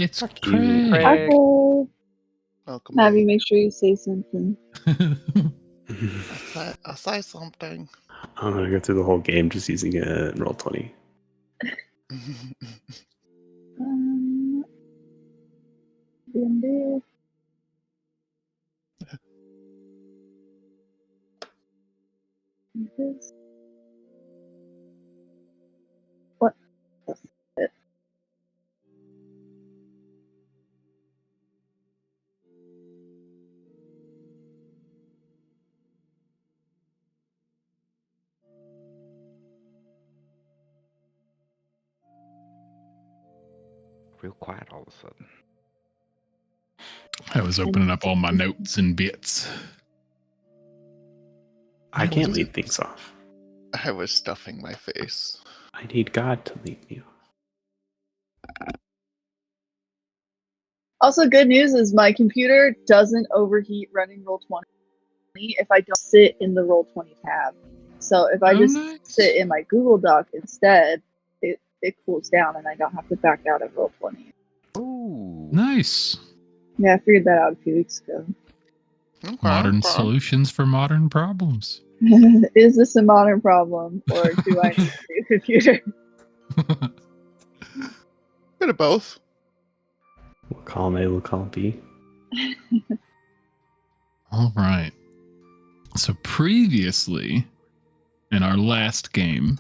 It's Fuck you, Craig. Craig. Okay. Welcome Abby, back. make sure you say something. I say something. I'm gonna go through the whole game just using a roll 20. D&D. This. What? That's it. Real quiet all of a sudden. I was opening up all my notes and bits. I can't lead things off. I was stuffing my face. I need God to lead me off. Also, good news is my computer doesn't overheat running Roll20 if I don't sit in the Roll20 tab. So if I just sit in my Google Doc instead, it cools down and I don't have to back out of Roll20. Ooh. Nice. Yeah, I figured that out a few weeks ago. Okay, Modern solutions for modern problems. Is this a modern problem, or do I need a new computer? Bit of both. We'll call A, we'll call B. All right. So previously, in our last game,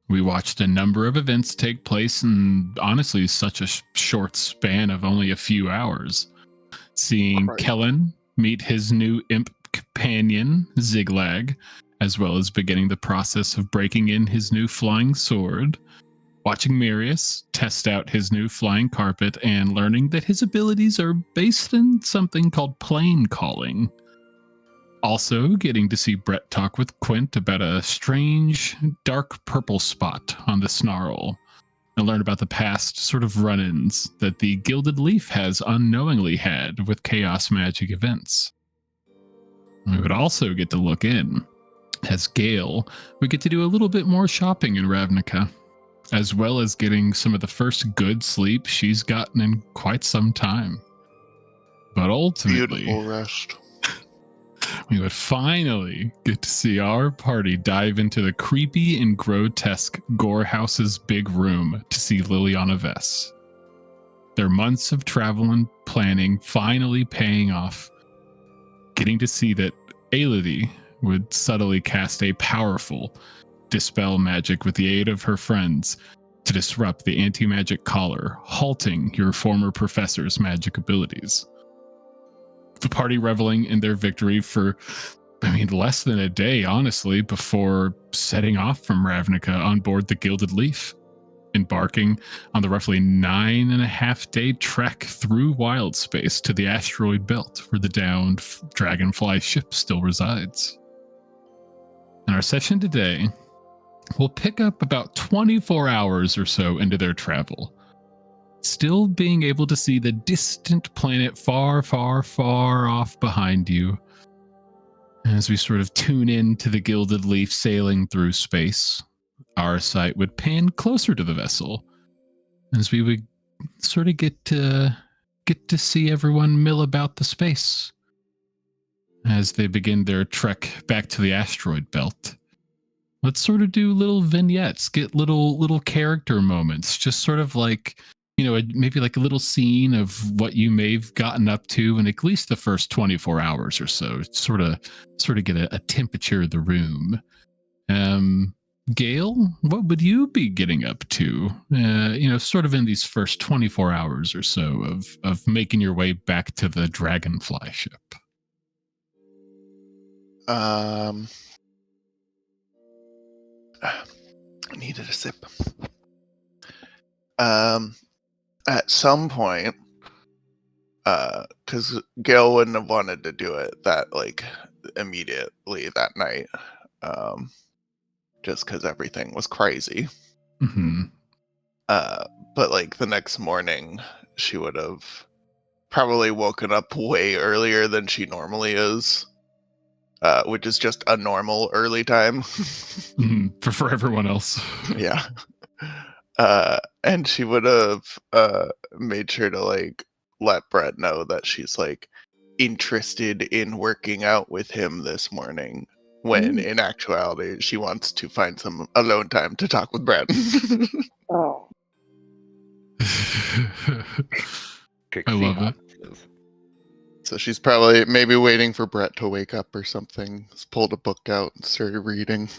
we watched a number of events take place in honestly such a short span of only a few hours. Seeing Right. Kellen meet his new imp companion, Ziglag, as well as beginning the process of breaking in his new flying sword. Watching Marius test out his new flying carpet and learning that his abilities are based in something called plane calling. Also getting to see Brett talk with Quint about a strange dark purple spot on the snarl and learn about the past sort of run-ins that the Gilded Leaf has unknowingly had with chaos magic events. We would also get to look in. As Gale, we get to do a little bit more shopping in Ravnica, as well as getting some of the first good sleep she's gotten in quite some time. But ultimately, Beautiful rest. we would finally get to see our party dive into the creepy and grotesque Gorehouse's big room to see Liliana Vess. Their months of travel and planning finally paying off, getting to see that Aelity would subtly cast a powerful dispel magic with the aid of her friends to disrupt the anti-magic collar, halting your former professor's magic abilities. The party reveling in their victory for, less than a day, honestly, before setting off from Ravnica on board the Gilded Leaf, embarking on the roughly 9.5-day trek through wild space to the asteroid belt where the downed Dragonfly ship still resides. In our session today, we'll pick up about 24 hours or so into their travel, still being able to see the distant planet far, far, far off behind you as we sort of tune in to the Gilded Leaf sailing through space. Our sight would pan closer to the vessel as we would sort of get to see everyone mill about the space as they begin their trek back to the asteroid belt. Let's sort of do little vignettes, get little character moments, just sort of like, maybe like a little scene of what you may have gotten up to in at least the first 24 hours or so. Sort of get a temperature of the room. Gail, what would you be getting up to? Sort of in these first 24 hours or so of making your way back to the Dragonfly ship. I needed a sip. At some point, because Gail wouldn't have wanted to do it that immediately that night, just because everything was crazy. Mm-hmm. But the next morning, she would have probably woken up way earlier than she normally is. Which is just a normal early time. For everyone else. Yeah. And she would have made sure to like let Brett know that she's like interested in working out with him this morning, when in actuality she wants to find some alone time to talk with Brett. Oh. I love it. So she's probably maybe waiting for Brett to wake up or something. Just pulled a book out and started reading.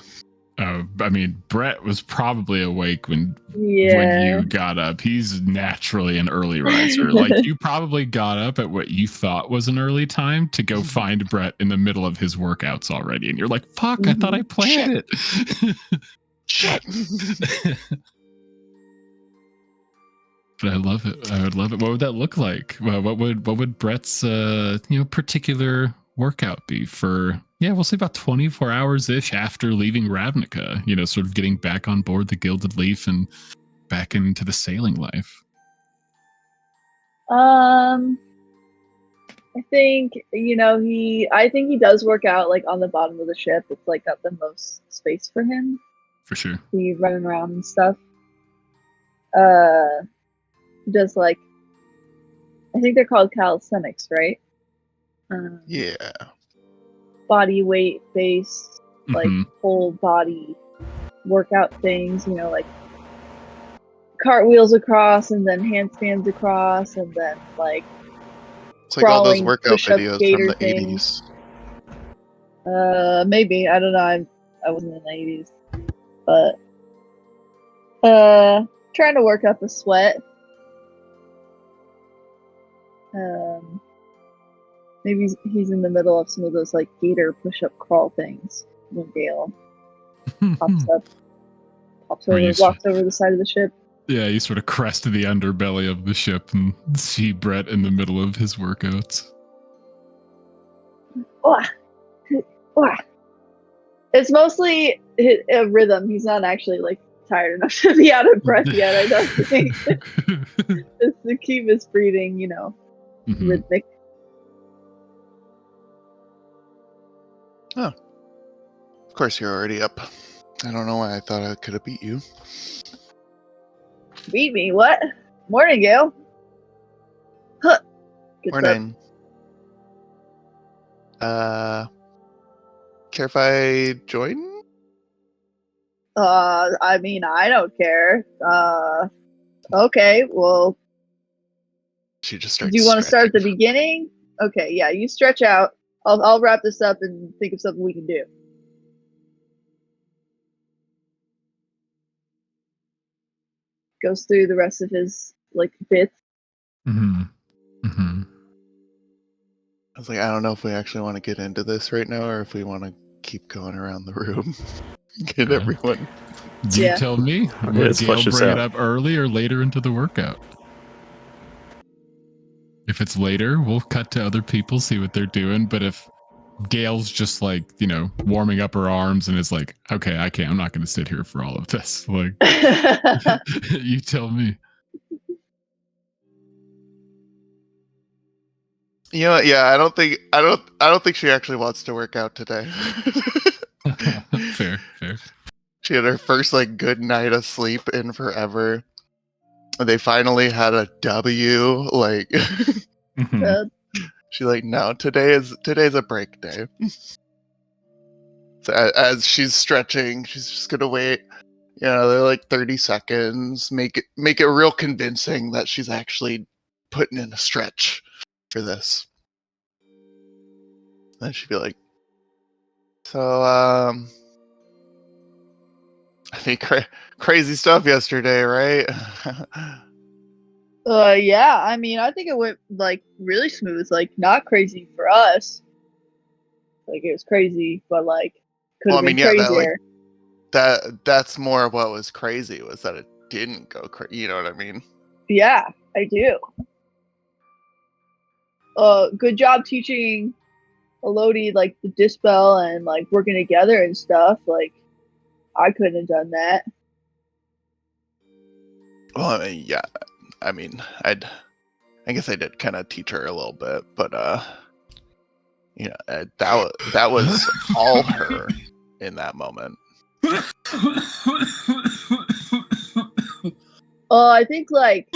I mean, Brett was probably awake when Yeah. you got up. He's naturally an early riser. Like, you probably got up at what you thought was an early time to go find Brett in the middle of his workouts already. And you're like, fuck, I thought I planned it. Shit. But I love it. I would love it. What would that look like? Well, what would Brett's particular workout be for? Yeah, we'll say about 24 hours ish after leaving Ravnica. Sort of getting back on board the Gilded Leaf and back into the sailing life. I think I think he does work out like on the bottom of the ship. It's like got the most space for him. For sure. He running around and stuff. Does like, I think they're called calisthenics, right? Yeah. Body weight based, like whole body workout things. Like cartwheels across, and then handstands across, and then like it's like all those crawling, workout push-up videos gator from the things. 80s. Maybe, I don't know. I wasn't in the 80s, but trying to work up a sweat. Maybe he's in the middle of some of those like gator push-up crawl things when Gale pops over, walks over the side of the ship. Yeah, you sort of crest the underbelly of the ship and see Brett in the middle of his workouts. It's mostly a rhythm. He's not actually like tired enough to be out of breath yet, I don't think. It's to keep his breathing, rhythmic. Oh. Of course you're already up. I don't know why I thought I could have beat you. Beat me? What? Morning, Gale. Huh. Good Morning. Care if I join? I mean, I don't care. Okay, well. She just starts. Do you want to start at the beginning? Okay, yeah, you stretch out. I'll wrap this up and think of something we can do. Goes through the rest of his like bits. I was like, I don't know if we actually want to get into this right now, or if we want to keep going around the room. Get everyone. You tell me. Would Gale bring it up early or later into the workout? If it's later, we'll cut to other people, see what they're doing. But if Gale's just like, warming up her arms and is like, okay, I'm not going to sit here for all of this. Like, you tell me. Yeah, I don't think she actually wants to work out today. Fair. She had her first like good night of sleep in forever. They finally had a W. Like, she's like, no, today's a break day. So as she's stretching, she's just gonna wait. They're like 30 seconds. Make it real convincing that she's actually putting in a stretch for this. Then she'd be like, so, I think crazy stuff yesterday, right? Yeah, I mean, I think it went like really smooth, like not crazy for us. Like it was crazy, but like could have been crazier. That's more of what was crazy, was that it didn't go crazy. You know what I mean? Yeah, I do. Good job teaching Elodie like the dispel and like working together and stuff. Like I couldn't have done that. Well, I mean, yeah. I mean, I guess I did kind of teach her a little bit, but that was all her in that moment. I think like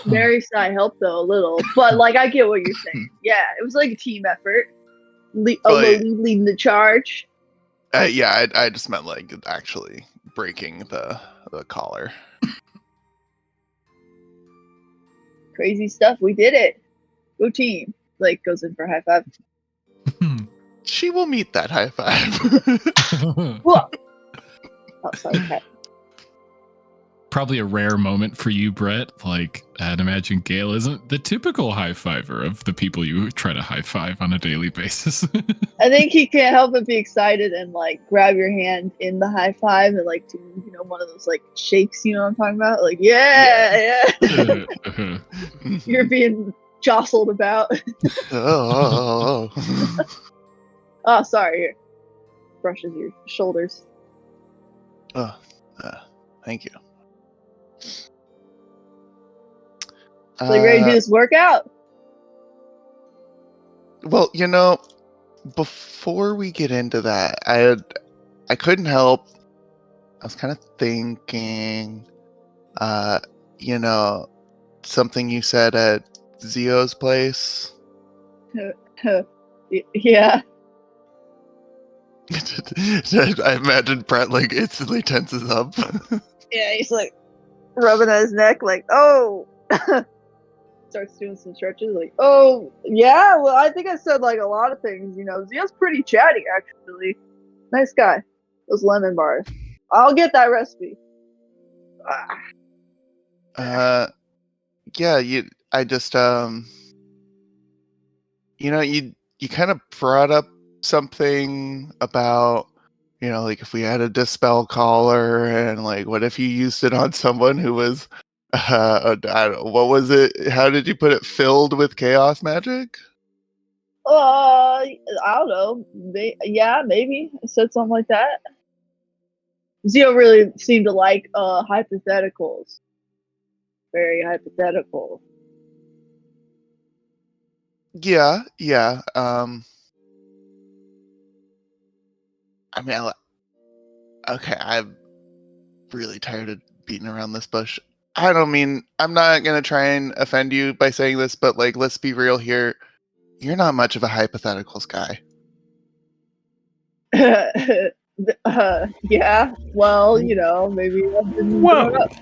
Mary's side helped though a little, but like I get what you're saying. Yeah, it was like a team effort. But Leading the charge. yeah, I just meant like actually breaking the collar. Crazy stuff. We did it. Go team. Like goes in for a high five. She will meet that high five. Whoa. Oh, sorry, Cat. Probably a rare moment for you, Brett. Like, I'd imagine Gail isn't the typical high fiver of the people you try to high five on a daily basis. I think he can't help but be excited and like grab your hand in the high five and like do one of those like shakes. You know what I'm talking about? Like yeah. You're being jostled about. Oh. Oh, sorry. Here. Brushes your shoulders. Thank you. So you ready to do this workout? Well, before we get into that, I couldn't help. I was kind of thinking, something you said at Zio's place. Yeah. I imagine Brett like instantly tenses up. Yeah, he's like rubbing at his neck, like, oh. Starts doing some stretches, like, oh, yeah, well, I think I said like a lot of things. Zio's pretty chatty, actually. Nice guy. Those lemon bars. I'll get that recipe. Yeah, I just you kind of brought up something about like if we had a dispel collar and like what if you used it on someone who was what was it, how did you put it, filled with chaos magic? I don't know. Yeah, maybe I said something like that. Zio really seemed to like hypotheticals. Very hypothetical. Yeah. Okay, I'm really tired of beating around this bush. I don't mean, I'm not gonna try and offend you by saying this, but like, let's be real here. You're not much of a hypotheticals guy. Yeah, well, maybe I've been grown up.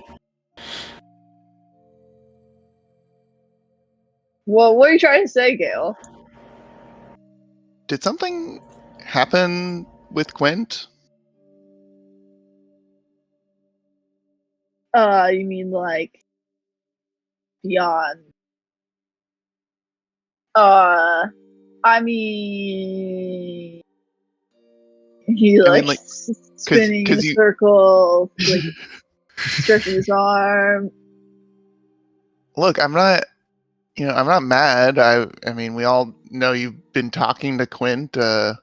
Well, what are you trying to say, Gail? Did something happen with Quint? You mean like beyond? I mean, he like spinning in a circle, like stretching his arm. Look, I'm not mad. I mean, we all know you've been talking to Quint. And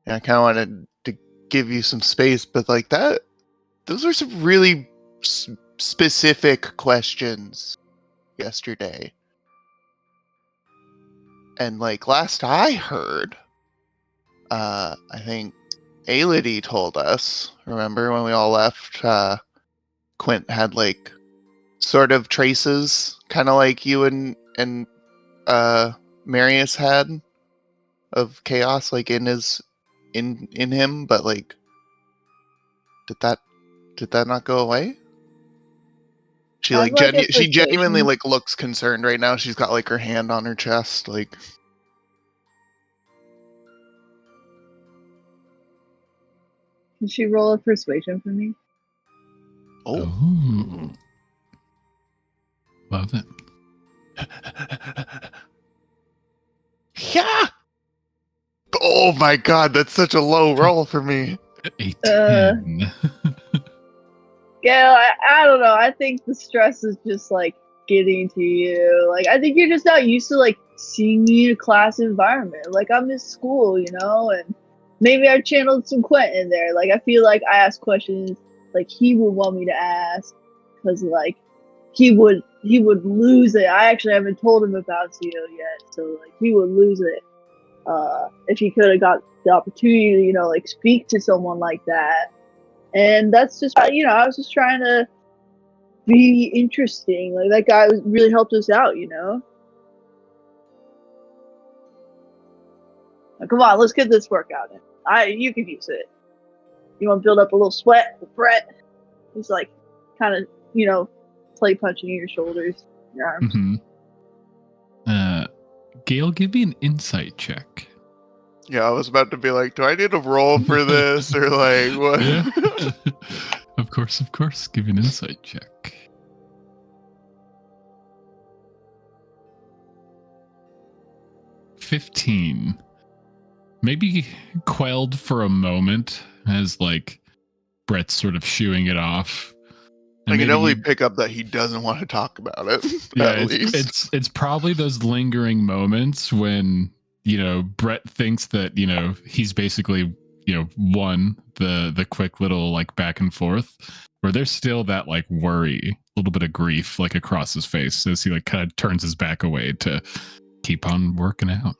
I kind of wanted to give you some space, but like that, those are some really specific questions yesterday. And like last I heard, I think Aelity told us, remember when we all left, Quint had like sort of traces, kind of like you and Marius had, of chaos like in him, but like did that not go away? She like she genuinely like looks concerned right now. She's got like her hand on her chest, like. Can she roll a persuasion for me? Oh. Love it. Yeah. Oh my god, that's such a low roll for me. 18. Yeah, I don't know. I think the stress is just like getting to you. Like, I think you're just not used to like seeing me in a class environment. Like, I'm in school, and maybe I channeled some Quint in there. Like, I feel like I ask questions like he would want me to ask, because like he would lose it. I actually haven't told him about Zio yet, so like he would lose it if he could have got the opportunity to like speak to someone like that. And that's just I was just trying to be interesting. Like that guy really helped us out, you know. Now, come on, let's get this workout in. You can use it. You want to build up a little sweat with Brett? He's like, kind of, you know, play punching your shoulders, your arms. Mm-hmm. Gail, give me an insight check. Yeah, I was about to be like, do I need to roll for this or like what? Yeah. Of course. Give me an insight check. $15. Maybe quelled for a moment as like Brett's sort of shooing it off. I can only pick up that he doesn't want to talk about it. Yeah, at least. it's probably those lingering moments when, you know, Brett thinks that, you know, he's basically, you know, won the quick little like back and forth, where there's still that like worry, a little bit of grief like across his face as he like kind of turns his back away to keep on working out.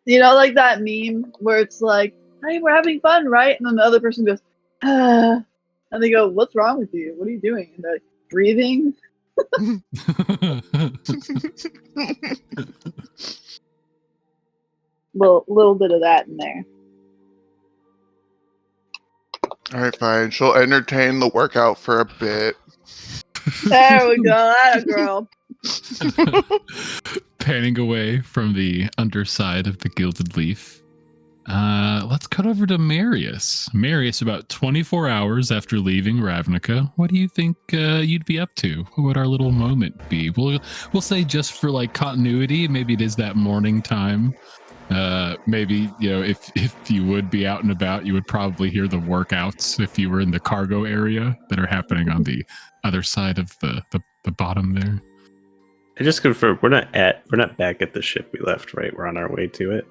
You know, like that meme where it's like, hey, we're having fun, right? And then the other person goes, ah. And they go, what's wrong with you? What are you doing? And they're like, breathing. Little bit of that in there. All right, fine. She'll entertain the workout for a bit. There we go, that girl. Panning away from the underside of the gilded leaf. Let's cut over to Marius. Marius, about 24 hours after leaving Ravnica, what do you think you'd be up to? What would our little moment be? We'll say just for like continuity, maybe it is that morning time. Maybe, you know, if you would be out and about, you would probably hear the workouts if you were in the cargo area that are happening on the other side of the bottom there. I just confirmed we're not back at the ship we left, right? We're on our way to it.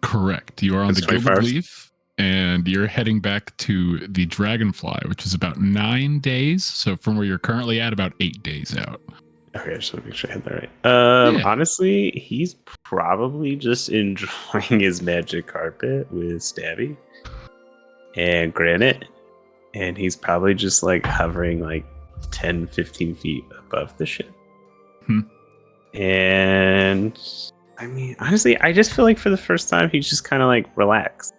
Correct. You are on It's the 24 Gilded hours. Leaf, and you're heading back to the Dragonfly, which is about 9 days. So from where you're currently at, about 8 days out. Okay, I just want to make sure I had that right. Yeah. Honestly, he's probably just enjoying his magic carpet with Stabby and Granite, and he's probably just like hovering like 10, 15 feet above the ship. And I mean, honestly, I just feel like for the first time, he's just kind of like relaxed.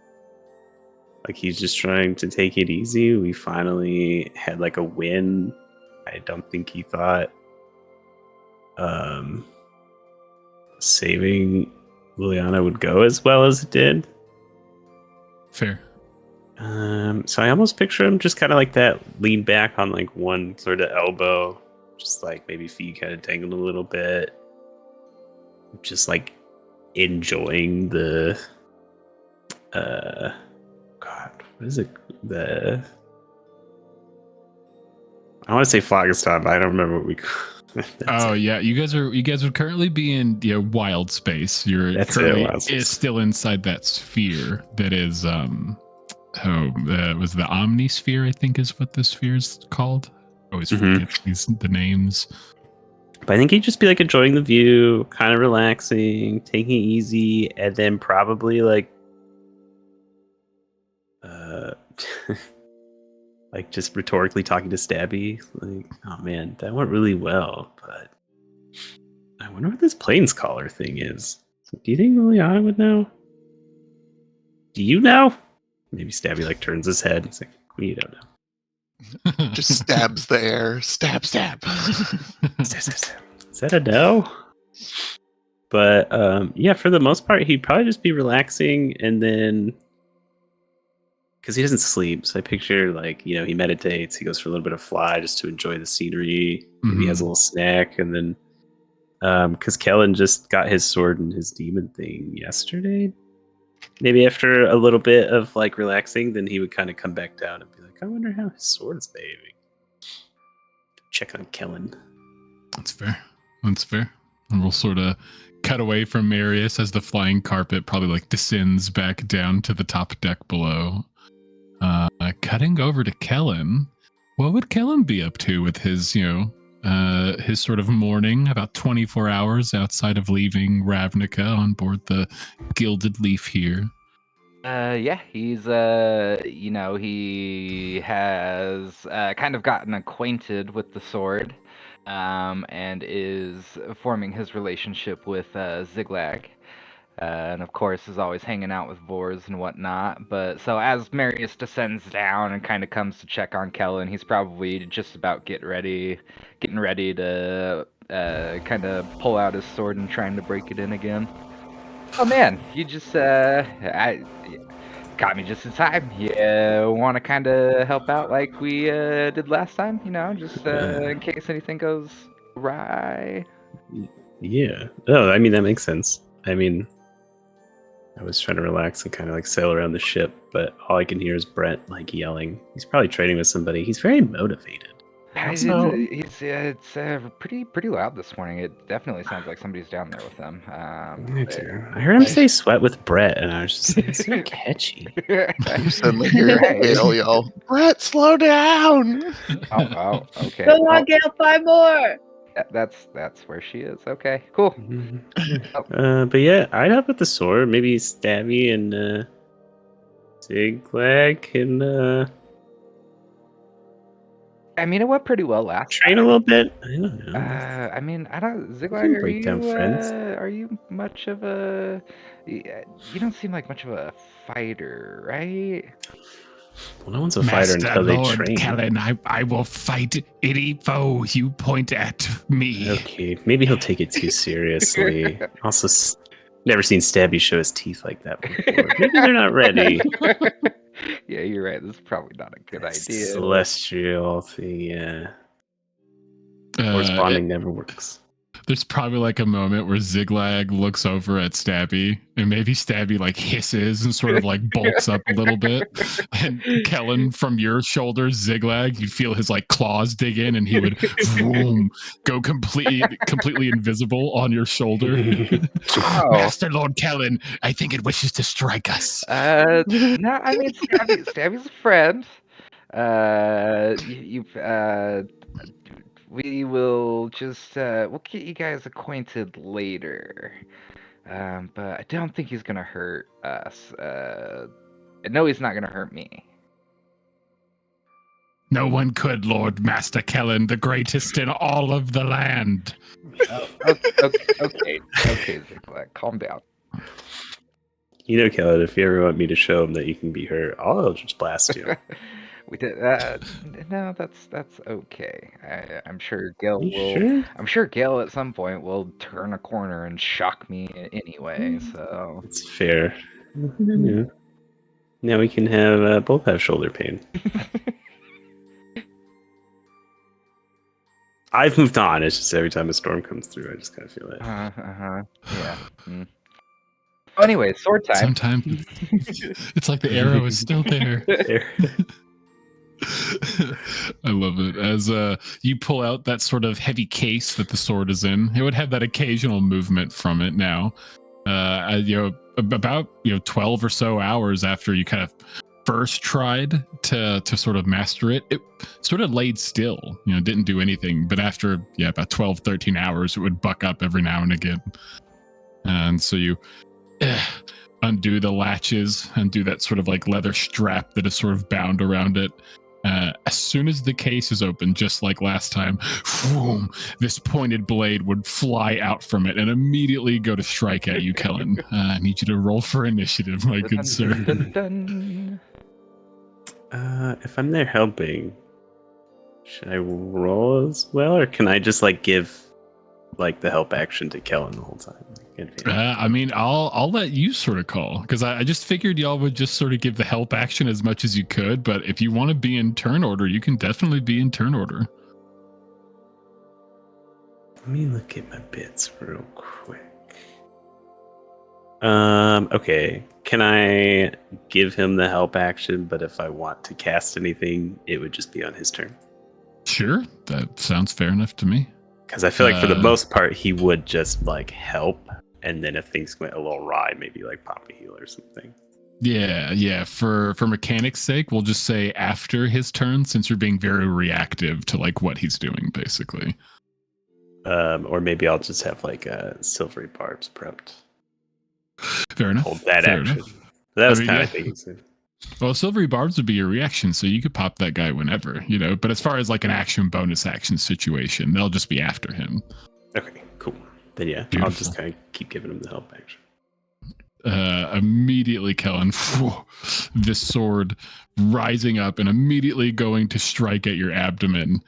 Like he's just trying to take it easy. We finally had like a win. I don't think he thought saving Liliana would go as well as it did. Fair. So I almost picture him just kind of like that, lean back on like one sort of elbow, just like maybe feet kind of tangled a little bit, just like enjoying the God, what is it? I want to say Phlogiston, but I don't remember what we. Oh yeah, you guys would currently be in, you know, wild space. You're currently is still inside that sphere that is was the Omnisphere, I think is what this sphere is called. I always forget the names. But I think he'd just be like enjoying the view, kind of relaxing, taking it easy, and then probably like like just rhetorically talking to Stabby, like, oh man, that went really well, but I wonder what this Planescaller thing is. Do you think Liliana would know? Do you know? Maybe Stabby like turns his head. He's like, we don't know. Just stabs the air. Stab, stab. Is that a no? But yeah, for the most part, he'd probably just be relaxing, and then because he doesn't sleep, so I picture like, you know, he meditates, he goes for a little bit of fly just to enjoy the scenery. Maybe he has a little snack, and then because Kellen just got his sword and his demon thing yesterday. Maybe after a little bit of like relaxing, then he would kind of come back down and be like, I wonder how his sword is behaving. Check on Kellen. That's fair. And we'll sort of cut away from Marius as the flying carpet probably like descends back down to the top deck below. Cutting over to Kellen. What would Kellen be up to with his, you know, his sort of morning, about 24 hours outside of leaving Ravnica on board the Gilded Leaf here? Yeah, he's he has kind of gotten acquainted with the sword, and is forming his relationship with Ziglag. And of course is always hanging out with Vors and whatnot. But so as Marius descends down and kind of comes to check on Kellen, he's probably just about getting ready to kind of pull out his sword and trying to break it in again. Oh man, you just got me just in time. You want to kind of help out like we did last time, just in case anything goes awry. Yeah. Oh, I mean, that makes sense. I mean, I was trying to relax and kind of like sail around the ship, but all I can hear is Brett like yelling. He's probably trading with somebody. He's very motivated. Also, It's pretty loud this morning. It definitely sounds like somebody's down there with them. I heard him say "sweat" with Brett, and I was just like, "It's so catchy." You suddenly hear Gale yell, "Brett, slow down!" Oh, okay. Go on, Gale, 5 more. That's where she is. Okay, cool. But yeah, I'd help with the sword. Maybe Stabby and Ziglag can I mean, it went pretty well last train a little bit. I don't know. I mean, I don't. can Ziglag, break down friends. are you much of a? You don't seem like much of a fighter, right? Well, no one's a fighter Master until they Lord train. Kellen, I will fight any foe you point at me. Okay, maybe he'll take it too seriously. Also, never seen Stabby show his teeth like that before. Maybe they're not ready. Yeah, you're right. This is probably not a good idea. Celestial thing, yeah. Corresponding never works. There's probably like a moment where Ziglag looks over at Stabby, and maybe Stabby like hisses and sort of like bulks up a little bit. And Kellen, from your shoulders, Ziglag, you'd feel his like claws dig in, and he would vroom, go completely invisible on your shoulder. Oh. Master Lord Kellen, I think it wishes to strike us. No, I mean Stabby's a friend. We will just we'll get you guys acquainted later. But I don't think he's gonna hurt us. I know he's not gonna hurt me. No one could, Lord Master Kellen, the greatest in all of the land. Okay, Ziglag, calm down. You know, Kellen, if you ever want me to show him that you can be hurt, I'll just blast you. We did. No, that's okay. I'm sure Gil will. Sure? I'm sure Gil at some point will turn a corner and shock me anyway. So It's fair. Yeah. Now we can have both have shoulder pain. I've moved on. It's just every time a storm comes through, I just kind of feel it. Yeah. Anyway, sword time. Sometimes it's like the arrow is still there. I love it. As you pull out that sort of heavy case that the sword is in, it would have that occasional movement from it now. About 12 or so hours after you kind of first tried to sort of master it, it sort of laid still, didn't do anything. But after about 12, 13 hours, it would buck up every now and again. And so you undo the latches, undo that sort of like leather strap that is sort of bound around it. As soon as the case is open, just like last time, whoom, this pointed blade would fly out from it and immediately go to strike at you, Kellen. I need you to roll for initiative, my good sir. If I'm there helping, should I roll as well, or can I just like give like the help action to Kellen the whole time? I mean, I'll let you sort of call, because I just figured y'all would just sort of give the help action as much as you could. But if you want to be in turn order, you can definitely be in turn order. Let me look at my bits real quick. Okay. Can I give him the help action, but if I want to cast anything, it would just be on his turn? Sure, that sounds fair enough to me. Because I feel like for the most part, he would just like help, and then if things went a little awry, maybe like pop a heal or something. Yeah. For mechanics' sake, we'll just say after his turn, since you're being very reactive to like what he's doing, basically. Or maybe I'll just have like silvery barbs prepped. Fair enough. Hold that Fair action. enough. That was I mean, kind yeah. of thinking. So. Well, silvery barbs would be your reaction, so you could pop that guy whenever, you know. But as far as like an action bonus action situation, they'll just be after him. Okay, cool. Then yeah, I'll Beautiful. just kind of keep giving him the help action. Immediately, Kellen, this sword rising up and immediately going to strike at your abdomen.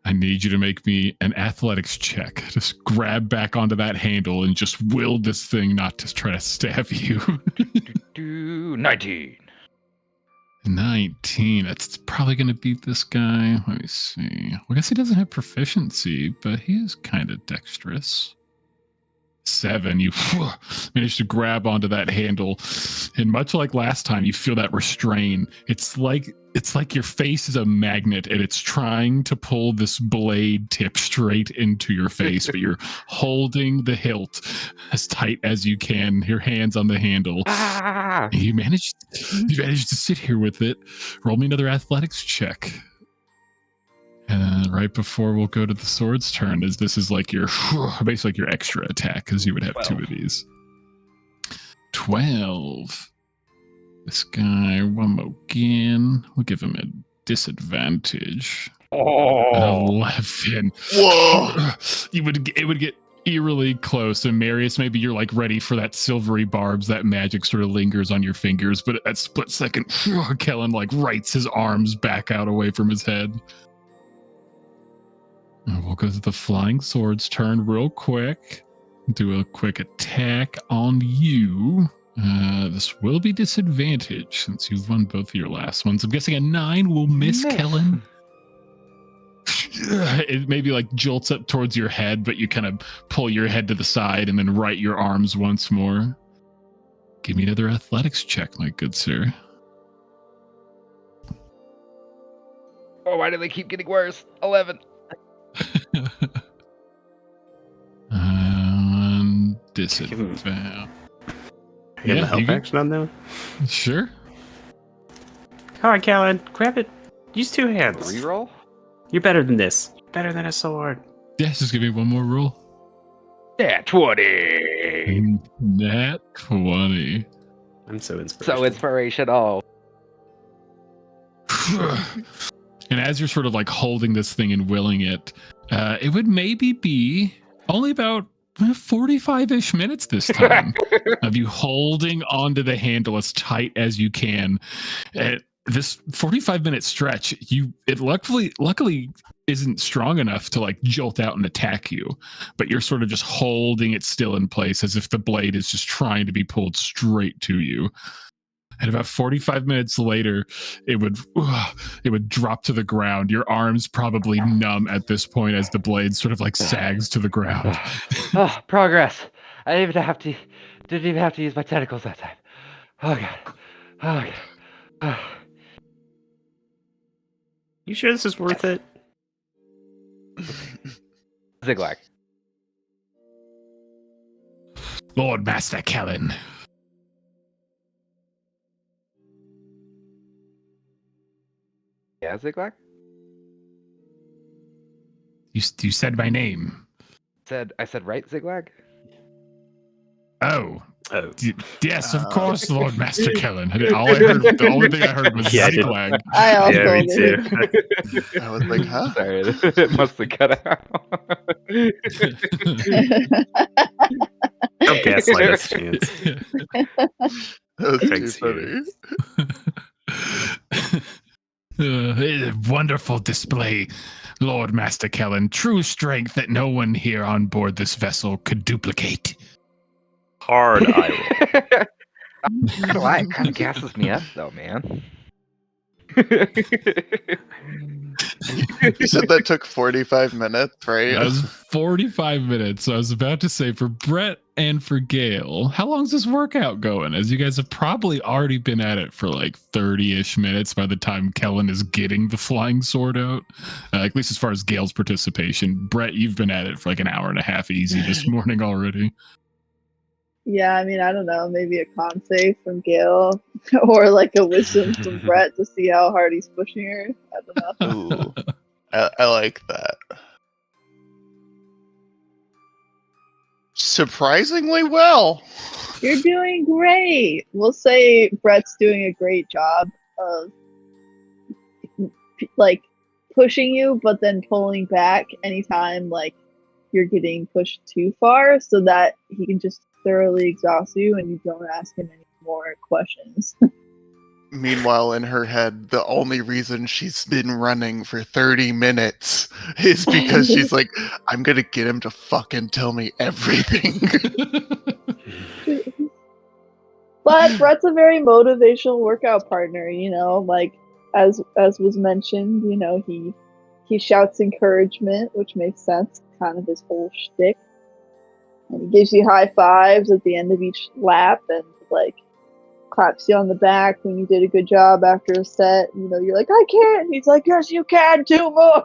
I need you to make me an athletics check. Just grab back onto that handle and just will this thing not to try to stab you. 19. 19. That's probably going to beat this guy. Let me see. Well, I guess he doesn't have proficiency, but he is kind of dexterous. 7. You manage to grab onto that handle, and much like last time, you feel that restrain. It's like your face is a magnet, and it's trying to pull this blade tip straight into your face, but you're holding the hilt as tight as you can. Your hands on the handle. Ah! You managed to sit here with it. Roll me another athletics check. And right before we'll go to the sword's turn, as this is like your basically like your extra attack, because you would have 12. 2 of these. 12. This guy, one more again. We'll give him a disadvantage. Oh. 11. Whoa! It would get eerily close. And Marius, maybe you're like ready for that silvery barbs, that magic sort of lingers on your fingers, but at that split second, Kellen like rights his arms back out away from his head. And we'll go to the flying sword's turn real quick. Do a quick attack on you. This will be disadvantage since you've won both of your last ones. I'm guessing a 9 will miss. Kellen. It maybe like jolts up towards your head, but you kind of pull your head to the side and then right your arms once more. Give me another athletics check, my good sir. Oh, why do they keep getting worse? 11. Disadvantage. Give him a help you can- action on that. Sure. Come on, Callan, grab it. Use 2 hands. Reroll? You're better than this. Better than a sword. Yeah, just give me one more roll. Yeah, 20. Nat 20. I'm so inspirational. So inspirational. And as you're sort of like holding this thing and willing it, it would maybe be only about 45-ish minutes this time of you holding onto the handle as tight as you can. This 45-minute stretch, it luckily isn't strong enough to like jolt out and attack you, but you're sort of just holding it still in place as if the blade is just trying to be pulled straight to you. And about 45 minutes later, it would drop to the ground. Your arms probably numb at this point as the blade sort of like sags to the ground. Oh, progress. I didn't even have to use my tentacles that time. Oh god. Oh god. Oh. You sure this is worth it? Ziglag. Lord Master Kellen. Yeah, Ziglag? You said my name. I said right, Ziglag? Oh. Oh. Yes, of course, Lord Master Kellen. The only thing I heard was Yeah, I did. Ziglag. I also Yeah, me did. too. I was like, huh? Sorry, it must have cut out. Don't gaslight us, Chance. That was Thanks, too funny. Wonderful display, Lord Master Kellen. True strength that no one here on board this vessel could duplicate. Hard eye roll. Not gonna lie, it kind of gasses me up though, man. You said that took 45 minutes, right? That was 45 minutes. I was about to say for Brett and for Gail, how long's this workout going? As you guys have probably already been at it for like 30-ish minutes by the time Kellen is getting the flying sword out. At least as far as Gail's participation. Brett, you've been at it for like an hour and a half easy this morning already. Yeah, I mean, I don't know, maybe a con save from Gil or like a wisdom from Brett to see how hard he's pushing her. I don't know. Ooh, I like that. Surprisingly well. You're doing great. We'll say Brett's doing a great job of like pushing you, but then pulling back anytime like you're getting pushed too far, so that he can just thoroughly exhaust you and you don't ask him any more questions. Meanwhile, in her head, the only reason she's been running for 30 minutes is because she's like, I'm gonna get him to fucking tell me everything. But Brett's a very motivational workout partner, you know, like as was mentioned, you know, he shouts encouragement, which makes sense, kind of his whole shtick. And he gives you high fives at the end of each lap and like claps you on the back when you did a good job after a set. You know, you're like, I can't. And he's like, yes, you can. Do more.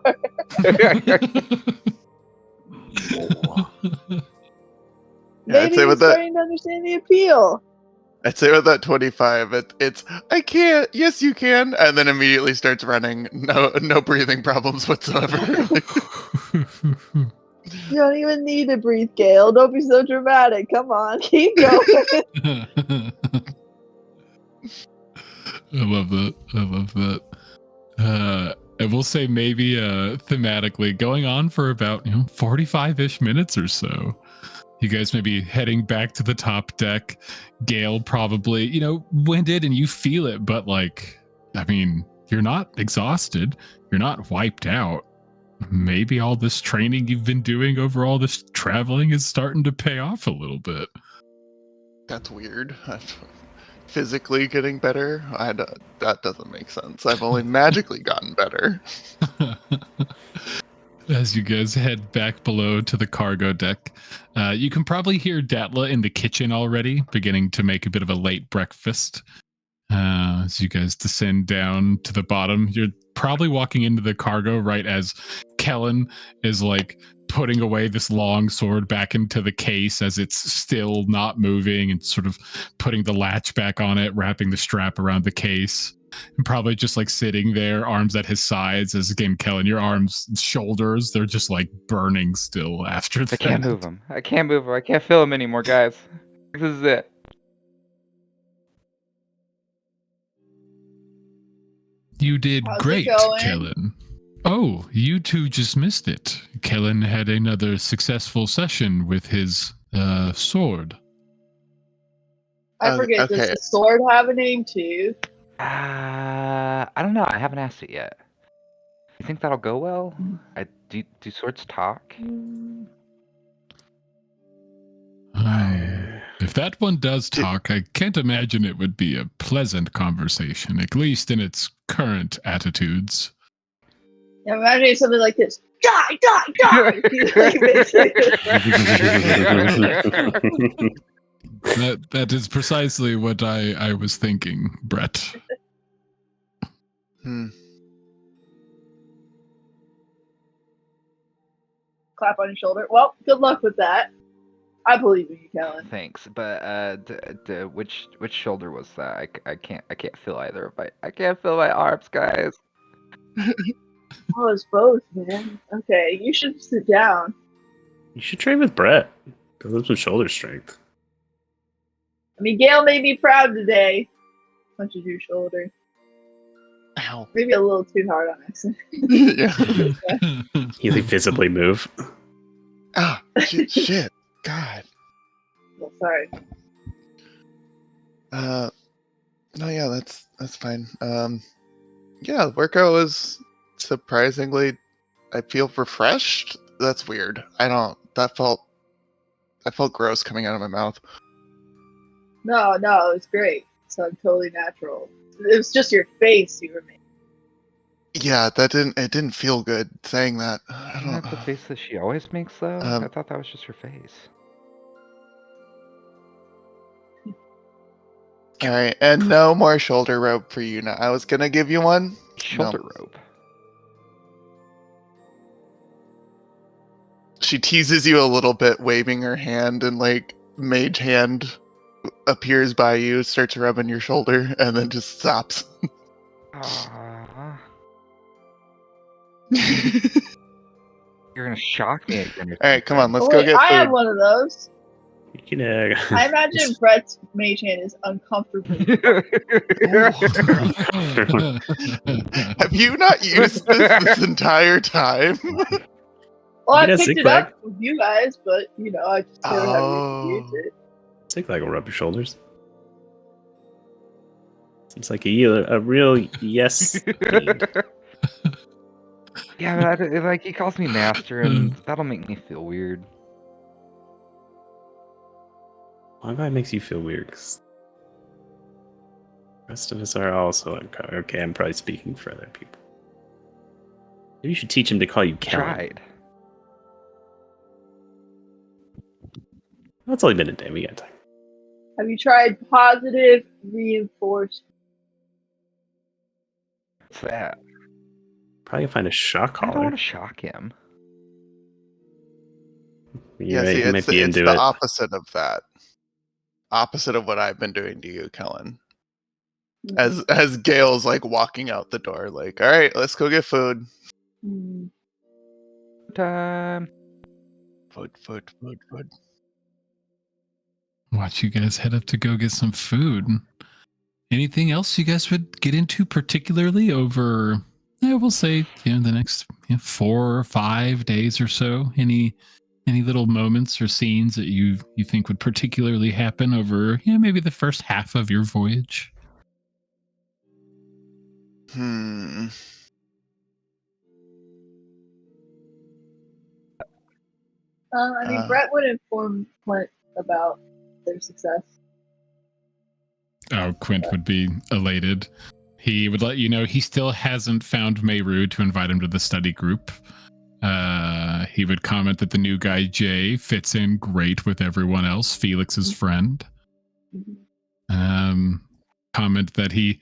Maybe say he's with that- starting to understand the appeal. I'd say with that 25, it's I can't. Yes, you can, and then immediately starts running. No breathing problems whatsoever. You don't even need to breathe, Gale. Don't be so dramatic. Come on, keep going. I love that. I will say maybe thematically going on for about 45-ish minutes or so. You guys may be heading back to the top deck. Gale probably, winded and you feel it, but you're not exhausted. You're not wiped out. Maybe all this training you've been doing over all this traveling is starting to pay off a little bit. That's weird. Physically getting better? That doesn't make sense. I've only magically gotten better. As you guys head back below to the cargo deck, you can probably hear Datla in the kitchen already, beginning to make a bit of a late breakfast. As you guys descend down to the bottom, you're probably walking into the cargo right as Kellen is putting away this long sword back into the case as it's still not moving and sort of putting the latch back on it, wrapping the strap around the case. And probably just sitting there, arms at his sides, as again, Kellen, your arms, shoulders, they're just burning still after that. I can't move him. I can't feel him anymore, guys. This is it. You did How's it great, going? Kellen. Oh, you two just missed it. Kellen had another successful session with his sword. I forget, okay. does the sword have a name too? I don't know. I haven't asked it yet. You think that'll go well? Do swords talk? If that one does talk, I can't imagine it would be a pleasant conversation, at least in its current attitudes. Yeah, imagine something like this. Die, die, die! That is precisely what I was thinking, Brett. Clap on your shoulder. Well, good luck with that. I believe in you, Kellen. Thanks, but which shoulder was that? I can't feel either of I can't feel my arms, guys. Oh, it's both, man. Okay, you should sit down. You should train with Brett. Build up some shoulder strength. I mean, Gail made me proud today. Punches your shoulder. Ow. Maybe a little too hard on accident. Yeah. You visibly move. Ah, shit. God. Well, sorry. No, yeah, that's fine. Yeah, the workout was surprisingly, I feel refreshed. That's weird. That felt gross coming out of my mouth. No, it was great. So I'm totally natural. It was just your face you were making. Yeah, it didn't feel good saying that. I Isn't that the face that she always makes, though? I thought that was just her face. All right, and no more shoulder rope for you now. I was gonna give you one. Shoulder No. rope. She teases you a little bit, waving her hand, and mage hand appears by you, starts rubbing your shoulder, and then just stops. You're gonna shock me again. All right, come on, let's go get I food. have one of those. You can, I imagine Brett's mage hand is uncomfortably. Have you not used this entire time? Well, I You got picked it zigzag. up with you guys, but I just never have used Oh. it. Zigzag will rub your shoulders. Seems like a real yes. fiend. Yeah, but like he calls me master, and that'll make me feel weird. Why that makes you feel weird? 'Cause the rest of us are also uncomfortable. Okay, I'm probably speaking for other people. Maybe you should teach him to call you Kellen. Tried. Well, it's only been a day. We got time. Have you tried positive reinforcement? What's that? Probably find a shock I don't collar. want to shock him. You're Yeah, right, see, he might it's be it's into the it. opposite of that. Opposite of what I've been doing to you, Kellen. As Gail's like walking out the door, like, all right, let's go get food. Hmm. Time. Food. Watch you guys head up to go get some food. Anything else you guys would get into particularly over, we'll say, the next 4 or 5 days or so? Any little moments or scenes that you think would particularly happen over, maybe the first half of your voyage? I mean, Brett would inform Clint about their success. Oh, Quint would be elated. He would let you know he still hasn't found Mayru to invite him to the study group. He would comment that the new guy, Jay, fits in great with everyone else, Felix's friend. Comment that he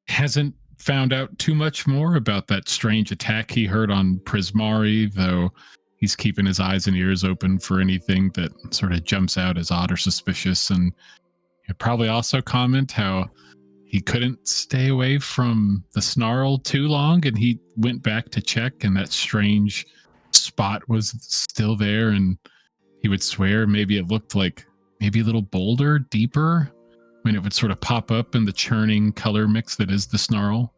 hasn't found out too much more about that strange attack he heard on Prismari, though he's keeping his eyes and ears open for anything that sort of jumps out as odd or suspicious. And he'd probably also comment how he couldn't stay away from the snarl too long, and he went back to check, and that strange spot was still there, and he would swear maybe it looked like maybe a little bolder, deeper, when it would sort of pop up in the churning color mix that is the snarl.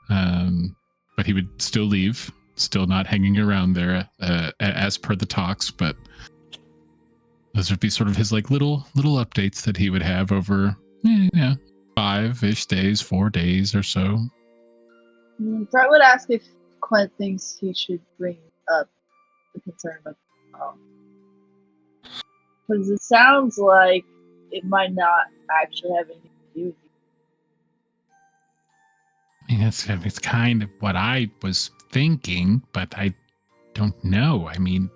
But he would still leave, still not hanging around there as per the talks, but those would be sort of his like little updates that he would have over 5-ish days, 4 days or so. Brett would ask if Clint thinks he should bring up the concern of because it sounds like it might not actually have anything to do with you. I mean, it's kind of what I was thinking, but I don't know. I mean,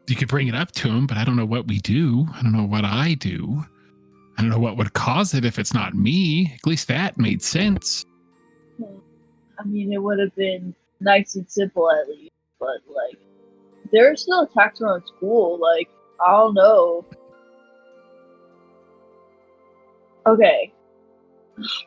you could bring it up to him, but I don't know what we do. I don't know what I do. I don't know what would cause it if it's not me. At least that made sense. I mean, it would have been nice and simple at least, but like, there are still attacks around school. Like, I don't know. Okay,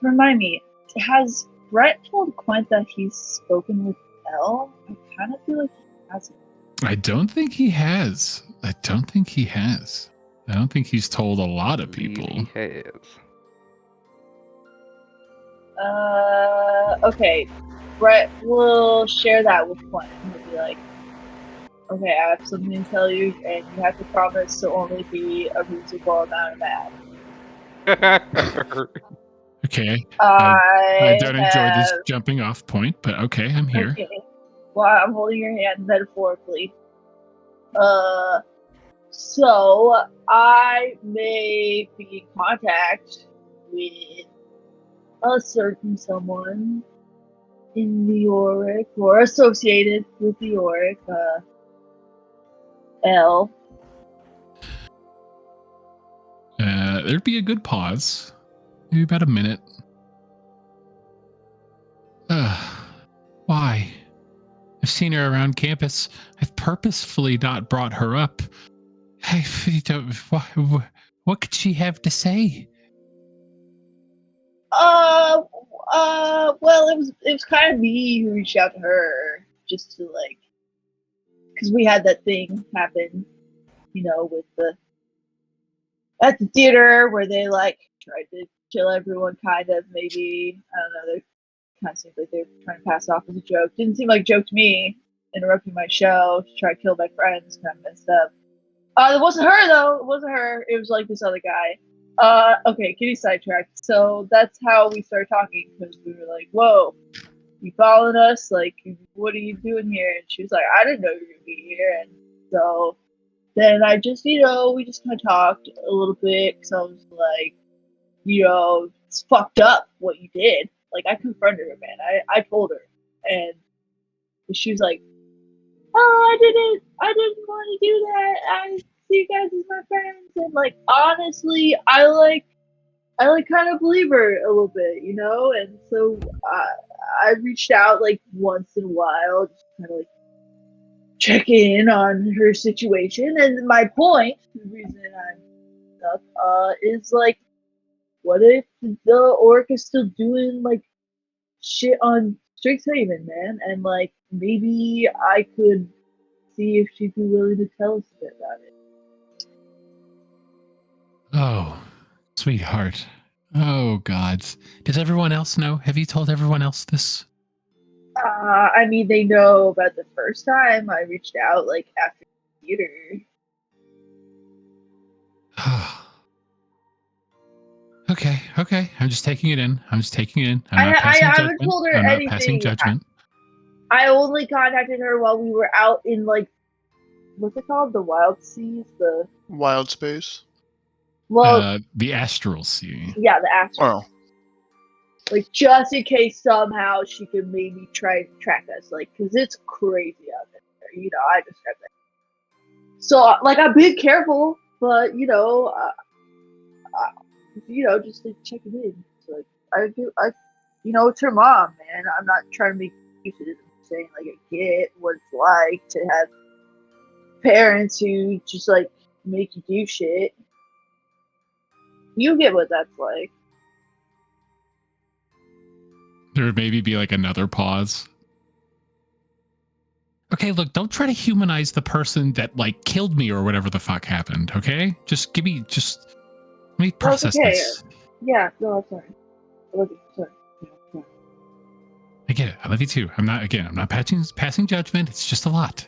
remind me. Has Brett told Quint that he's spoken with Elle? I kind of feel like he hasn't. I don't think he has. I don't think he's told a lot of people. He has. Okay. Brett will share that with Quint. He'll be like, okay, I have something to tell you, and you have to promise to only be a reasonable amount of mad. Okay. I don't enjoy this have- jumping off point, but okay, I'm here. Okay. Well, I'm holding your hand metaphorically. So I may be in contact with a certain someone in New York or associated with New York, Elle. There'd be a good pause. Maybe about a minute. Why? I've seen her around campus. I've purposefully not brought her up. What could she have to say? Well, it was kind of me who reached out to her just to like, because we had that thing happen, with the at the theater where they like tried to kill everyone, kind of, maybe. I don't know, they kind of seemed like they were trying to pass off as a joke. Didn't seem like a joke to me, interrupting my show to try to kill my friends, kind of messed up. It wasn't her though. It wasn't her. It was like this other guy. Okay, getting sidetracked. So that's how we started talking, because we were like, "Whoa, you following us? Like, what are you doing here?" And she was like, "I didn't know you were gonna be here." And so then I just, we just kind of talked a little bit. Because I was like, it's fucked up what you did. Like, I confronted her, man. I told her, and she was like, "Oh, I didn't want to do that. I see you guys as my friends." And like, honestly, I kind of believe her a little bit, And so I reached out like once in a while, just kind of like check in on her situation. And my point, the reason I'm up, is like, what if the orc is still doing like shit on Strixhaven, man? And like, maybe I could see if she'd be willing to tell us a bit about it. Oh, sweetheart. Oh, gods. Does everyone else know? Have you told everyone else this? I mean, they know about the first time I reached out, like after the theater. Okay. I'm just taking it in. I'm I not passing haven't judgment. told her I'm not anything. passing judgment. I only contacted her while we were out in like, what's it called? The Wild Seas? Wild space. Well, The Astral Sea. yeah, the Astral. Oh, Like, just in case somehow she could maybe try to track us, like, because it's crazy out there. I described that. So, like, I'm being careful, but just like checking in. So, like, it's her mom, man. I'm not trying to make excuses. I'm saying, like, I get what it's like to have parents who just like make you do shit. You get what that's like. There would maybe be like another pause. Okay, look, don't try to humanize the person that like killed me or whatever the fuck happened, okay? Let me process okay. this. Yeah, no, I'm sorry. I love you. Sorry. Yeah. I get it. I love you too. I'm not passing judgment. It's just a lot.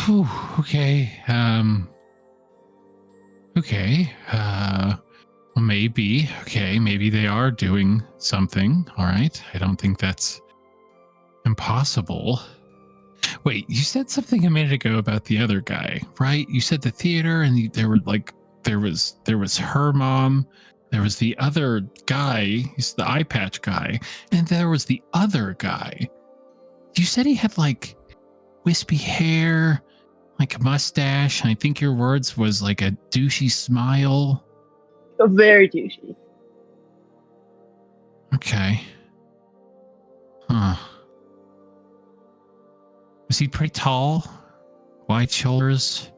Okay. Okay. Maybe. Okay, maybe they are doing something. All right. I don't think that's impossible. Wait, you said something a minute ago about the other guy, right? You said the theater, and there was her mom, there was the other guy, he's the eye patch guy, and there was the other guy. You said he had like wispy hair, like a mustache, and I think your words was like a douchey smile. Very douchey. Okay. Huh. Was he pretty tall? Wide shoulders?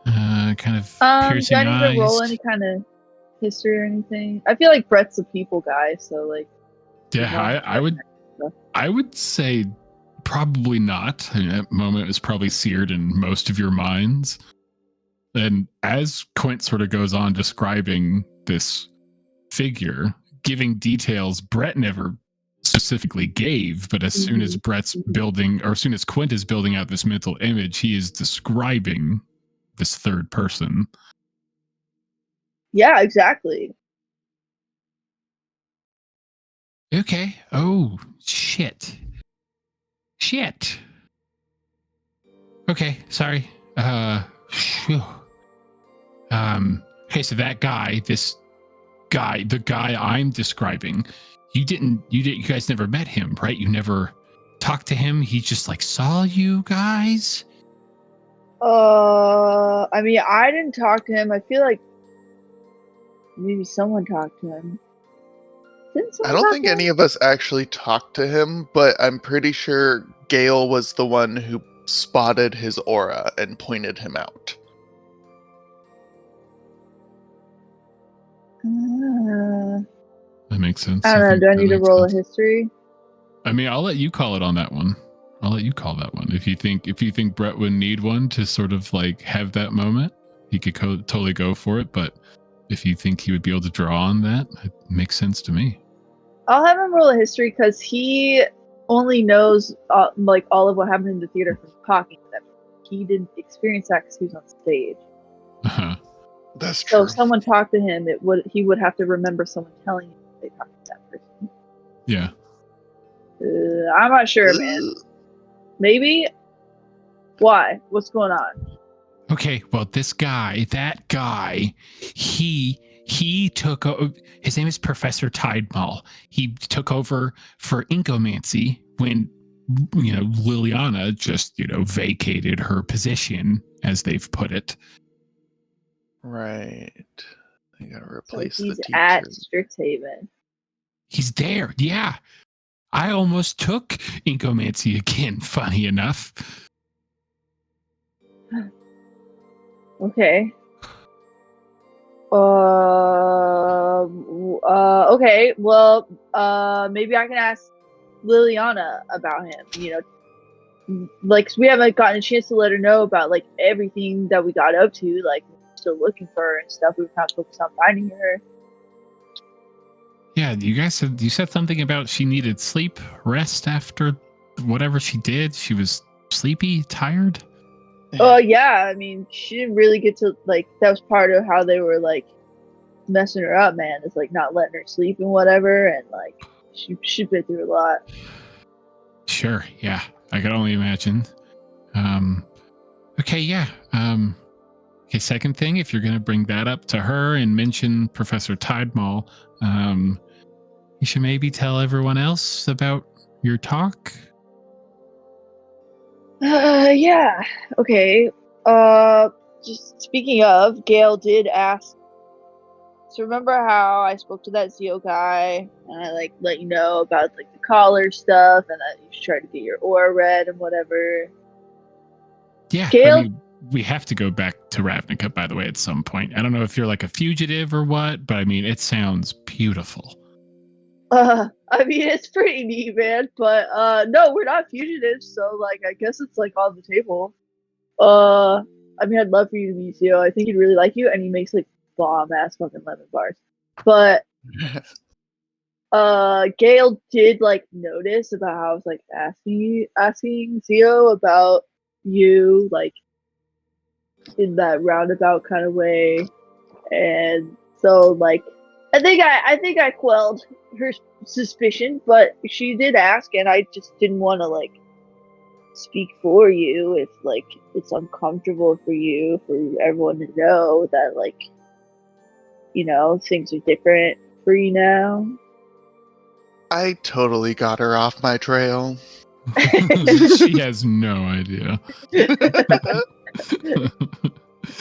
Kind of piercing do I need eyes? to roll any kind of history or anything? I feel like Brett's a people guy, so like. Yeah, I would say probably not. I mean, that moment was probably seared in most of your minds. And as Quint sort of goes on describing this figure, giving details Brett never specifically gave, but as soon as Brett's building, or as soon as Quint is building out this mental image, he is describing this third person. Yeah, exactly. Okay. Oh, shit. Okay, sorry. Phew. Okay, so that guy, the guy I'm describing, you guys never met him, right? You never talked to him. He just like saw you guys. I mean, I didn't talk to him. I feel like maybe someone talked to him. I don't think any of us actually talked to him, but I'm pretty sure Gale was the one who spotted his aura and pointed him out. That makes sense. I don't know. Do I need to roll a history? I mean, I'll let you call it on that one. I'll let you call that one. If you think Brett would need one to sort of like have that moment. he could totally go for it. But if you think he would be able to draw on that, it makes sense to me. I'll have him roll a history because he only knows like all of what happened in the theater from talking to them. He didn't experience that because he was on stage. Uh-huh. That's true. So if someone talked to him, he would have to remember someone telling him they talked to that person. Yeah. I'm not sure, man. Maybe. Why? What's going on? Okay, well, that guy, he took his name is Professor Tidemall. He took over for Inkomancy when, Liliana just, vacated her position, as they've put it. Right. I gotta So replace the he's teacher. at Strixhaven. He's there, yeah. I almost took Inkomancy again, funny enough. Okay. Okay. Well, maybe I can ask Liliana about him. Like we haven't gotten a chance to let her know about like everything that we got up to. Like we're still looking for her and stuff. We were kind of focused on finding her. Yeah, you said something about she needed sleep, rest after whatever she did. She was sleepy, tired. Yeah. I mean, she didn't really get to like. That was part of how they were like messing her up, man. Is like not letting her sleep and whatever, and like she's been through a lot. Sure, yeah, I could only imagine. Okay, yeah. Okay, second thing, if you're gonna bring that up to her and mention Professor Tidemall, you should maybe tell everyone else about your talk. Yeah. Okay. Just speaking of, Gail did ask. So remember how I spoke to that Zeo guy and I like let you know about like the collar stuff and that you should try to get your aura read and whatever. Yeah, Gail, I mean, we have to go back to Ravnica, by the way, at some point. I don't know if you're like a fugitive or what, but I mean, it sounds beautiful. I mean it's pretty neat, man. But no, we're not fugitives, so like I guess it's like on the table. I mean I'd love for you to meet Zeo. I think he'd really like you, and he makes like bomb ass fucking lemon bars. But Gail did like notice about how I was like asking Zio about you like in that roundabout kind of way, and so like I think I quelled her suspicion, but she did ask, and I just didn't want to like speak for you if like it's uncomfortable for you for everyone to know that like things are different for you now. I totally got her off my trail. She has no idea.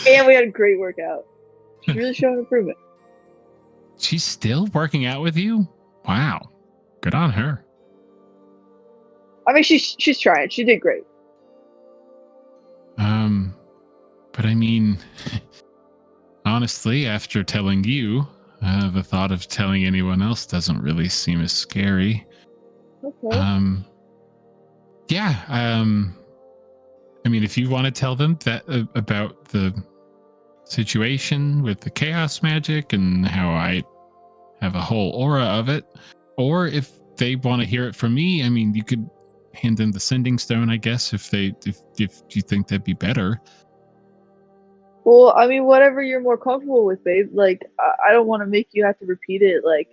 And we had a great workout. She's really showing improvement. She's still working out with you? Wow. Good on her. I mean, she's trying. She did great. But I mean, honestly, after telling you, the thought of telling anyone else doesn't really seem as scary. Okay. Yeah. I mean, if you want to tell them that about the situation with the chaos magic and how I have a whole aura of it, or if they want to hear it from me, I mean, you could hand them the sending stone, I guess, if you think that'd be better. Well, I mean, whatever you're more comfortable with, babe. Like, I don't want to make you have to repeat it like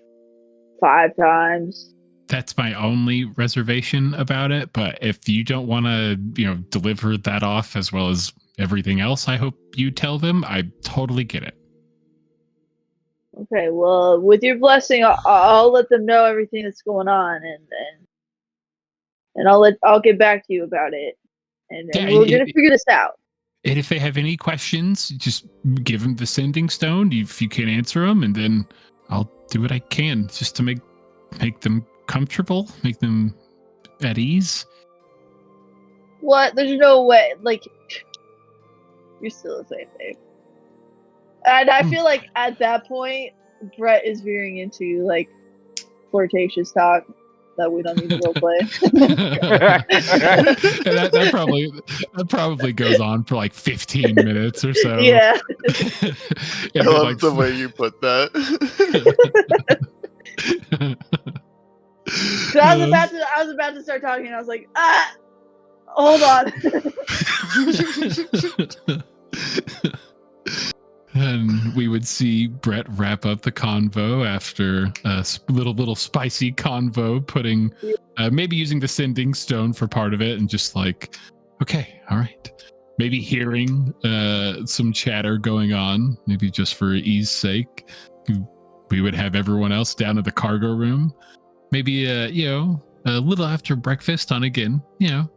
5 times. That's my only reservation about it. But if you don't want to, deliver that off as well as everything else, I hope you tell them. I totally get it. Okay, well, with your blessing, I'll let them know everything that's going on, and I'll get back to you about it, and we're gonna figure this out. And if they have any questions, just give them the sending stone if you can't answer them, and then I'll do what I can just to make them comfortable, make them at ease. What? There's no way. Like, you're still the same thing. And I feel like at that point, Brett is veering into like flirtatious talk. that we don't need to roleplay. And that probably goes on for like 15 minutes or so. Yeah. I love the way you put that. So I was about to start talking, and I was like, hold on. And we would see Brett wrap up the convo after a little spicy convo, putting maybe using the sending stone for part of it, and just like, okay, all right, maybe hearing some chatter going on, maybe just for ease sake, we would have everyone else down in the cargo room, maybe a little after breakfast on, again,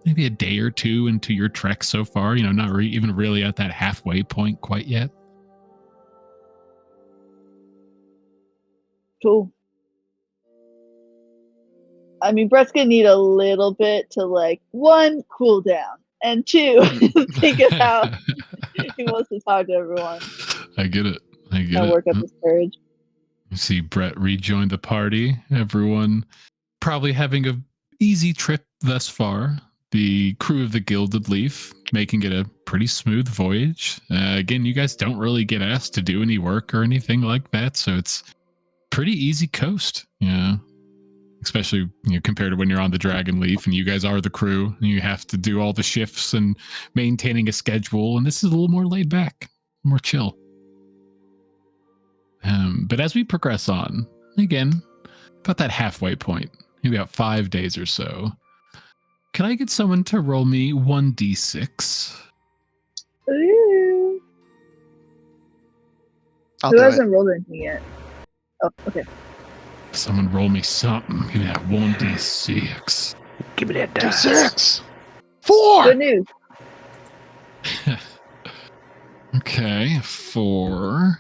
maybe a day or two into your trek so far, not even really at that halfway point quite yet. Cool. I mean, Brett's gonna need a little bit to, like, 1, cool down, and 2, think of how he wants to talk to everyone. I get it. And work up his courage. You see Brett rejoin the party. Everyone probably having a easy trip thus far. The crew of the Gilded Leaf making it a pretty smooth voyage. Again, you guys don't really get asked to do any work or anything like that, so it's pretty easy coast, especially compared to when you're on the Dragon Leaf and you guys are the crew and you have to do all the shifts and maintaining a schedule, and this is a little more laid back, more chill. But as we progress on, again, about that halfway point, maybe about 5 days or so, can I get someone to roll me 1d6? Ooh. Who hasn't rolled anything yet? Oh, okay. Someone roll me something. Give me that 1d6. Give me that dice. D6! 4! Good news. Okay, 4.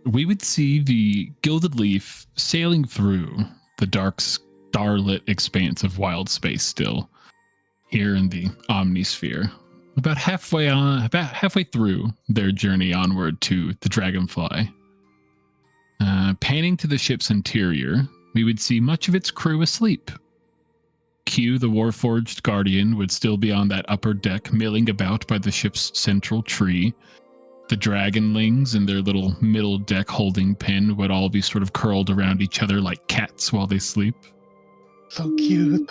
We would see the Gilded Leaf sailing through the dark starlit expanse of wild space still, here in the Omnisphere. About halfway through their journey onward to the Dragonfly. Panning to the ship's interior, we would see much of its crew asleep. Q, the Warforged Guardian, would still be on that upper deck, milling about by the ship's central tree. The Dragonlings in their little middle deck holding pen would all be sort of curled around each other like cats while they sleep. So cute.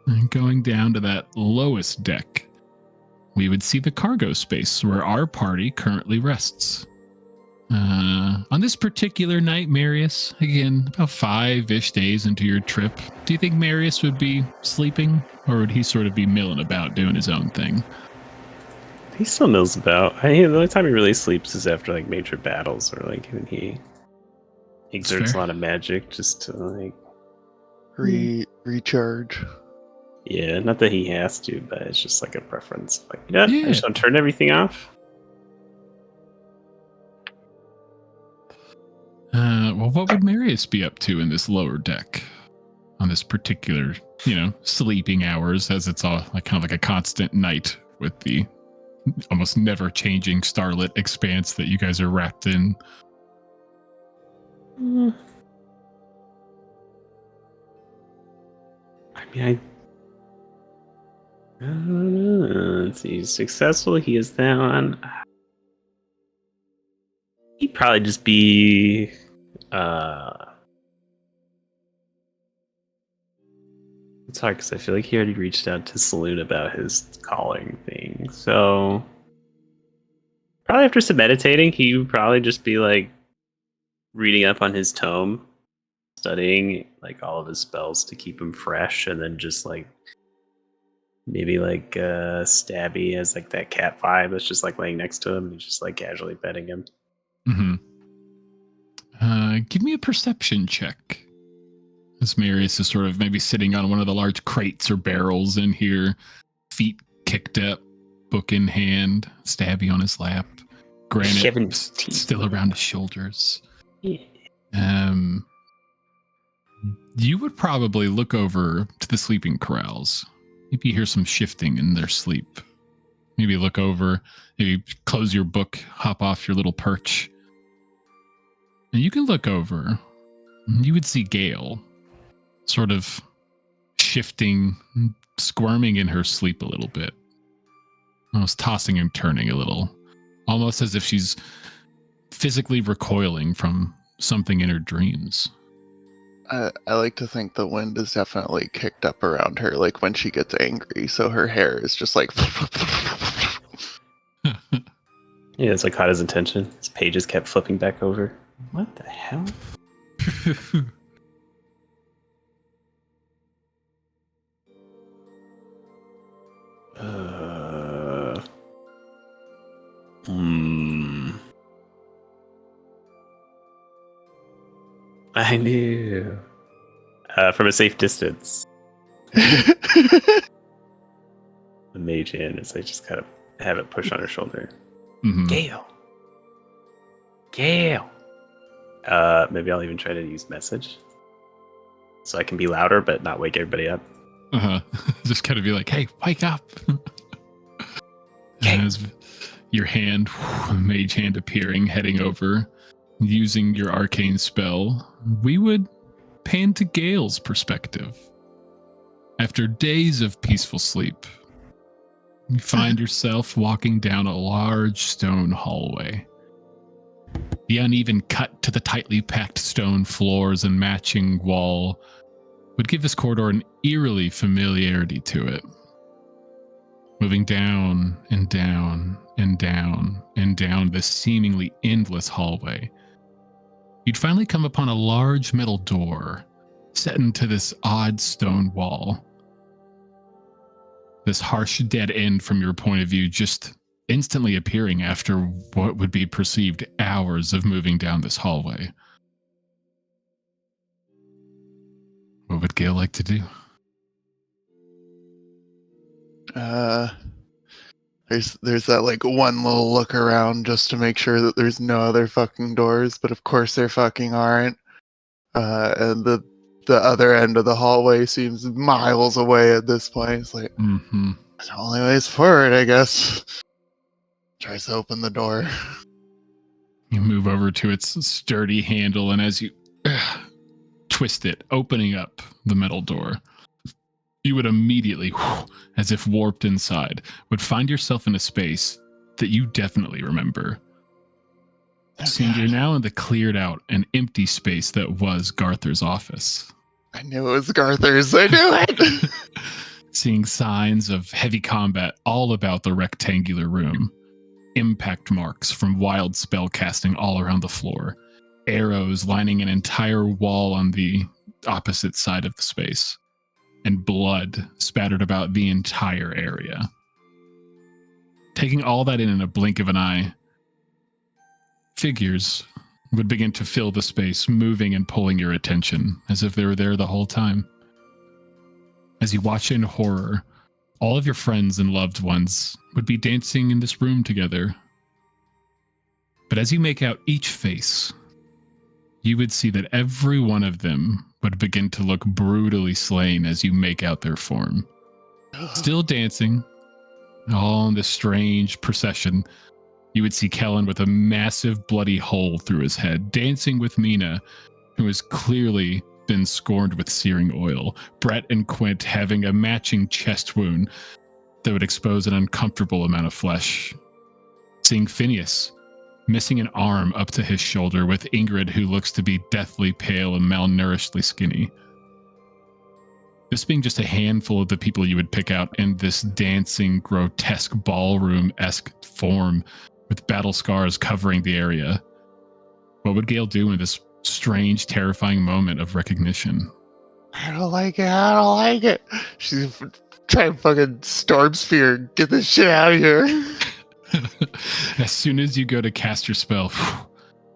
And going down to that lowest deck, we would see the cargo space where our party currently rests. On this particular night, Marius, again, about 5-ish days into your trip, do you think Marius would be sleeping, or would he sort of be milling about doing his own thing? He still mills about. The only time he really sleeps is after like major battles, or like when he exerts a lot of magic just to like recharge. Yeah, not that he has to, but it's just like a preference. Like, I just don't turn everything off. Well, what would Marius be up to in this lower deck on this particular, sleeping hours, as it's all like kind of like a constant night with the almost never changing starlit expanse that you guys are wrapped in? I mean, I don't know. Let's see. Successful. He is down. He'd probably just be. It's hard because I feel like he already reached out to Saloon about his calling thing. So probably after some meditating, he would probably just be like reading up on his tome, studying like all of his spells to keep him fresh, and then just like maybe like Stabby has like that cat vibe that's just like laying next to him and just like casually petting him. Mm-hmm. Give me a perception check. As Marius is sort of maybe sitting on one of the large crates or barrels in here, feet kicked up, book in hand, Stabby on his lap, Granite still around his shoulders. Yeah. You would probably look over to the sleeping corrals. Maybe you hear some shifting in their sleep. Maybe look over, maybe close your book, hop off your little perch. And you can look over you would see Gale sort of shifting, squirming in her sleep a little bit. Almost tossing and turning a little. Almost as if she's physically recoiling from something in her dreams. I like to think the wind is definitely kicked up around her, like when she gets angry. So her hair is just like. Yeah, it's like caught his attention. His pages kept flipping back over. What the hell? I knew. From a safe distance. The mage hand is like just kind of have it push on her shoulder. Mhm. Gale. Maybe I'll even try to use message. So I can be louder but not wake everybody up. Just kind of be like, hey, wake up. As your hand, mage hand appearing, heading over, using your arcane spell, we would pan to Gale's perspective. After days of peaceful sleep, you find yourself walking down a large stone hallway. The uneven cut to the tightly packed stone floors and matching wall would give this corridor an eerily familiarity to it. Moving down and down and down and down this seemingly endless hallway, you'd finally come upon a large metal door set into this odd stone wall. This harsh dead end from your point of view just instantly appearing after what would be perceived hours of moving down this hallway. What would Gale like to do? There's that like one little look around just to make sure that there's no other fucking doors, but of course there fucking aren't. And the other end of the hallway seems miles away at this point. It's like the only way is forward, I guess. Tries to open the door. You move over to its sturdy handle, and as you twist it, opening up the metal door, you would immediately, as if warped inside, would find yourself in a space that you definitely remember. Seeing you're now in the cleared out and empty space that was Garther's office. I knew it was Garther's. I knew it! Seeing signs of heavy combat all about the rectangular room. Impact marks from wild spell casting all around the floor. Arrows lining an entire wall on the opposite side of the space. And blood spattered about the entire area. Taking all that in a blink of an eye, figures would begin to fill the space, moving and pulling your attention, as if they were there the whole time. As you watch in horror, all of your friends and loved ones would be dancing in this room together. But as you make out each face, you would see that every one of them would begin to look brutally slain as you make out their form. Still dancing, all in this strange procession, you would see Kellen with a massive bloody hole through his head, dancing with Mina, who has clearly been scorned with searing oil. Brett and Quint having a matching chest wound that would expose an uncomfortable amount of flesh. Seeing Phineas missing an arm up to his shoulder, with Ingrid, who looks to be deathly pale and malnourishedly skinny. This being just a handful of the people you would pick out in this dancing, grotesque ballroom-esque form with battle scars covering the area. What would Gale do in this strange, terrifying moment of recognition? I don't like it. She's trying to fucking storm sphere. Get this shit out of here. As soon as you go to cast your spell,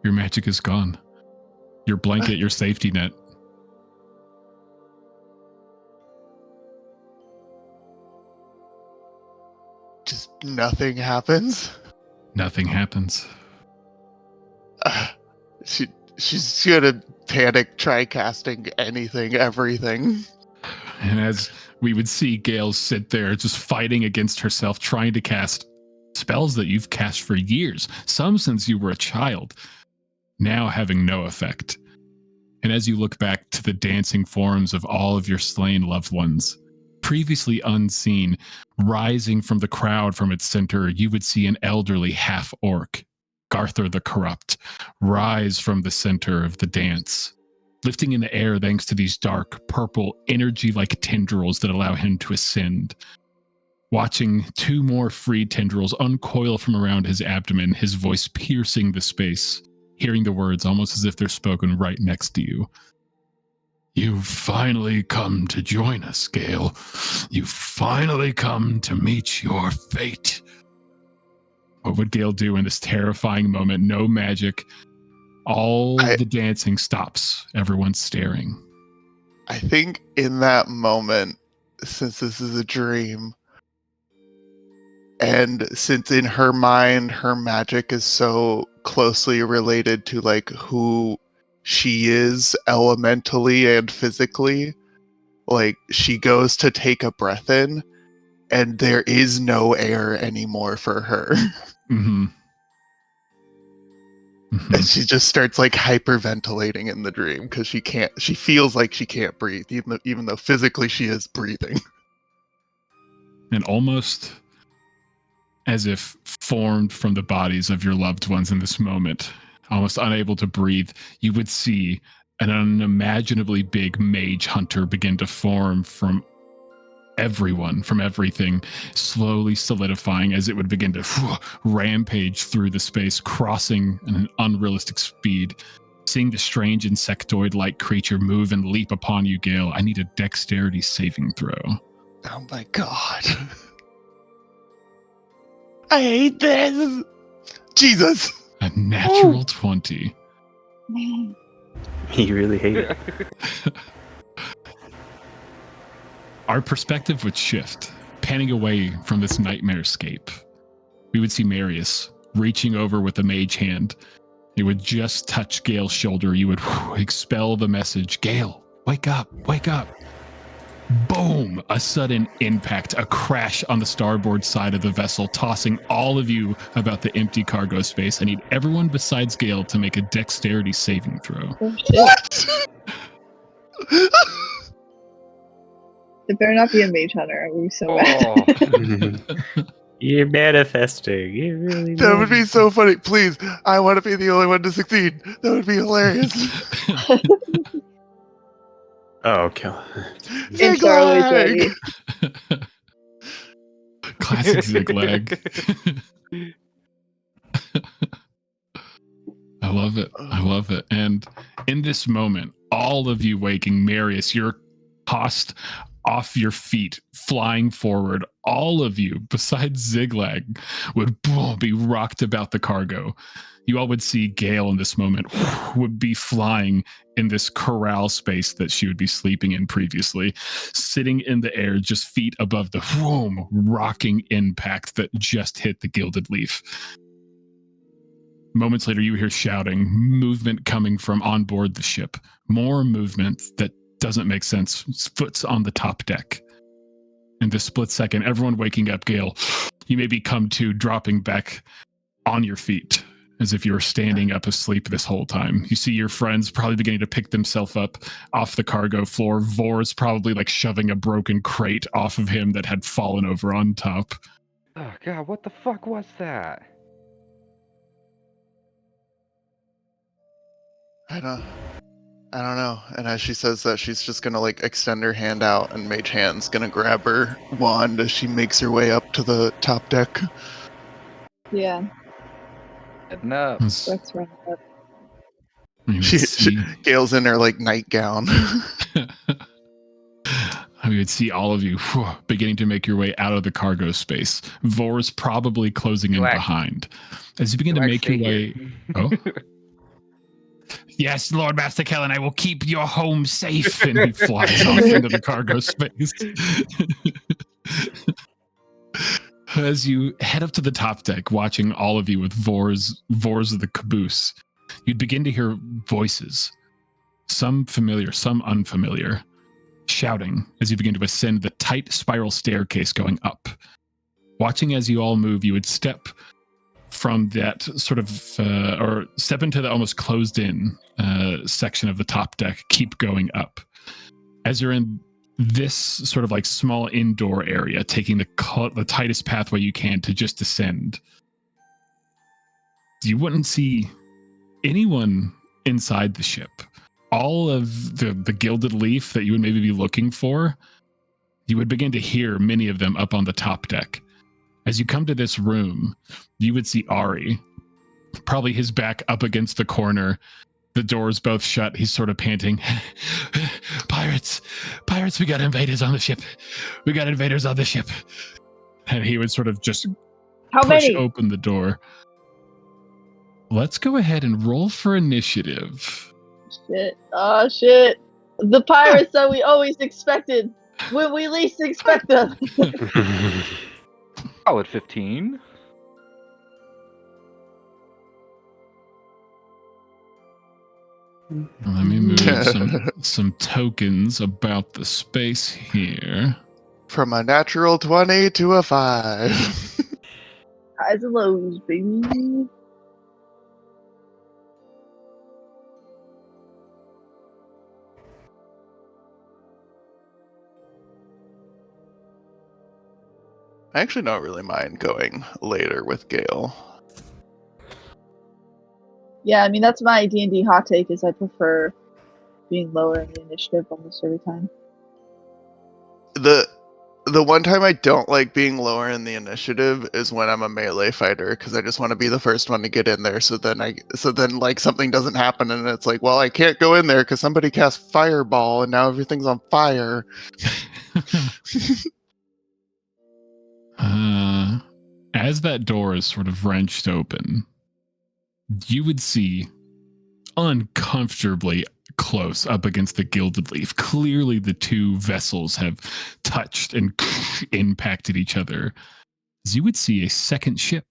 your magic is gone. Your blanket, your safety net. Just nothing happens. Nothing happens. She's gonna panic, try casting anything, everything. And as we would see Gale sit there just fighting against herself, trying to cast spells that you've cast for years, some since you were a child, now having no effect. And as you look back to the dancing forms of all of your slain loved ones, previously unseen, rising from the crowd from its center, you would see an elderly half-orc, Garthur the Corrupt, rise from the center of the dance, lifting in the air thanks to these dark, purple, energy-like tendrils that allow him to ascend. Watching two more free tendrils uncoil from around his abdomen, his voice piercing the space, hearing the words almost as if they're spoken right next to you. You've finally come to join us, Gale. You've finally come to meet your fate. What would Gale do in this terrifying moment? No magic. All the dancing stops. Everyone's staring. I think in that moment, since this is a dream, and since in her mind, her magic is so closely related to like who she is elementally and physically, like she goes to take a breath in and there is no air anymore for her. Mm-hmm. Mm-hmm. And she just starts like hyperventilating in the dream because she feels like she can't breathe, even though physically she is breathing. And almost as if formed from the bodies of your loved ones in this moment, almost unable to breathe, you would see an unimaginably big mage hunter begin to form from everyone, from everything, slowly solidifying as it would begin to rampage through the space, crossing at an unrealistic speed. Seeing the strange insectoid-like creature move and leap upon you, Gale, I need a dexterity saving throw. Oh my god. I hate this. Jesus. A natural 20. You really hate it. Our perspective would shift, panning away from this nightmare scape. We would see Marius reaching over with a mage hand. It would just touch Gale's shoulder. You would expel the message, Gale, wake up, wake up. Boom! A sudden impact, a crash on the starboard side of the vessel, tossing all of you about the empty cargo space. I need everyone besides Gale to make a dexterity saving throw. Oh, shit. What? It better not be a mage hunter. I would be so mad. You're manifesting. You really That would be so funny. Please, I want to be the only one to succeed. That would be hilarious. Oh, kill. It's always ready. Classic Ziglag. I love it. I love it. And in this moment, all of you waking, Marius, you're tossed off your feet, flying forward. All of you, besides Ziglag, would be rocked about the cargo. You all would see Gale in this moment would be flying in this corral space that she would be sleeping in previously, sitting in the air just feet above the rocking impact that just hit the gilded leaf. Moments later, you hear shouting, movement coming from on board the ship. More movement that doesn't make sense. Foot's on the top deck. In this split second, everyone waking up, Gale, you maybe come to dropping back on your feet as if you were standing up asleep this whole time. You see your friends probably beginning to pick themselves up off the cargo floor. Vor's probably like shoving a broken crate off of him that had fallen over on top. Oh god, what the fuck was that? I don't know. And as she says that, she's just gonna like extend her hand out, and Mage Hand's gonna grab her wand as she makes her way up to the top deck. Yeah, Heading up. let's run up. Gale's in her like nightgown. We would see all of you beginning to make your way out of the cargo space. Vor's probably closing in behind. As you begin to make your way... Oh? Yes, Lord Master Kellen, I will keep your home safe. And he flies off into the cargo space. As you head up to the top deck, watching all of you with Vor's of the caboose, you'd begin to hear voices. Some familiar, some unfamiliar, shouting as you begin to ascend the tight spiral staircase going up. Watching as you all move, you would step from that sort of, or step into the almost closed in section of the top deck, keep going up. As you're in this sort of like small indoor area, taking the tightest pathway you can to just descend, you wouldn't see anyone inside the ship. All of the gilded leaf that you would maybe be looking for, you would begin to hear many of them up on the top deck. As you come to this room, you would see Ari, probably his back up against the corner, the doors both shut. He's sort of panting. Pirates, we got invaders on the ship. And he would sort of just push open the door. Let's go ahead and roll for initiative. Shit. Oh, shit. The pirates that we always expected. When we least expect them. Solid 15. Let me move some tokens about the space here. From a natural 20 to a 5. Highs and lows, baby. I actually don't really mind going later with Gale. Yeah, I mean, that's my D&D hot take, is I prefer being lower in the initiative almost every time. The one time I don't like being lower in the initiative is when I'm a melee fighter, because I just want to be the first one to get in there. So then like something doesn't happen, and it's like, well, I can't go in there because somebody cast fireball, and now everything's on fire. As that door is sort of wrenched open, you would see uncomfortably close up against the gilded leaf. Clearly the two vessels have touched and impacted each other. As you would see a second ship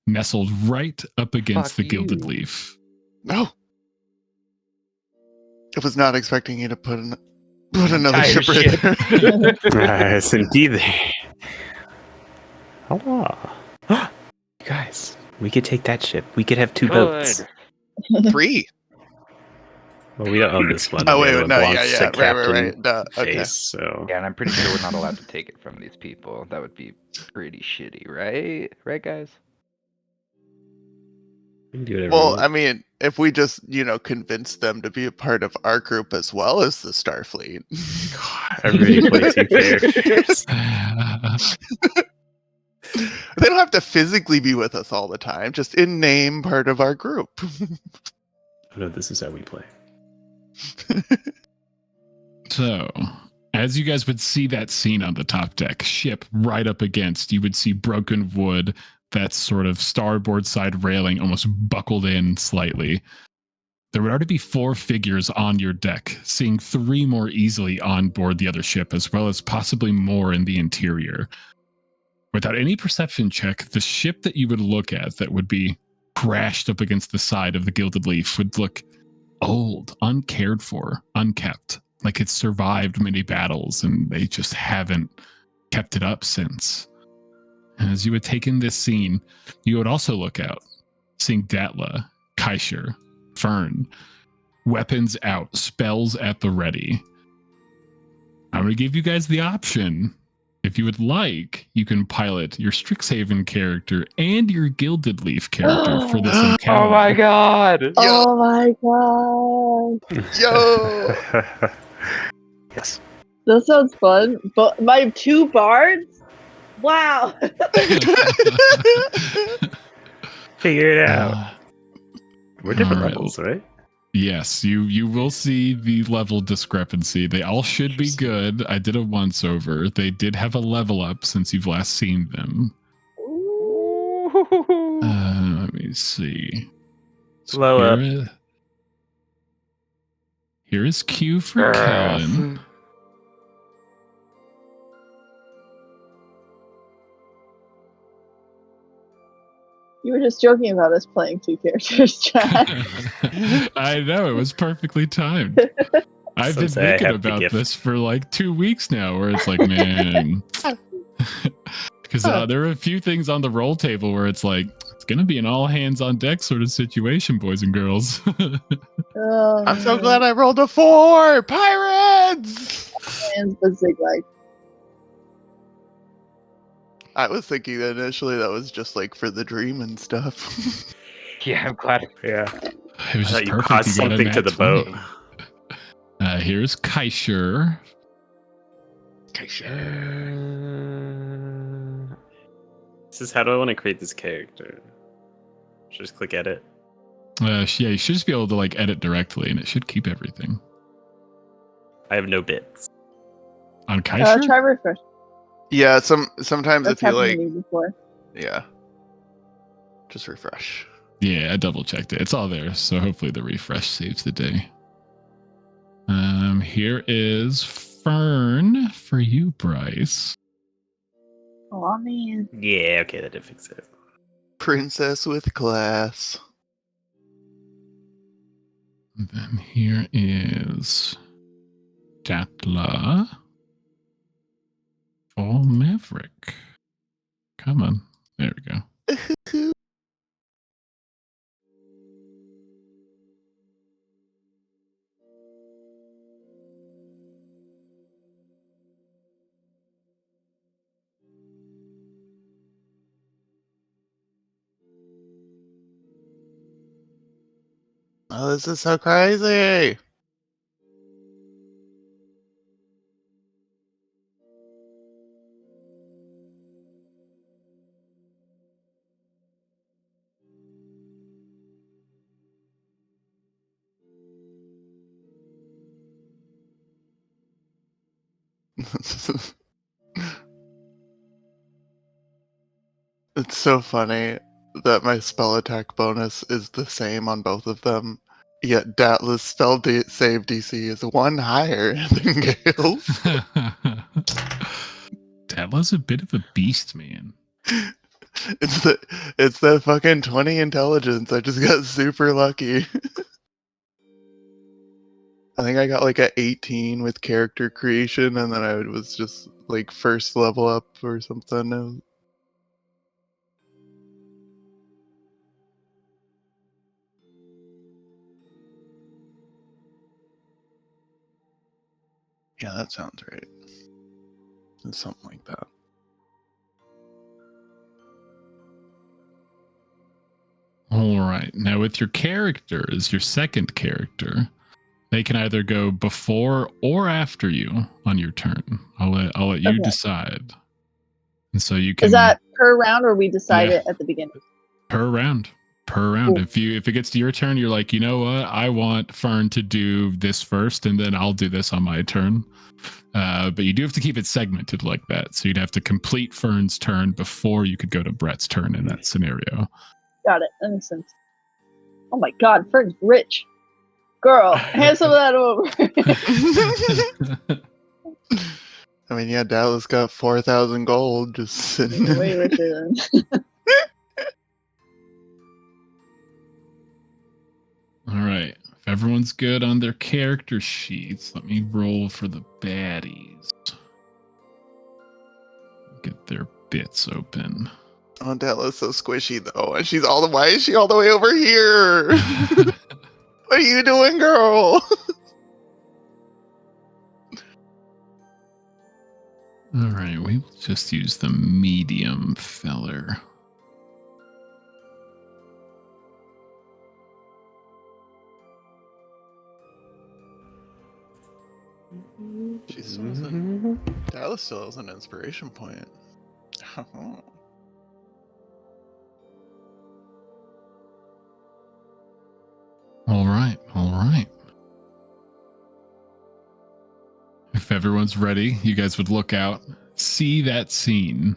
nestled right up against the gilded leaf. No. I was not expecting you to put another ship right there. Yes, indeed. Hello. Guys, we could take that ship. We could have two boats. 3. Well, we don't own this one. Oh, We wait, have a no, Blanc yeah, Captain right. Duh, okay. face, so. Yeah, and I'm pretty sure we're not allowed to take it from these people. That would be pretty shitty, right? Right, guys? We can do whatever Well, we I want. mean, if we just, convince them to be a part of our group as well as the Starfleet. God, I really play two characters. They don't have to physically be with us all the time, just in name part of our group. Oh, no, this is how we play. So, as you guys would see that scene on the top deck, ship right up against, you would see broken wood, that sort of starboard side railing almost buckled in slightly. There would already be 4 figures on your deck, seeing 3 more easily on board the other ship, as well as possibly more in the interior. Without any perception check, the ship that you would look at that would be crashed up against the side of the gilded leaf would look old, uncared for, unkept, like it's survived many battles and they just haven't kept it up since. And as you would take in this scene, you would also look out, seeing Datla, Kaisher, Fern, weapons out, spells at the ready. I'm going to give you guys the option. If you would like, you can pilot your Strixhaven character and your Gilded Leaf character for this encounter. Oh my god! Oh my god. Yo! Yes. That sounds fun. But my 2 bards? Wow. Figure it out. We're different all right. levels, right? Yes, you will see the level discrepancy. They all should be good. I did a once over. They did have a level up since you've last seen them. Let me see. Slow up. Here is Q for Kellen. You were just joking about us playing 2 characters, Chad. I know, it was perfectly timed. I've been Someday I thinking have the about gift. this for like 2 weeks now, where it's like, man. Because there are a few things on the roll table where it's like, gonna be an all hands on deck sort of situation, boys and girls. I'm so glad I rolled a 4! Pirates! But Ziglag. I was thinking initially that was just like for the dream and stuff. Yeah, I'm glad. Yeah. It was I just thought you perfect. caused You got a something to nat the 20. boat. Here's Kaisher. This is how do I want to create this character? Just click edit. Yeah, you should just be able to like edit directly, and it should keep everything. I have no bits. On Kaisher? Try refresh. Yeah, sometimes That's if you happened like, to me before. yeah, just refresh. Yeah, I double checked it. It's all there, so hopefully the refresh saves the day. Here is Fern for you, Bryce. Oh man. Yeah, okay, that did fix it. Princess with class. And then here is Datla for Maverick. Come on. There we go. Oh, this is so crazy. It's so funny that my spell attack bonus is the same on both of them, yet Datla's save DC is 1 higher than Gale's. Datla's a bit of a beast, man. It's the fucking 20 intelligence. I just got super lucky. I think I got like a 18 with character creation, and then I was just like first level up or something. Yeah, that sounds right. It's something like that. All right. Now with your characters, your second character, they can either go before or after you on your turn. I'll let you Okay. decide. And so you can Is that per round or we decide Yeah. it at the beginning? per round. Cool. If it gets to your turn, you're like, you know what? I want Fern to do this first, and then I'll do this on my turn. But you do have to keep it segmented like that. So you'd have to complete Fern's turn before you could go to Brett's turn in that scenario. Got it. That makes sense. Oh my god, Fern's rich. Girl, hand some of that over. I mean, yeah, Dallas got 4,000 gold just sitting in Way there. richer than. All right. If everyone's good on their character sheets, let me roll for the baddies. Get their bits open. Oh, Dallas so squishy though, and why is she all the way over here? What are you doing, girl? All right, we will just use the medium feller. Dallas still has an inspiration point. All right, all right. If everyone's ready, you guys would look out, see that scene,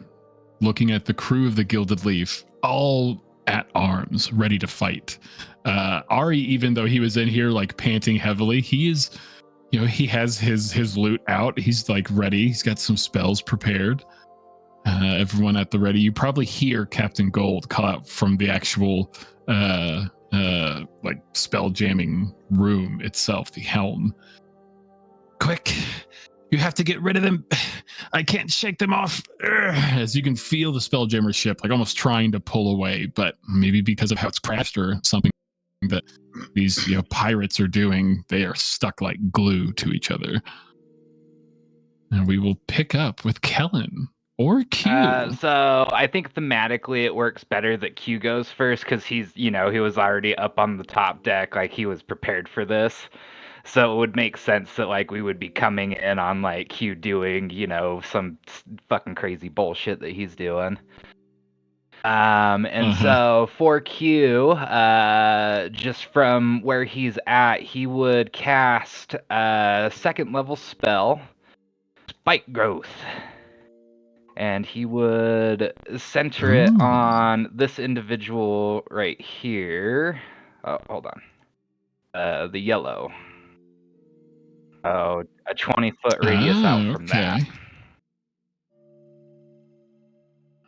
looking at the crew of the Gilded Leaf, all at arms, ready to fight. Ari, even though he was in here like panting heavily, he is, he has his loot out. He's like ready. He's got some spells prepared. Everyone at the ready. You probably hear Captain Gold call out from the actual like spell jamming room itself, the helm. Quick, You have to get rid of them. I can't shake them off. As you can feel the Spelljammer ship like almost trying to pull away, but maybe because of how it's crashed or something that these pirates are doing, they are stuck like glue to each other. And we will pick up with Kellen or Q. So I think thematically it works better that Q goes first because he's, he was already up on the top deck, like he was prepared for this. So it would make sense that like we would be coming in on like Q doing, some fucking crazy bullshit that he's doing. And so for Q, just from where he's at, he would cast a 2nd level spell, Spike Growth. And he would center it on this individual right here. Oh, hold on. The yellow. Oh, a 20-foot radius out from that.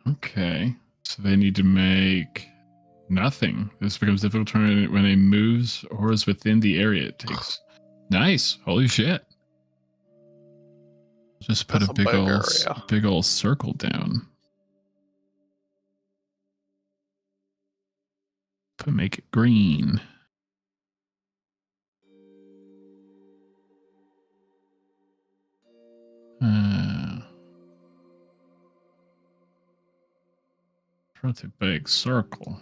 Okay. So they need to make nothing. This becomes difficult when it moves or is within the area it takes. Nice. Holy shit. Just put a big old circle down. But make it green. That's a big circle.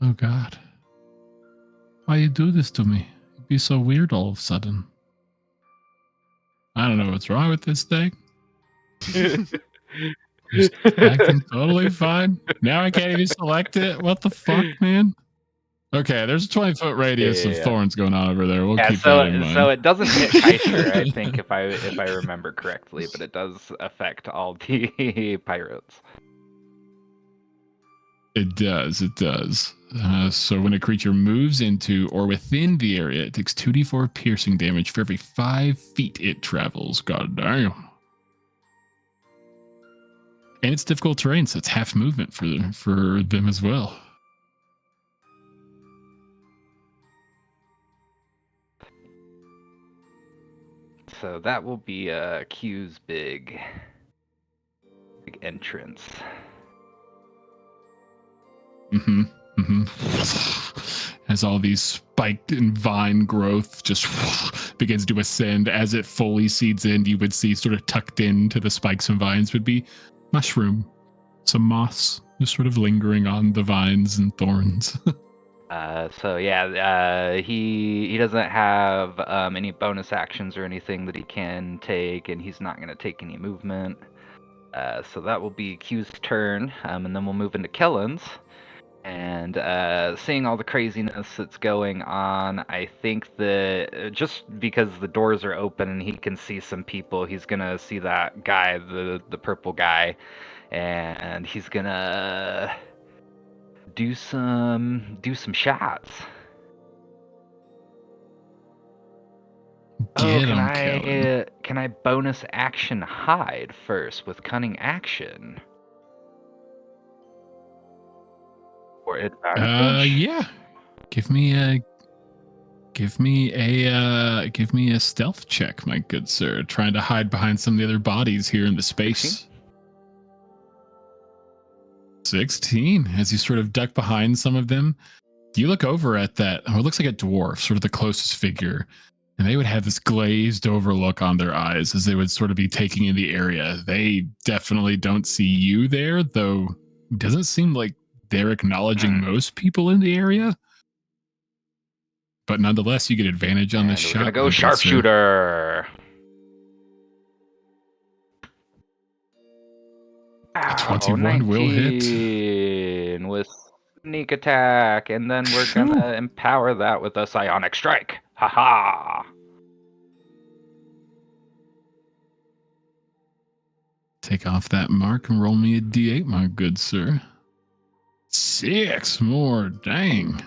Oh God. Why you do this to me? It'd be so weird all of a sudden. I don't know what's wrong with this thing. Just acting totally fine. Now I can't even select it. What the fuck, man? Okay, there's a 20-foot radius of thorns going on over there. We'll keep that in mind. So it doesn't hit Kaiser, I think, if I remember correctly, but it does affect all the pirates. It does. So when a creature moves into or within the area, it takes 2d4 piercing damage for every 5 feet it travels. God damn. And it's difficult terrain, so it's half movement for them as well. So that will be Q's big entrance. As all these spiked and vine growth just begins to ascend, as it fully seeds in, you would see sort of tucked into the spikes and vines would be mushroom, some moss, just sort of lingering on the vines and thorns. He doesn't have any bonus actions or anything that he can take, and he's not going to take any movement. So that will be Q's turn, and then we'll move into Kellen's. And seeing all the craziness that's going on, I think that just because the doors are open and he can see some people, he's gonna see that guy, the purple guy, and he's gonna do some shots. Can I bonus action hide first with cunning action? Or advantage? Yeah. Give me a stealth check, my good sir. Trying to hide behind some of the other bodies here in the space. 16. As you sort of duck behind some of them, you look over at that. Oh, it looks like a dwarf, sort of the closest figure. And they would have this glazed over look on their eyes as they would sort of be taking in the area. They definitely don't see you there, though it doesn't seem like they're acknowledging most people in the area. But nonetheless, you get advantage on this shot. We're gonna go sharpshooter. A 21 will hit. With sneak attack, and then we're gonna empower that with a psionic strike. Haha. Take off that mark and roll me a d8, my good sir. 6 more, dang.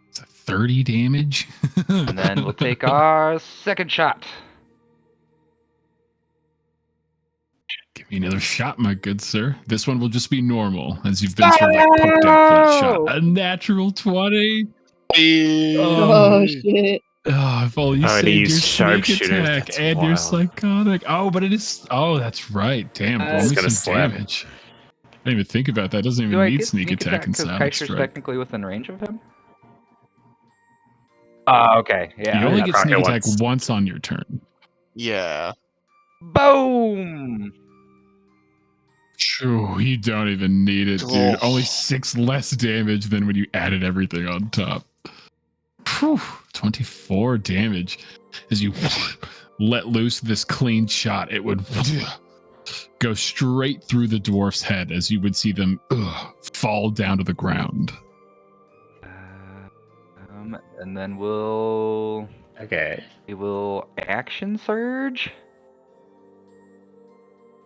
It's a 30 damage. And then we'll take our second shot. Give me another shot, my good sir. This one will just be normal, as you've been sort of like poked out for that shot. A natural 20. Oh shit. Oh, if only you Oh, and saved he your used sneak sharpshooter. attack That's and your wild. psychotic. Oh, but it is. Oh, that's right. Damn, It's roll me gonna some slap. damage. I didn't even think about that. It doesn't Do even I need get sneak attack and because sonic Kaisher's strike. technically within range of him? Oh, okay. Yeah. You only Yeah, get sneak probably attack once. once on your turn. Yeah. Boom! True, you don't even need it, dude. Oh. Only 6 less damage than when you added everything on top. Phew, 24 damage. As you let loose this clean shot, it would go straight through the dwarf's head as you would see them fall down to the ground. And then Okay. we will action surge.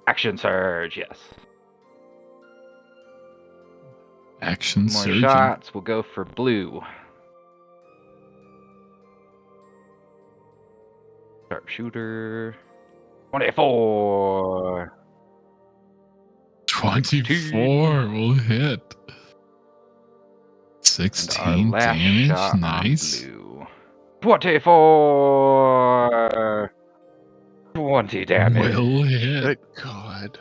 Action surge, yes. Action More surgeon. shots. We'll go for blue. Sharpshooter. 24. 24 will hit. And 16 our last damage. shot Nice. on blue. 24. 20 damage. Will hit. Good God.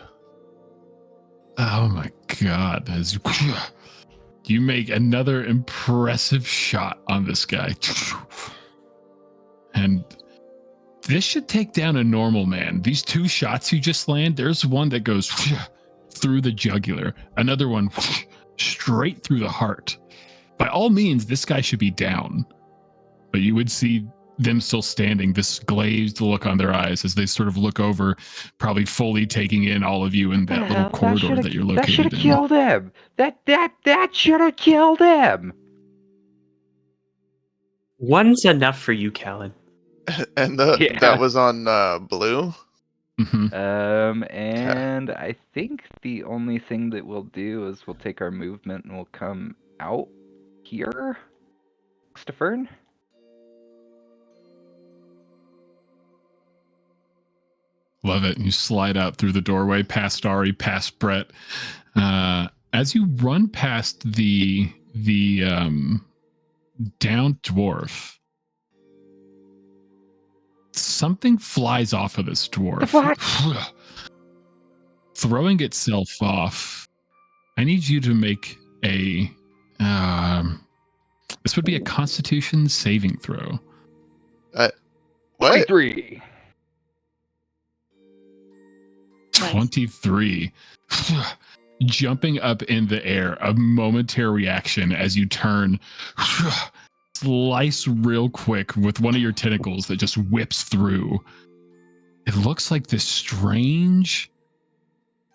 Oh my god. As you make another impressive shot on this guy. And this should take down a normal man. These 2 shots you just land, there's one that goes through the jugular, another one straight through the heart. By all means, this guy should be down. But you would see them still standing, this glazed look on their eyes as they sort of look over, probably fully taking in all of you in that little corridor that you're That should located have in. killed him. That should have killed him. One's enough for you, Callan. And Yeah. that was on blue. Mhm. And I think the only thing that we'll do is we'll take our movement and we'll come out here next to Fern. Love it. You slide out through the doorway, past Ari, past Brett. As you run past the down dwarf, something flies off of this dwarf. The fuck? Throwing itself off. I need you to make a this would be a Constitution saving throw. What? 23. 23. Jumping up in the air, a momentary reaction as you turn, slice real quick with one of your tentacles that just whips through. It looks like this strange,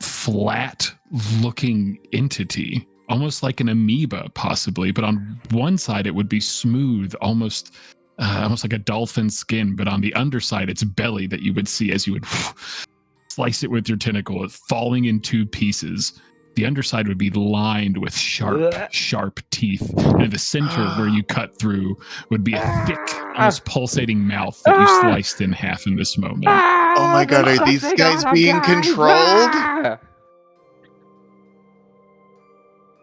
flat looking entity, almost like an amoeba, possibly. But on one side, it would be smooth, almost like a dolphin skin. But on the underside, it's belly that you would see as you would slice it with your tentacle, it falling in 2 pieces. The underside would be lined with sharp teeth. And in the center where you cut through would be a thick, almost pulsating mouth that you sliced in half in this moment. Oh my God, are these guys being controlled?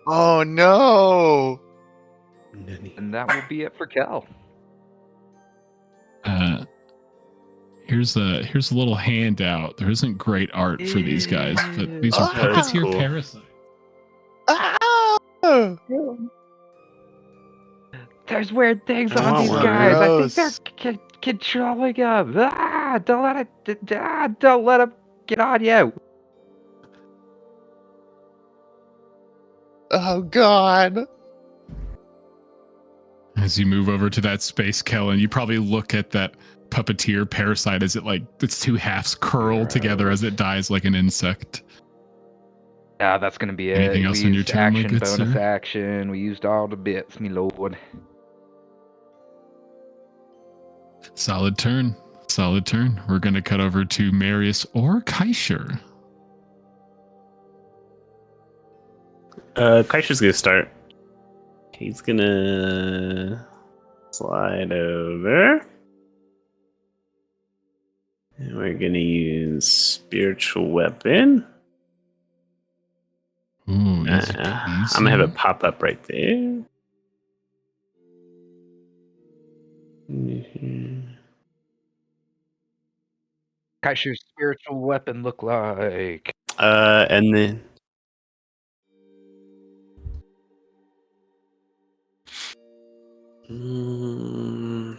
Oh no. And that will be it for Kel. Here's a little handout. There isn't great art for these guys, but these are Oh, puppets here, cool. parasites. Ah! There's weird things on Oh, these wow. guys. I think Gross. they're controlling them. Don't let them get on you. Oh God. As you move over to that space, Kellen, you probably look at that puppeteer parasite as it its 2 halves curl together as it dies like an insect. Yeah, that's gonna be it. Anything else we on your used turn, my action, good bonus sir? action. We used all the bits, me lord. Solid turn. We're going to cut over to Marius or Kaisher. Kaisha's gonna start. He's gonna slide over. And we're gonna use spiritual weapon. Ooh, easy I'm gonna have peasy. it pop up right there. Mhm. Kaishu's spiritual weapon look like? And then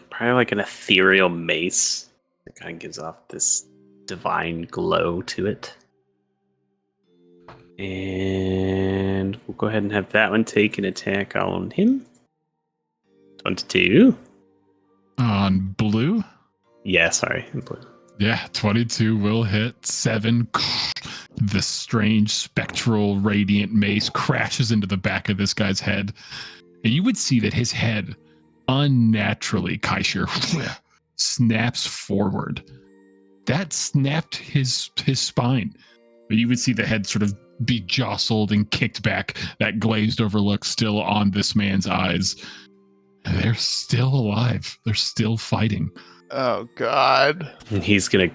probably like an ethereal mace that kind of gives off this divine glow to it. And we'll go ahead and have that one take an attack on him. 22. On blue? Yeah, sorry. Yeah, 22 will hit. 7. The strange spectral radiant mace crashes into the back of this guy's head. And you would see that his head unnaturally, Kaishir, snaps forward. That snapped his spine. But you would see the head sort of be jostled and kicked back, that glazed over look still on this man's eyes. They're still alive. They're still fighting. Oh God. And he's gonna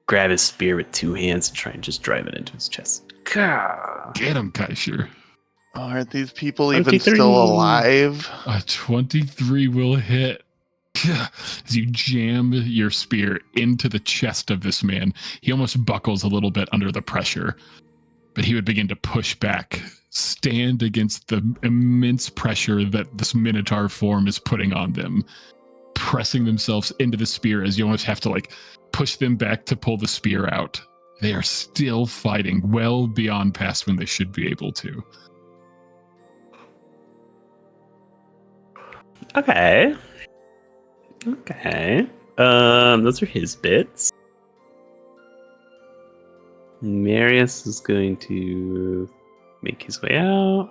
grab his spear with 2 hands and try and just drive it into his chest. Gah. Get him, Kaishir. Aren't these people even 23. still alive? A 23 will hit. As you jam your spear into the chest of this man, he almost buckles a little bit under the pressure, but he would begin to push back, stand against the immense pressure that this minotaur form is putting on them, pressing themselves into the spear as you almost have to like push them back to pull the spear out. They are still fighting well beyond past when they should be able to. Okay. Those are his bits. Marius is going to make his way out.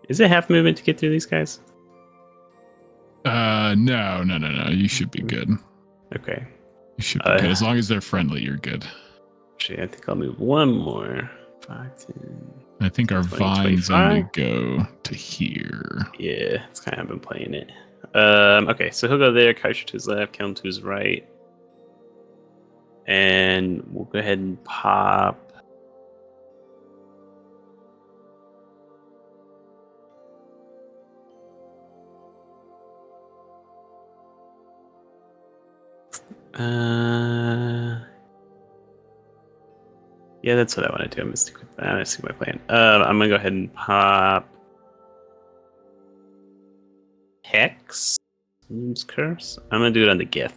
Is it half movement to get through these guys? No. You should be good. Okay. You should be good. As long as they're friendly, you're good. Actually, I think I'll move one more. 5, 10. I think our 20, vines 25. only go to here. Yeah, that's kind of how I've been playing it. Okay, so he'll go there, Kaisha to his left, Kelm to his right. And we'll go ahead and pop. Yeah, that's what I want to do. I'm gonna stick with that. I'm gonna stick with my plan. I'm gonna go ahead and pop Hex. Moon's Curse. I'm gonna do it on the Gith.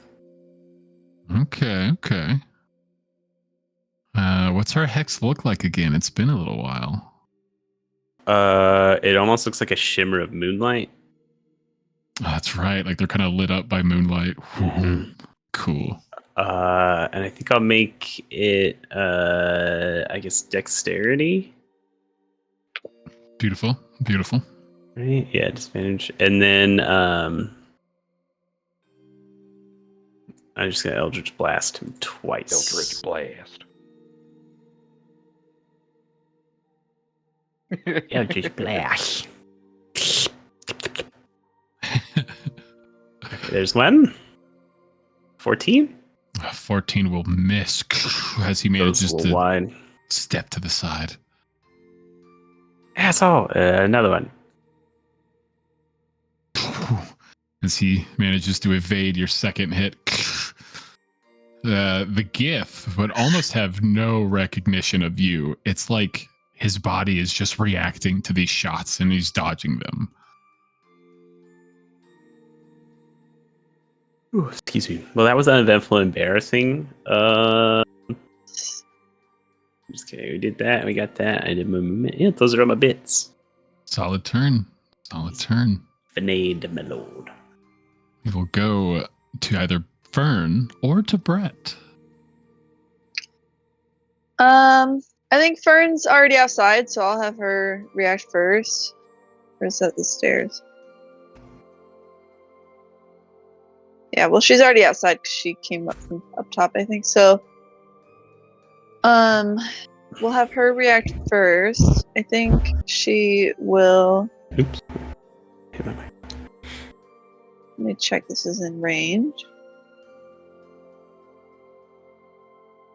Okay. What's our hex look like again? It's been a little while. It almost looks like a shimmer of moonlight. Oh, that's right. Like they're kind of lit up by moonlight. Mhm. Cool. And I think I'll make it, I guess, dexterity. Beautiful. Right? Yeah, disadvantage. And then, I'm just gonna Eldritch Blast him twice. Eldritch Blast. Eldritch Blast. Okay, there's one. 14. 14 will miss as he Goes manages a little to wide. step to the side. Asshole. Another one. As he manages to evade your second hit. The Gith would almost have no recognition of you. It's like his body is just reacting to these shots and he's dodging them. Ooh, excuse me. Well, that was uneventful and embarrassing. Just kidding. We did that. We got that. I did my movement. Yeah, those are all my bits. Solid turn. Venade, my lord. We will go to either Fern or to Brett. I think Fern's already outside, so I'll have her react first. First at the stairs. Yeah, well, she's already outside because she came up from up top, I think. So, we'll have her react first. I think she will. Oops. Hit my mic. Let me check. This is in range.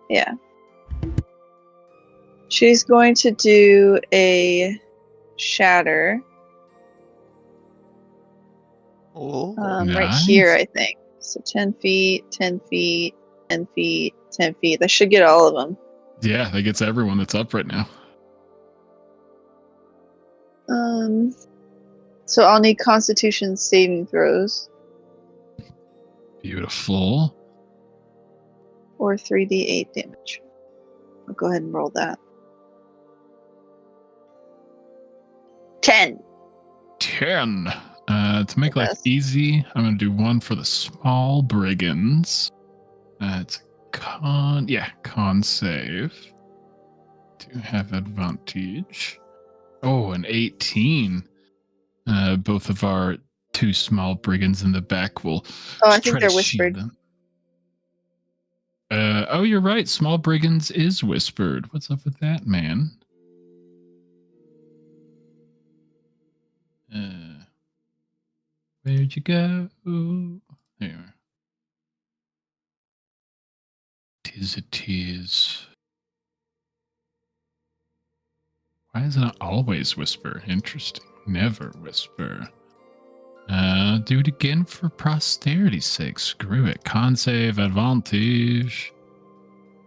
Yeah. She's going to do a shatter. Oh. Right here, Nice. I think. So 10 feet, 10 feet, 10 feet, 10 feet. That should get all of them. Yeah, that gets everyone that's up right now. So I'll need Constitution saving throws Beautiful. or 3d8 damage. I'll go ahead and roll that. 10. 10. To make life Yes. easy, I'm going to do one for the small brigands. It's con save. Do have advantage. Oh, an 18. Both of our two small brigands in the back will Oh, I try think to they're shield whispered. them. Oh, you're right. Small brigands is whispered. What's up with that, man? Where'd you go? There you are. Tis a tis. Why is it not always whisper? Interesting. Never whisper. Do it again for posterity's sake. Screw it. Con save advantage.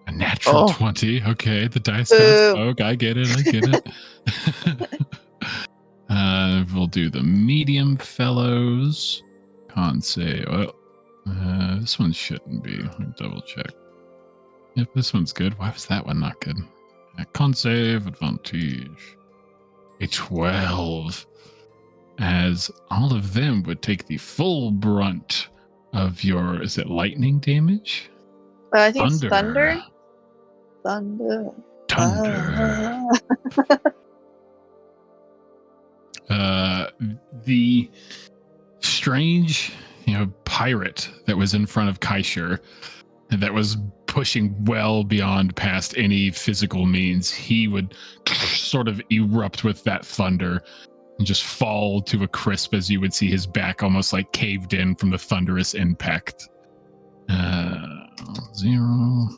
A natural 20. Okay, the dice kind of Boo. spoke. I get it. I get it. We'll do the medium fellows. Con save. Well, this one shouldn't be. Let me double check. Yep, this one's good. Why was that one not good? Con save advantage. A 12. As all of them would take the full brunt of your, is it lightning damage? I think it's thunder. Thunder. Thunder. The strange, pirate that was in front of Kaishur, that was pushing well beyond past any physical means, he would sort of erupt with that thunder and just fall to a crisp as you would see his back almost like caved in from the thunderous impact. 0.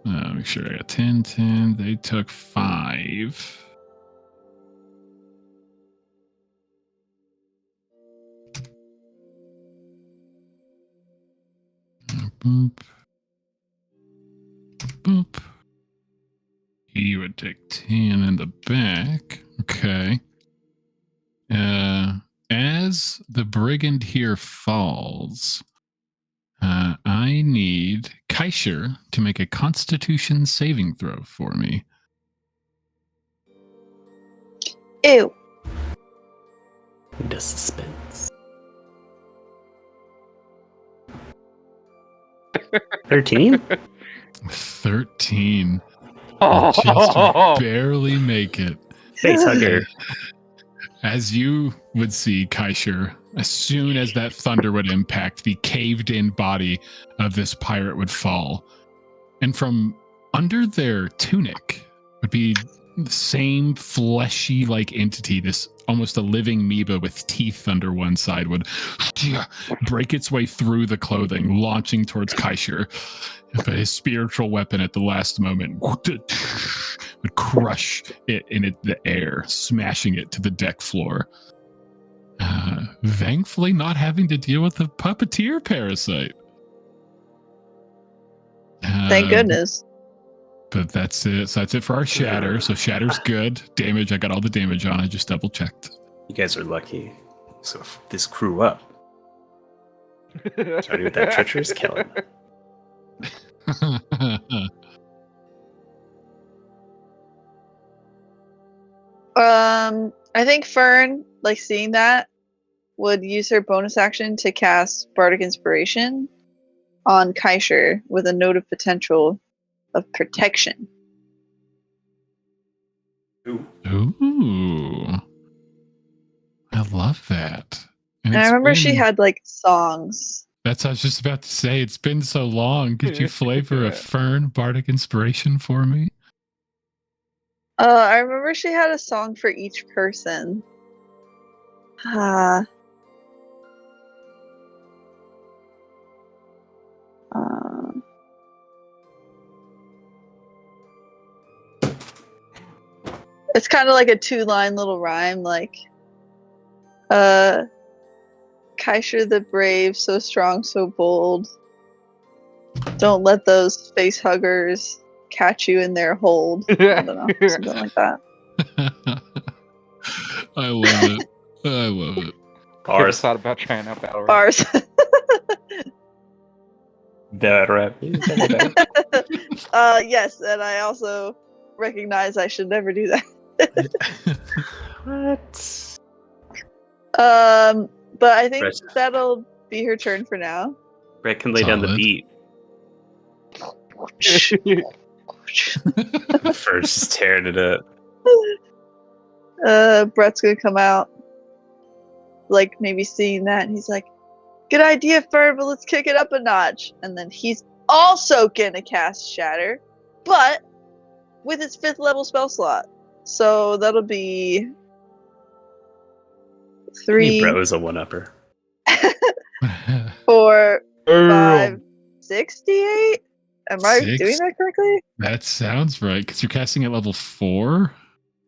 Make sure I got 10, 10. They took 5. Boop. Boop. He would take 10 in the back. Okay. As the brigand here falls, I need Kaishur to make a Constitution saving throw for me. Ew. The suspense. 13? 13. You just barely make it. Face hugger. As you would see, Kaishur, as soon as that thunder would impact, the caved-in body of this pirate would fall. And from under their tunic would be the same fleshy-like entity, this almost a living amoeba with teeth under one side, would break its way through the clothing, launching towards Kaishur. But his spiritual weapon at the last moment would crush it in the air, smashing it to the deck floor. Thankfully, not having to deal with the puppeteer parasite. Thank goodness. But that's it. So that's it for our shatter. So shatter's good. Damage, I got all the damage on. I just double checked. You guys are lucky. So this crew up. Starting with that treacherous killing. I think Fern, like seeing that, would use her bonus action to cast Bardic Inspiration on Kaishur with a note of potential of protection. Ooh. I love that. And I remember she had like songs. That's what I was just about to say. It's been so long. Could you flavor a Fern Bardic Inspiration for me? I remember she had a song for each person. It's kind of like a 2-line little rhyme, like, Kaisher the brave, so strong, so bold. Don't let those face huggers catch you in their hold. I don't know, something like that. I love it. I love it. You ever Bars. thought about trying out battle rap? Bars. That rap. Yes, and I also recognize I should never do that. What? But I think Right. that'll be her turn for now. Brett can lay down the Solid. beat. First, just tearing it up. Brett's gonna come out, like maybe seeing that, and he's like, "Good idea, Fern, but let's kick it up a notch." And then he's also gonna cast Shatter, but with his 5th level spell slot. So that'll be Hey, 3, Brett was a one-upper. 4, Damn. 5, 68. Am I Six? doing that correctly? That sounds right, because you're casting at level 4?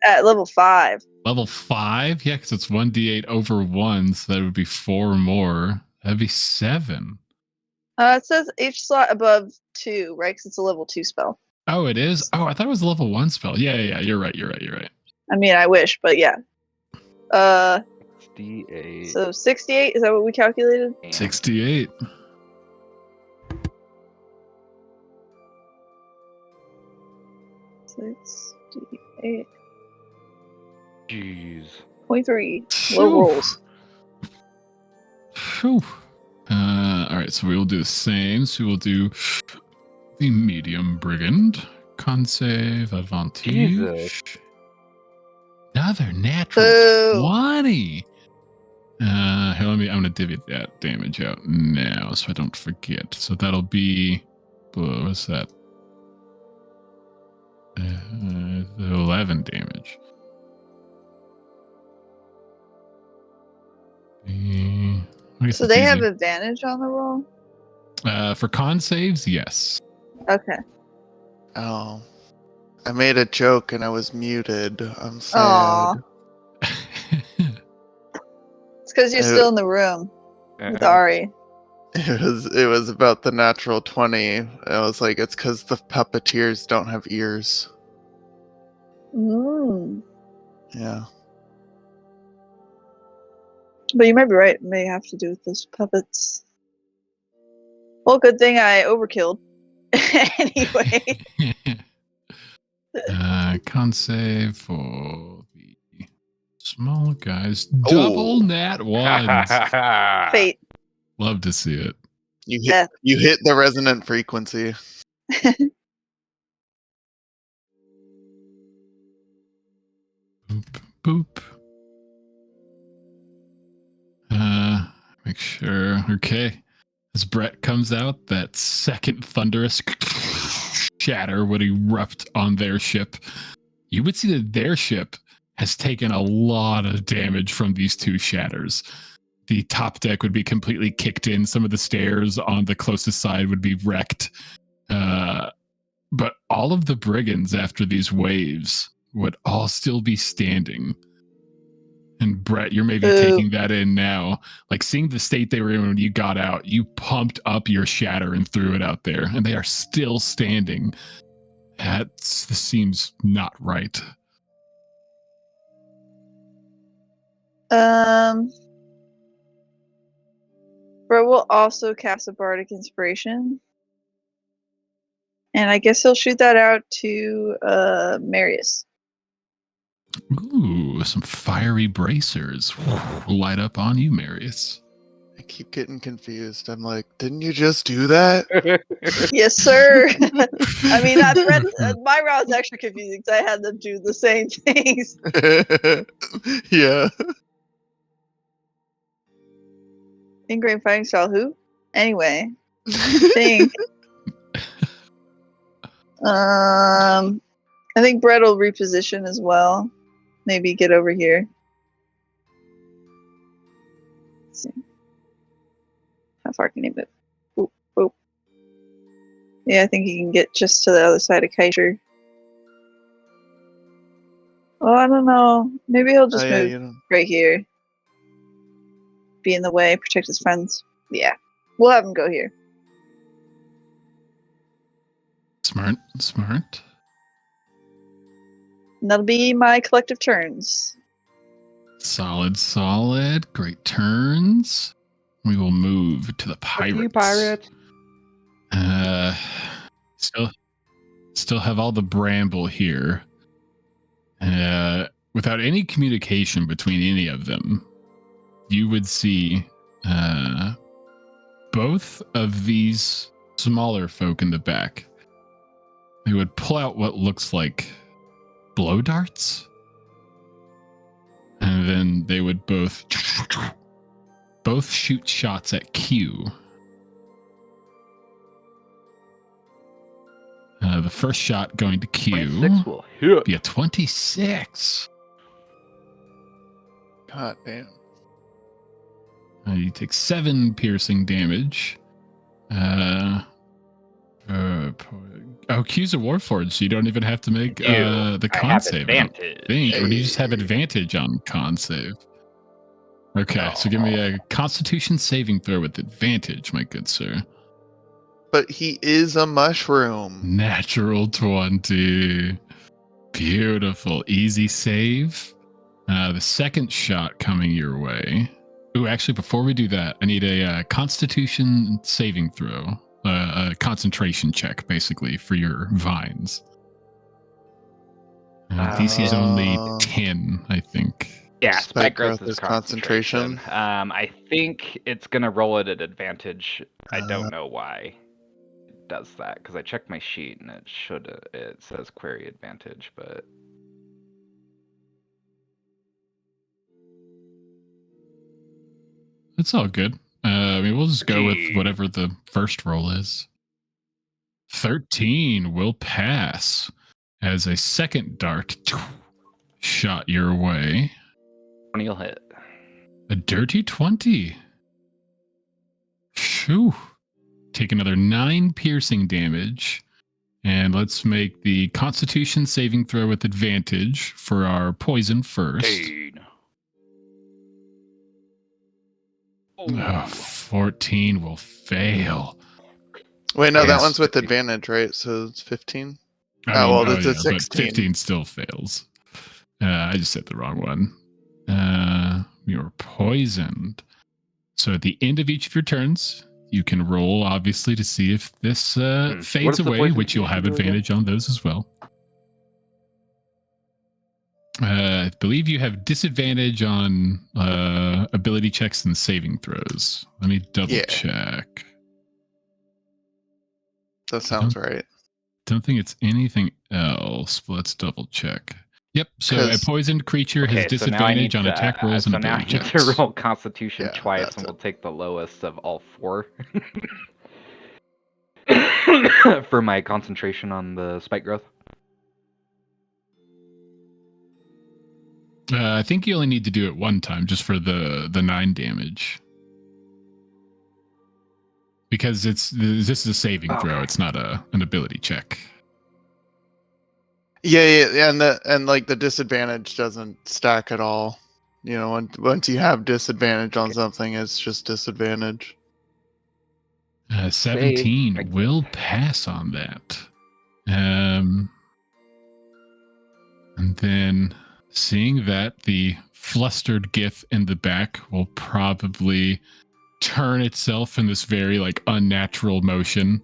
At level 5. Level 5? Yeah, because it's 1d8 over 1, so that would be 4 more. That'd be 7. It says each slot above 2, right? Because it's a level 2 spell. Oh, it is? Oh, I thought it was a level 1 spell. Yeah, you're right. I mean, I wish, but yeah. 68. So 68, is that what we calculated? 68. $68.3. Jeez. Low rolls. Phew. All right, so we will do the same. So we'll do the medium brigand. Con save, advantage. Jesus. Another natural Boo. 20. Here, I'm gonna divvy that damage out now so I don't forget. So that'll be what's that? 11 damage. I guess So it's they easy. have advantage on the roll? For con saves, yes. Okay. Oh. I made a joke and I was muted. I'm sad. Aw. It's because you're still in the room with Ari. It was about the natural 20. I was like, it's because the puppeteers don't have ears. Mm. Yeah. But you might be right. It may have to do with those puppets. Well, good thing I overkilled. Anyway. Con save for the small guys. Double Ooh. nat ones. Fate. Love to see it. Death. You hit the resonant frequency. Boop, boop. Make sure. Okay. As Brett comes out, that second thunderous shatter would erupt on their ship. You would see that their ship has taken a lot of damage from these two shatters. The top deck would be completely kicked in. Some of the stairs on the closest side would be wrecked. But all of the brigands after these waves would all still be standing. And Brett, you're maybe taking that in now. Like seeing the state they were in when you got out, you pumped up your shatter and threw it out there, and they are still standing. This seems not right. Brett will also cast a Bardic Inspiration. And I guess he'll shoot that out to Marius. Ooh, some fiery bracers light up on you, Marius. I keep getting confused. I'm like, didn't you just do that? Yes, sir. I mean, Brett, my round's extra confusing because I had them do the same things. Yeah. Ingrained fighting style, who? Anyway, I think Brett will reposition as well. Maybe get over here. Let's see. How far can he move? Oop, oop. Yeah, I think he can get just to the other side of Kaisher. Oh, I don't know. Maybe he'll just yeah, move you know. right here. Be in the way, protect his friends. Yeah. We'll have him go here. Smart, smart. And that'll be my collective turns. Solid, solid. Great turns. We will move to the Fuck you, pirates. pirates. Still have all the bramble here. Without any communication between any of them, you would see both of these smaller folk in the back. They would pull out what looks like blow darts, and then they would both shoot shots at Q. The first shot going to Q 26 will hit. be a 26. God damn. You take 7 piercing damage. Q's a Warforged, so you don't even have to make the I con have save. I don't advantage. think, or do you just have Hey. advantage on con save? Okay, so give me a Constitution saving throw with advantage, my good sir. But he is a mushroom. Natural 20. Beautiful. Easy save. The second shot coming your way. Ooh, actually, before we do that, I need a Constitution saving throw. A concentration check, basically, for your vines. DC is only 10, I think. Yeah, Spike spike growth growth is is concentration. concentration. I think it's gonna roll it at advantage. I don't know why it does that because I checked my sheet and it says query advantage, but It's all good. I mean, we'll just go with Gee. whatever the first roll is. 13 will pass as a second dart shot your way. 20 will hit. A dirty 20. Shoo. Take another 9 piercing damage. And let's make the Constitution saving throw with advantage for our poison first. 18. Oh, 14 will fail. Wait, no, that Yes. one's with advantage, right? So it's 15? I Oh, mean, well, it's a but 16. 15 still fails. I just said the wrong one. You're poisoned. So at the end of each of your turns, you can roll, obviously, to see if this What fades does the away, poison which you'll have condition do again? advantage on those as well. I believe you have disadvantage on ability checks and saving throws. Let me double Yeah. check. That sounds right. Don't think it's anything else, but let's double check. Yep, so a 'Cause- poison creature has Okay, so now I need disadvantage on to, attack rolls and so now I ability need checks. to roll Constitution Yeah, twice, that's and it. we'll take the lowest of all 4 for my concentration on the spike growth. I think you only need to do it one time just for the 9 damage. Because this is a saving throw, Okay. it's not an ability check. Yeah, and like the disadvantage doesn't stack at all. You know, once you have disadvantage on something, it's just disadvantage. 17 Save. will pass on that. And then seeing that, the flustered GIF in the back will probably turn itself in this very unnatural motion.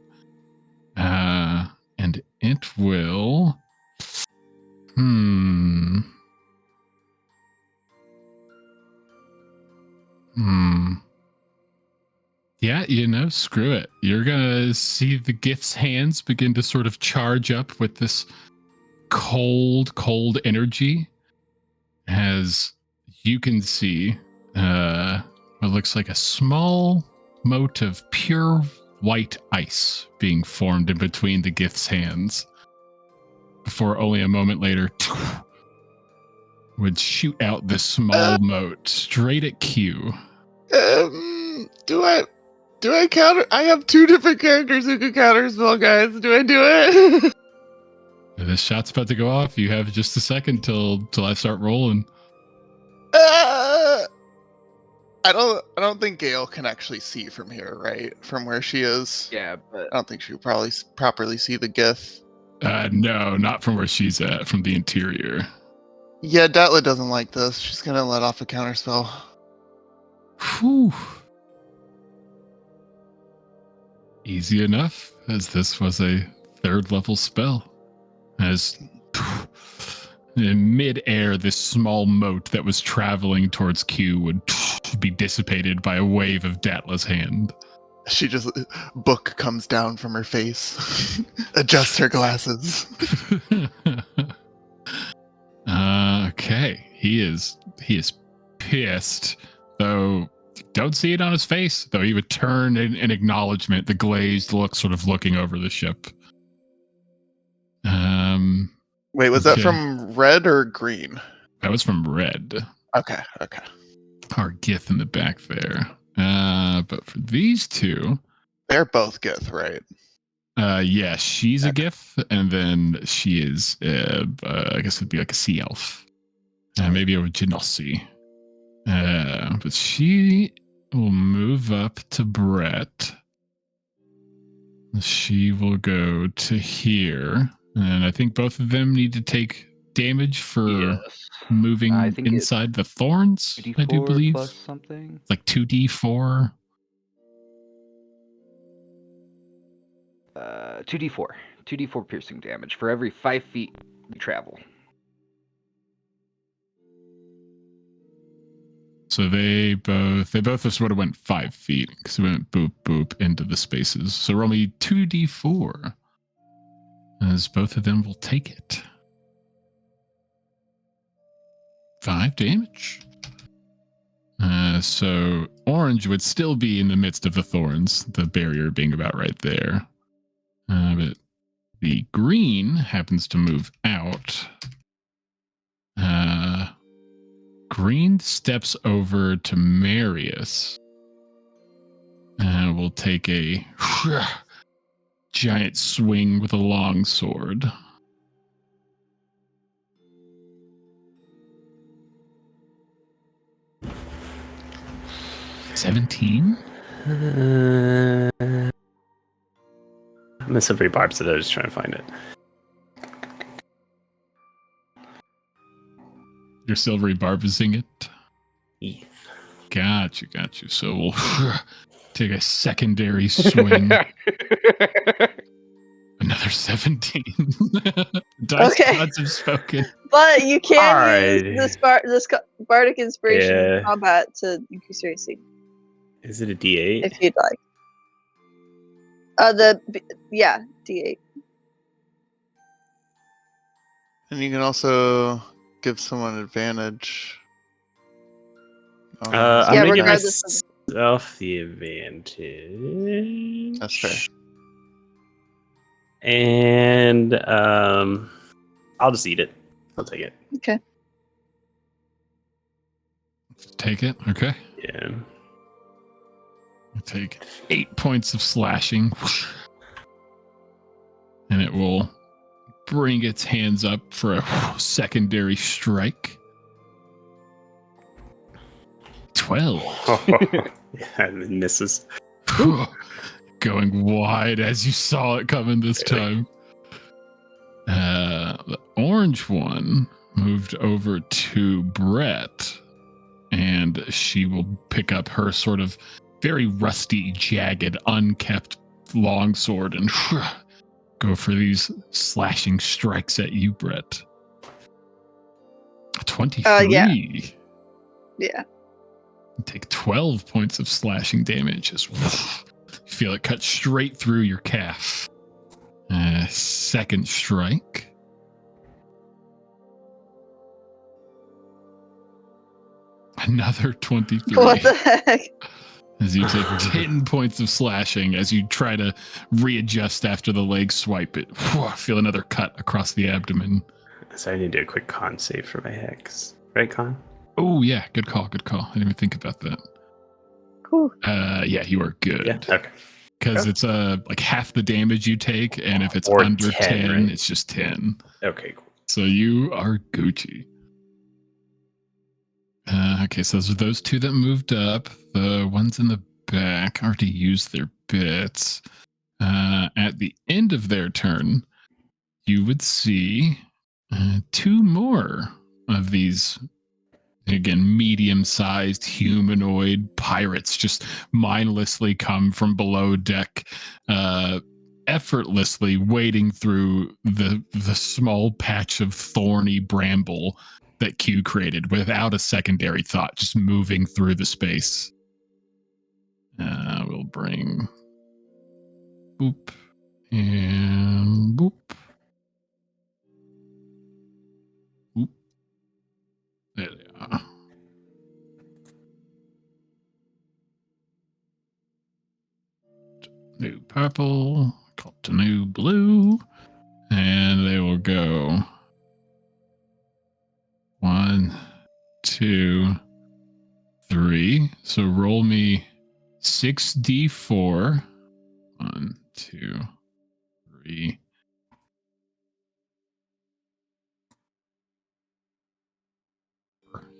And it will... Yeah, screw it. You're gonna see the GIF's hands begin to sort of charge up with this cold energy as you can see what looks like a small mote of pure white ice being formed in between the GIF's hands before only a moment later would shoot out this small mote straight at Q. Do I counter? I have 2 different characters who can counter spell, guys. Do I do it? This shot's about to go off. You have just a second till I start rolling. I don't think Gale can actually see from here, right? From where she is. Yeah, but I don't think she would probably properly see the GIF. No, not from where she's at, from the interior. Yeah, Datla doesn't like this. She's gonna let off a counterspell. Whew. Easy enough, as this was a 3rd level spell. As in midair, this small mote that was traveling towards Q would be dissipated by a wave of Datla's hand. She just book comes down from her face. Adjusts her glasses. Okay, he is pissed, though. Don't see it on his face, though. He would turn in acknowledgement, the glazed look, sort of looking over the ship. Wait, was that from red or green? That was from red. Okay. Our Gith in the back there. But for these two, they're both Gith, right? Yeah, she's a Gith, and then she is, I guess it'd be like a sea elf, maybe a Genasi. But she will move up to Brett. She will go to here, and I think both of them need to take damage for moving inside the thorns. I do believe plus something. It's like 2d4. 2d4 piercing damage for every 5 feet you travel. So they both just would have went 5 feet because we went boop boop into the spaces. So roll me 2d4, as both of them will take it. 5 damage. So orange would still be in the midst of the thorns, the barrier being about right there. But the green happens to move out. Green steps over to Marius. We'll take a giant swing with a long sword. $17? I'm a silvery barb, so I was just trying to find it. You're silvery barbusing it? Yes. Got you. So we'll take a secondary swing. Another 17. Dice gods have spoken. But you can Alright. use this bardic inspiration in combat to increase your AC. Is it a D8? If you'd like. D8. And you can also give someone advantage. I'm gonna give regardless myself the advantage. That's fair. And I'll just eat it. I'll take it. Okay. Take it? Okay. Yeah. Take 8 points of slashing. And it will bring its hands up for a secondary strike. 12. Yeah, it misses. Going wide as you saw it coming this time. The orange one moved over to Brett, and she will pick up her sort of very rusty, jagged, unkept longsword and go for these slashing strikes at you, Brett. 23. Yeah. Take 12 points of slashing damage as you feel it cut straight through your calf. Second strike. Another 23. What the heck? As you take 10 points of slashing as you try to readjust after the leg swipe it. Feel another cut across the abdomen. So I need to do a quick con save for my hex. Right, con? Oh, yeah. Good call. I didn't even think about that. Cool. Yeah, you are good. Yeah. Okay. because it's like half the damage you take, and if it's Or under 10, 10, right? it's just 10. Okay, cool. So you are Gucci. Okay, so those two that moved up. The ones in the back already used their bits. At the end of their turn, you would see two more of these, again, medium-sized humanoid pirates just mindlessly come from below deck, effortlessly wading through the small patch of thorny bramble that Q created without a secondary thought, just moving through the space. We'll bring boop and boop. Boop. There they are. New purple, cut to new blue, and they will go 1, 2, 3. So roll me 6d4. 1, 2, 3.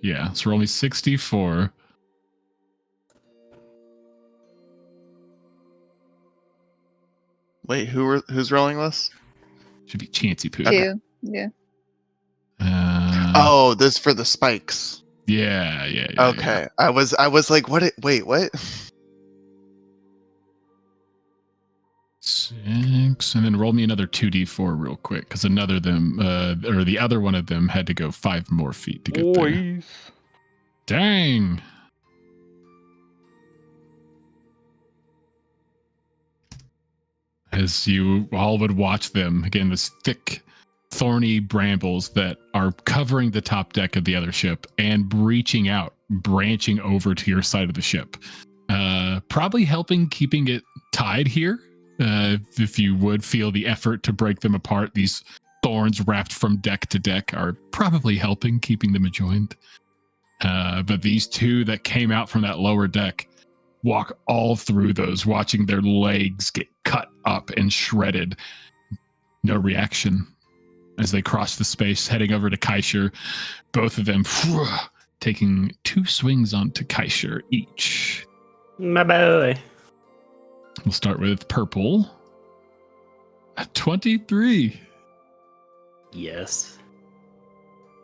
Yeah, so roll me 6d4. Wait, who's rolling this? Should be Chancy Poo. Two. Yeah. Oh, this for the spikes. Yeah. Okay, I was like, what? Wait, what? 6, and then roll me another 2d4 real quick, because another of them, or the other one of them, had to go 5 more feet to get there. Boys. Dang. As you all would watch them, again, this thick, thorny brambles that are covering the top deck of the other ship and breaching out, branching over to your side of the ship. Probably helping keeping it tied here. If you would feel the effort to break them apart, these thorns wrapped from deck to deck are probably helping keeping them adjoined. But these two that came out from that lower deck walk all through those, watching their legs get cut up and shredded. No reaction as they cross the space, heading over to Kaisher. Both of them taking 2 swings onto Kaisher each. My boy. We'll start with purple. 23. Yes.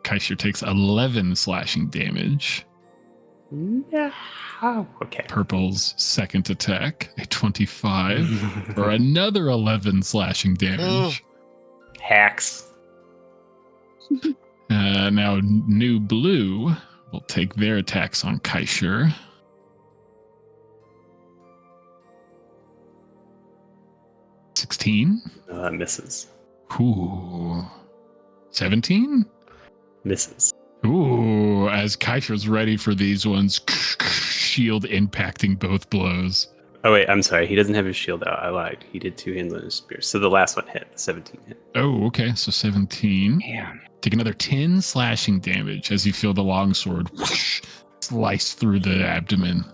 Kaisher takes 11 slashing damage. Yeah. Okay. Purple's second attack, a 25, for another 11 slashing damage. Hacks. Now, new blue will take their attacks on Kaisher. 16. Misses. Ooh. 17? Misses. Ooh, as Kaisher's ready for these ones, shield impacting both blows. Oh, wait, I'm sorry. He doesn't have his shield out. I lied. He did 2 hands on his spear. So the last one hit. The 17 hit. Oh, okay, so 17. Damn. Take another 10 slashing damage as you feel the longsword whoosh, slice through the abdomen.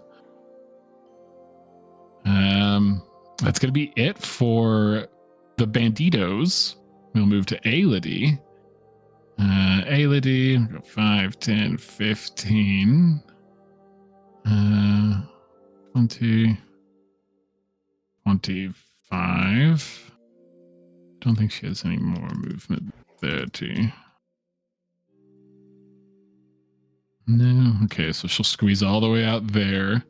That's going to be it for the banditos. We'll move to Aelity. Aelity, 5, 10, 15. 20, 25. Don't think she has any more movement. 30. No. Okay, so she'll squeeze all the way out there.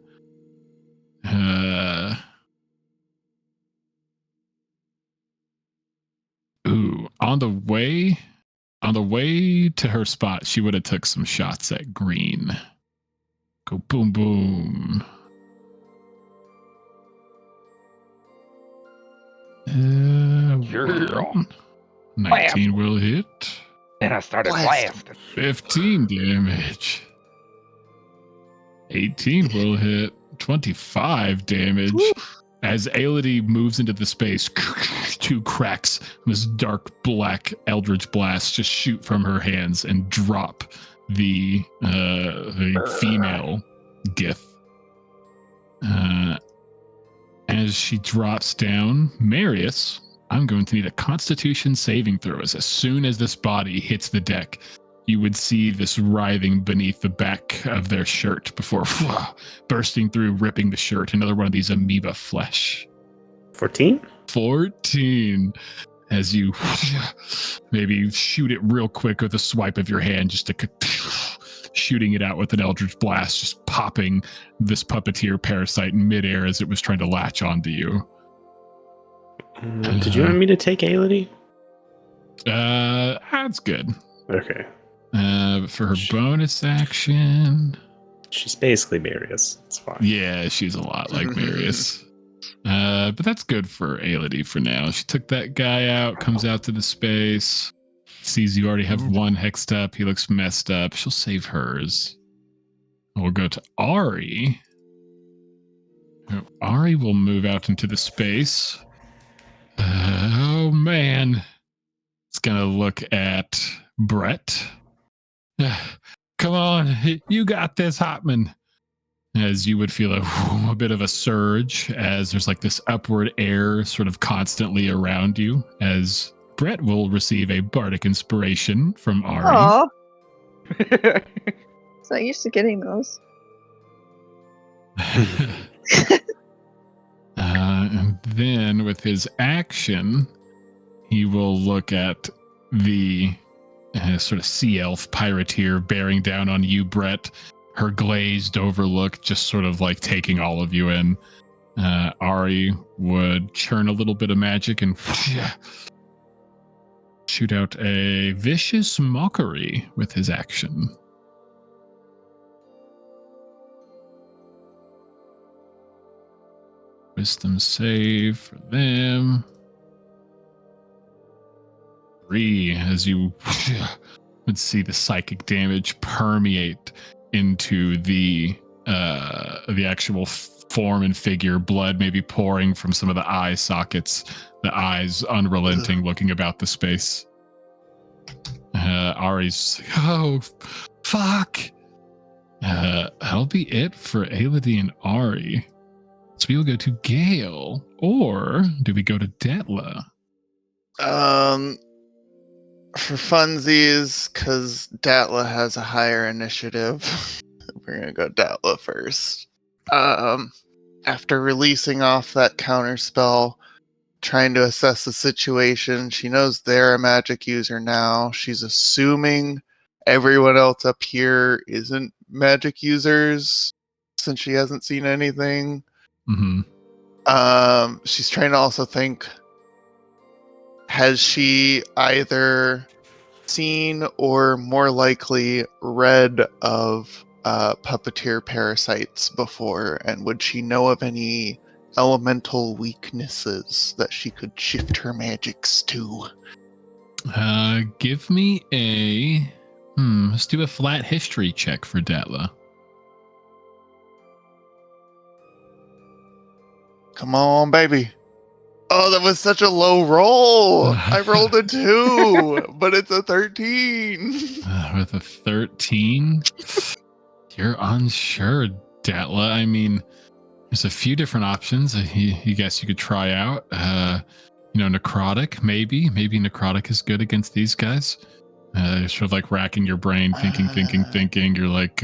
Ooh, on the way to her spot, she would have took some shots at green. Go boom boom. Yeah. 19 will hit. Then I started Blast. blasting. 15 damage. 18 will hit. 25 damage. As Aelity moves into the space, 2 cracks, this dark black eldritch blast just shoot from her hands and drop the female Gith. As as she drops down, Marius, I'm going to need a Constitution saving throw. As soon as this body hits the deck, you would see this writhing beneath the back of their shirt before bursting through, ripping the shirt. Another one of these amoeba flesh. 14? 14. As you maybe shoot it real quick with a swipe of your hand, just to shooting it out with an Eldritch Blast, just popping this puppeteer parasite in midair as it was trying to latch onto you. Did you want me to take Aelity? That's good. Okay. For her bonus action... She's basically Marius. It's fine. Yeah, she's a lot like Marius. But that's good for Aelity for now. She took that guy out, comes out to the space, sees you already have one hexed up. He looks messed up. She'll save hers. We'll go to Ari. Ari will move out into the space. Oh, man. It's going to look at Brett. Come on. You got this, Hotman. As you would feel a bit of a surge as there's like this upward air sort of constantly around you, as Brett will receive a bardic inspiration from Ari. Aw. So used to getting those. And then with his action, he will look at the sort of sea elf pirateer bearing down on you, Brett. Her glazed over look just sort of like taking all of you in. Ari would churn a little bit of magic and shoot out a vicious mockery with his action. Wisdom save for them. 3, as you would see the psychic damage permeate into the actual form and figure, blood maybe pouring from some of the eye sockets, the eyes unrelenting, looking about the space. Ari's like, oh, fuck. That'll be it for Aelity and Ari. So we will go to Gale, or do we go to Detla? For funsies, because Datla has a higher initiative, we're gonna go Datla first. After releasing off that counter spell, trying to assess the situation, she knows they're a magic user now. She's assuming everyone else up here isn't magic users, since she hasn't seen anything. Mm-hmm. She's trying to also think, has she either seen or more likely read of puppeteer parasites before, and would she know of any elemental weaknesses that she could shift her magics to? Give me a... let's do a flat history check for Datla. Come on, baby. Oh, that was such a low roll. I rolled a 2, but it's a 13. With a 13? You're unsure, Datla. I mean, there's a few different options you guess you could try out. Necrotic, maybe. Maybe necrotic is good against these guys. You're sort of like racking your brain, thinking. You're like,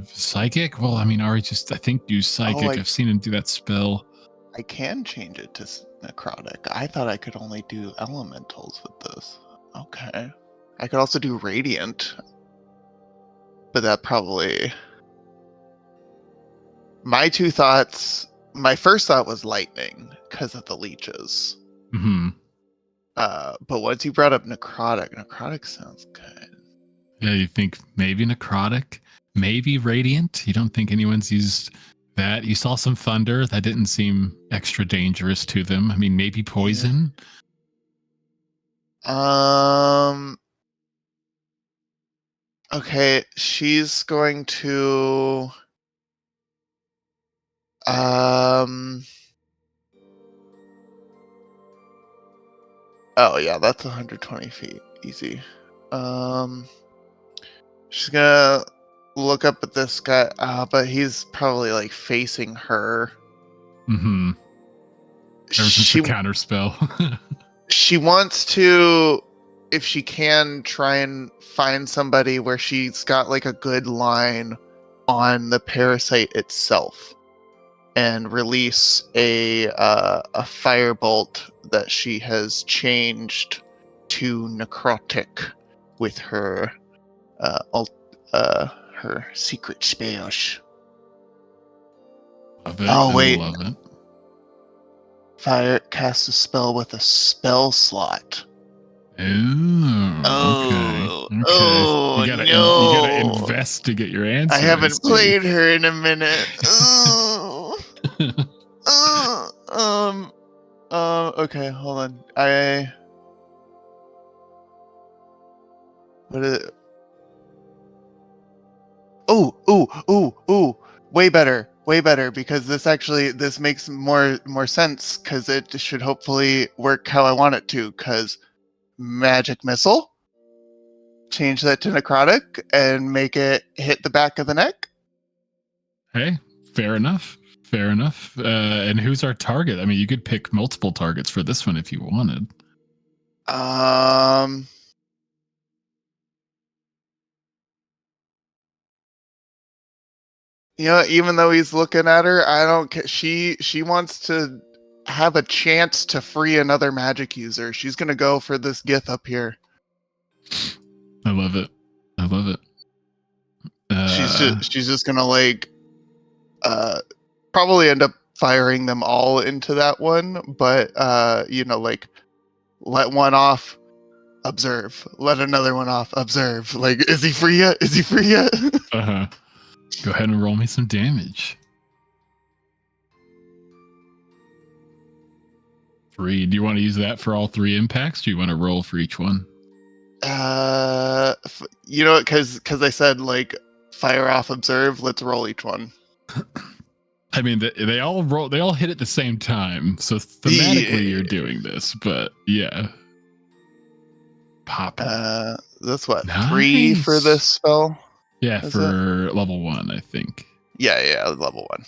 psychic? Well, I mean, Ari just, I think, do psychic. I've seen him do that spell. I can change it to necrotic. I thought I could only do elementals with this. Okay. I could also do radiant. But that probably... My first thought was lightning, because of the leeches. Mm-hmm. But once you brought up necrotic sounds good. Yeah, you think maybe necrotic? Maybe radiant? You don't think anyone's used... that? You saw some thunder. That didn't seem extra dangerous to them. I mean, maybe poison? Okay, she's going to... Oh, yeah, that's 120 feet. Easy. She's gonna look up at this guy, but he's probably like facing her. Mm-hmm. Ever since the counter spell. she wants to, if she can, try and find somebody where she's got like a good line on the parasite itself, and release a firebolt that she has changed to necrotic with her her secret spells. Love it. Oh wait, Love it. fire casts a spell with a spell slot. Oh, okay. Oh You gotta no! invest to get your answer. I haven't played her in a minute. Oh. Okay, hold on. What is it? Ooh. Way better, because this makes more sense, because it should hopefully work how I want it to, because magic missile, change that to necrotic and make it hit the back of the neck. Hey, fair enough. And who's our target? I mean, you could pick multiple targets for this one if you wanted. Even though he's looking at her, I don't care. She wants to have a chance to free another magic user. She's gonna go for this Gith up here. I love it. She's just gonna probably end up firing them all into that one, but let one off, observe. Let another one off, observe. Like, is he free yet? Go ahead and roll me some damage. 3. Do you want to use that for all 3 impacts? Do you want to roll for each one? Because I said fire off, observe. Let's roll each one. I mean, they all roll. They all hit at the same time. So thematically, you're doing this, but yeah. Pop. That's what, nice. 3 for this spell. Yeah, is for level 1, I think. Yeah, level 1.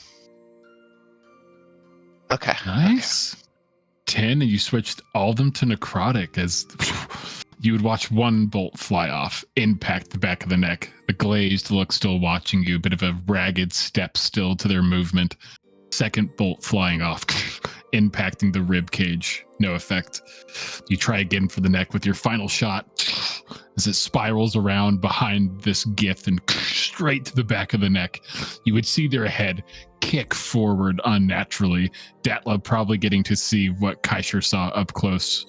Okay. Nice. Okay. 10, and you switched all of them to necrotic as you would watch one bolt fly off, impact the back of the neck. The glazed look still watching you, bit of a ragged step still to their movement. Second bolt flying off, impacting the rib cage. No effect. You try again for the neck with your final shot as it spirals around behind this Gith and straight to the back of the neck. You would see their head kick forward unnaturally. Datla probably getting to see what Kaisher saw up close.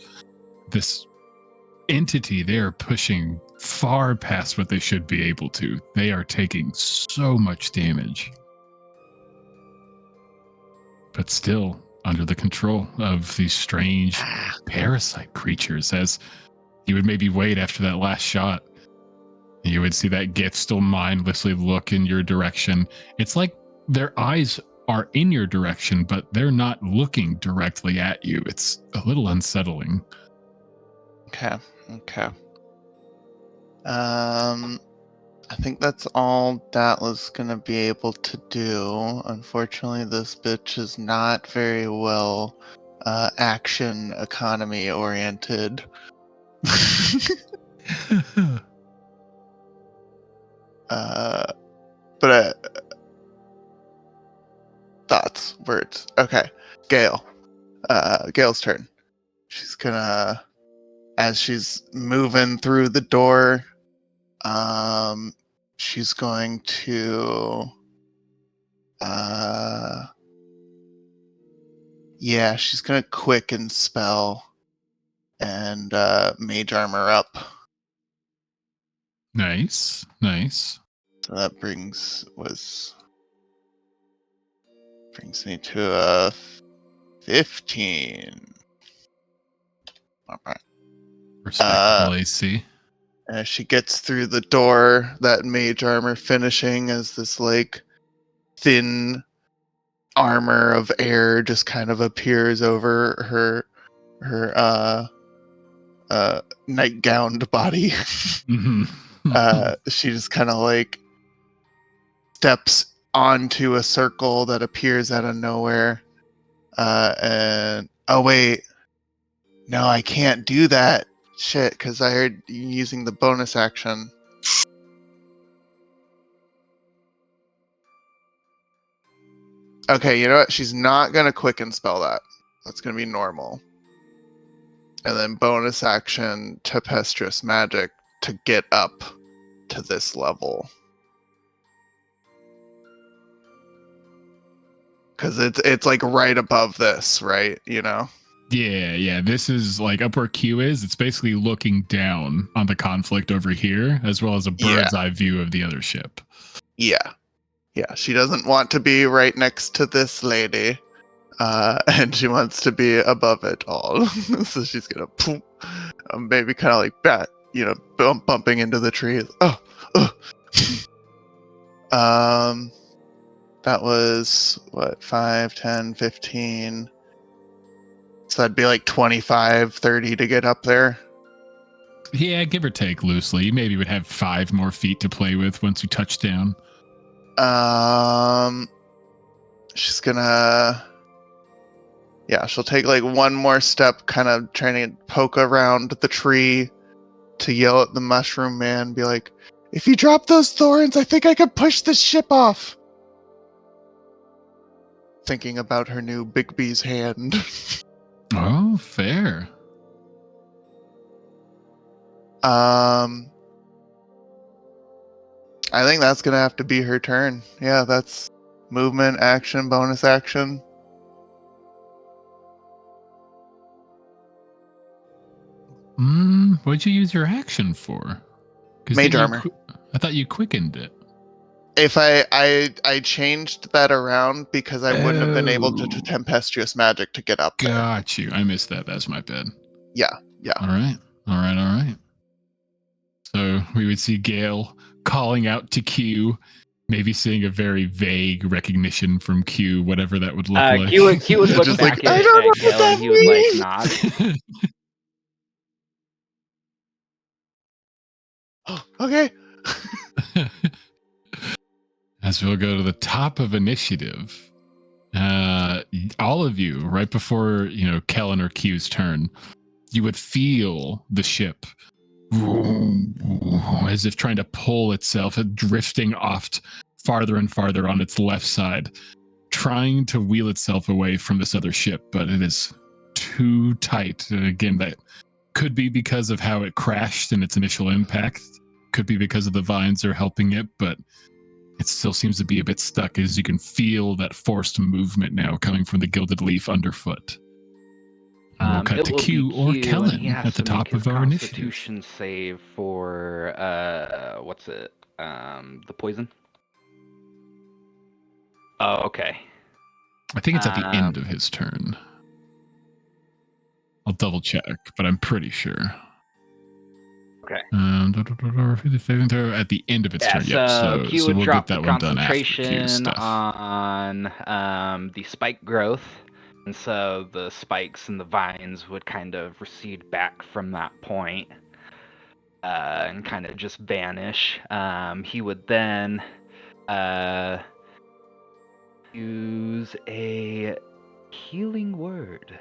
This entity, they are pushing far past what they should be able to. They are taking so much damage. But still under the control of these strange parasite creatures, as you would maybe wait after that last shot. You would see that Gith still mindlessly look in your direction. It's like their eyes are in your direction, but they're not looking directly at you. It's a little unsettling. Okay. I think that's all Datla's gonna be able to do. Unfortunately, this bitch is not very well action economy oriented. But thoughts, words. Okay, Gale. Gale's turn. She's gonna, as she's moving through the door, she's going to, she's gonna quicken spell and mage armor up. Nice. So that brings me to a 15. All right. Respectable AC. As she gets through the door, that mage armor finishing as this thin armor of air just kind of appears over her night-gowned body. She just kind of steps onto a circle that appears out of nowhere, and Oh wait, no, I can't do that. Shit, because I heard you using the bonus action. Okay, you know what? She's not gonna quicken spell that. That's gonna be normal. And then bonus action tempestuous magic to get up to this level. Because it's like right above this, right? You know? Yeah. This is like up where Q is. It's basically looking down on the conflict over here, as well as a bird's eye view of the other ship. Yeah. Yeah. She doesn't want to be right next to this lady. And she wants to be above it all. So she's gonna boom, maybe kind of like bat, bumping into the trees. That was what, 5, 10, 15. So that'd be like 25, 30 to get up there. Yeah, give or take loosely. You maybe would have 5 more feet to play with once you touch down. She's gonna, yeah, she'll take like one more step, kind of trying to poke around the tree to yell at the mushroom man, be like, if you drop those thorns, I think I could push this ship off. Thinking about her new Big B's hand. Oh, fair. I think that's gonna have to be her turn. Yeah, that's movement, action, bonus action. What'd you use your action for? Mage armor. I thought you quickened it. If I changed that around because I wouldn't have been able to tempestuous magic to get up there. Got you. I missed that. That's my bad. Yeah. All right. So we would see Gale calling out to Q, maybe seeing a very vague recognition from Q, whatever that would look like. Q would look Just back like, I at don't know Gale what that and he would like means. nod. Okay. As we'll go to the top of initiative, all of you, right before Kellen or Q's turn, you would feel the ship as if trying to pull itself, drifting off farther and farther on its left side, trying to wheel itself away from this other ship, but it is too tight. And again, that could be because of how it crashed in its initial impact. Could be because of the vines are helping it, but it still seems to be a bit stuck, as you can feel that forced movement now coming from the Gilded Leaf underfoot. And we'll cut to Q or Kellen at the top of our initiative. Constitution save for what's it? The poison. Oh, okay. I think it's at the end of his turn. I'll double check, but I'm pretty sure. Okay. Saving throw at the end of its turn. Yep. So Q would we'll drop get that the one done after Q's concentration stuff. on the spike growth, and so the spikes and the vines would kind of recede back from that point and kind of just vanish. He would then use a healing word.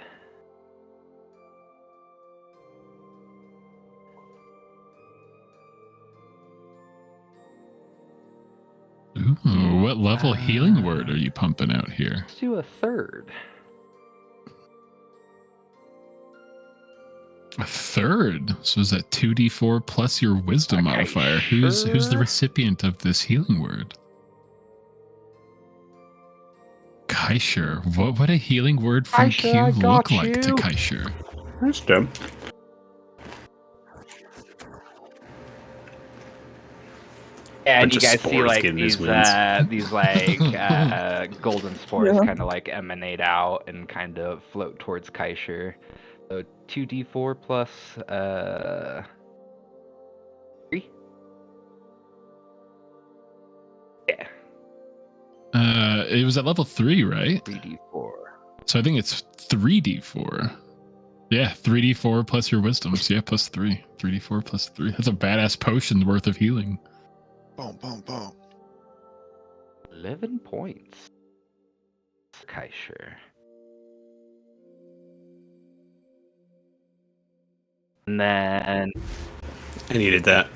Ooh, what level healing word are you pumping out here? Let's do a third. A third? So is that 2d4 plus your wisdom modifier? Who's the recipient of this healing word? Kaisher. What would a healing word from Q look like to Kaisher? Wisdom. Yeah, and Bunch you of guys see spores like getting his these like golden spores kind of like emanate out and kind of float towards Kaisher. So 2d4 plus 3. Yeah. It was at level 3, right? 3d4. So I think it's 3d4. Yeah, 3d4 plus your wisdom. So yeah, plus 3. 3d4 plus 3. That's a badass potion worth of healing. Boom, boom, boom. 11 points. Kaisher. And then I needed that.